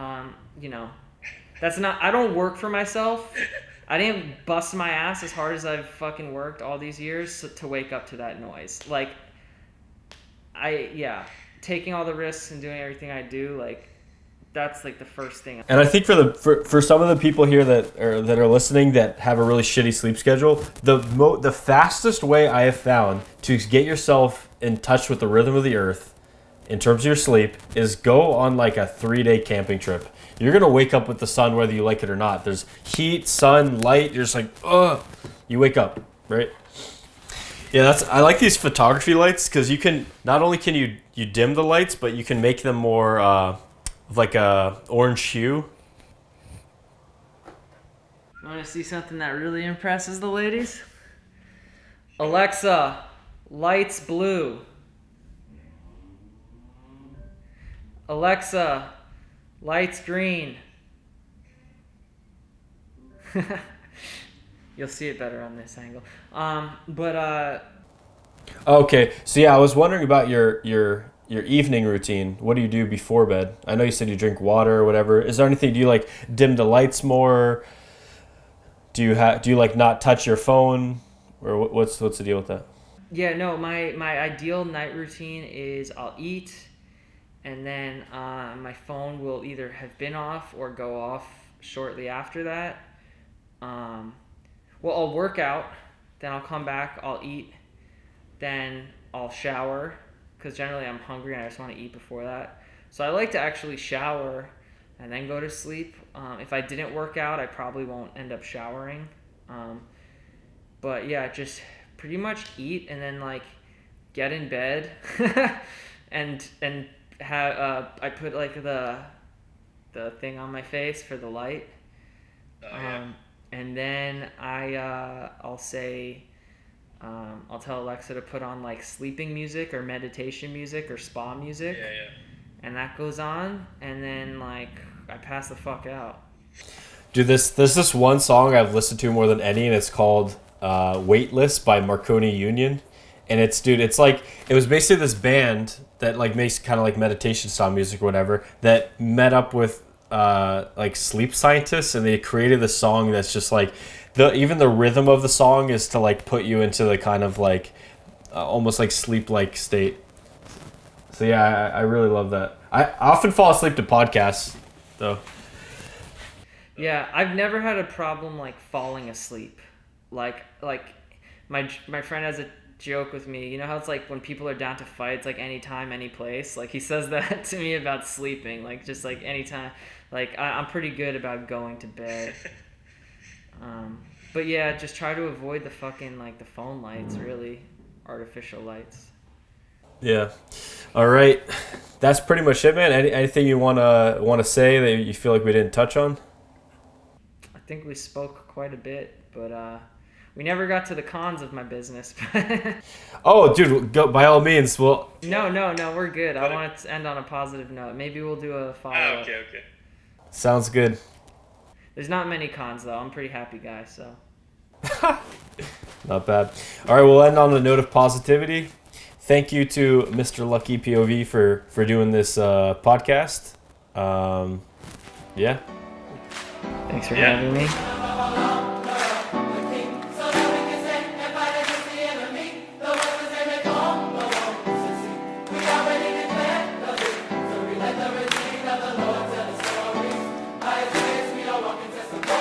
Speaker 2: that's not, I don't work for myself. I didn't bust my ass as hard as I've fucking worked all these years to wake up to that noise. Like, taking all the risks and doing everything I do, like, that's like the first thing.
Speaker 1: And I think for some of the people here that are listening that have a really shitty sleep schedule, the fastest way I have found to get yourself in touch with the rhythm of the earth in terms of your sleep is go on like a 3-day camping trip. You're gonna wake up with the sun whether you like it or not. There's heat, sun, light. You're just like, ugh. You wake up, right? Yeah, I like these photography lights, because you can not only can you dim the lights, but you can make them more like a orange hue.
Speaker 2: Want to see something that really impresses the ladies? Alexa, lights blue. Alexa, lights green. You'll see it better on this angle.
Speaker 1: Okay, so yeah, I was wondering about your evening routine. What do you do before bed? I know you said you drink water or whatever. Is there anything? Do you like dim the lights more? Do you like not touch your phone, or what's the deal with that?
Speaker 2: Yeah, no, my ideal night routine is I'll eat, and then my phone will either have been off or go off shortly after that. Well, I'll work out, then I'll come back, I'll eat, then I'll shower, because generally I'm hungry and I just want to eat before that. So I like to actually shower and then go to sleep. If I didn't work out, I probably won't end up showering. But yeah, just pretty much eat and then like get in bed and have I put like the thing on my face for the light. And then I'll say I'll tell Alexa to put on like sleeping music or meditation music or spa music. And that goes on, and then like I pass the fuck out.
Speaker 1: Dude, there's this one song I've listened to more than any, and it's called Weightless by Marconi Union. And it's like, it was basically this band that like makes kind of like meditation style music or whatever, that met up with like sleep scientists, and they created this song that's just like, even the rhythm of the song is to like put you into the kind of like almost like sleep like state. So yeah, I really love that. I often fall asleep to podcasts though.
Speaker 2: Yeah, I've never had a problem like falling asleep. Like my friend has a joke with me. You know how it's like when people are down to fight, it's like anytime, any place. Like he says that to me about sleeping. Like just like anytime. Like I'm pretty good about going to bed. But yeah, just try to avoid the fucking like the phone lights, really, artificial lights.
Speaker 1: Yeah. All right. That's pretty much it, man. Anything you wanna say that you feel like we didn't touch on?
Speaker 2: I think we spoke quite a bit, but we never got to the cons of my business.
Speaker 1: Oh, dude, go by all means. Well,
Speaker 2: No, we're good. I want to end on a positive note. Maybe we'll do a follow-up.
Speaker 3: Okay.
Speaker 1: sounds good.
Speaker 2: There's not many cons, though. I'm a pretty happy guy, so.
Speaker 1: Not bad. All right, we'll end on a note of positivity. Thank you to Mr. Lucky POV for doing this podcast. Yeah.
Speaker 2: Thanks for having me.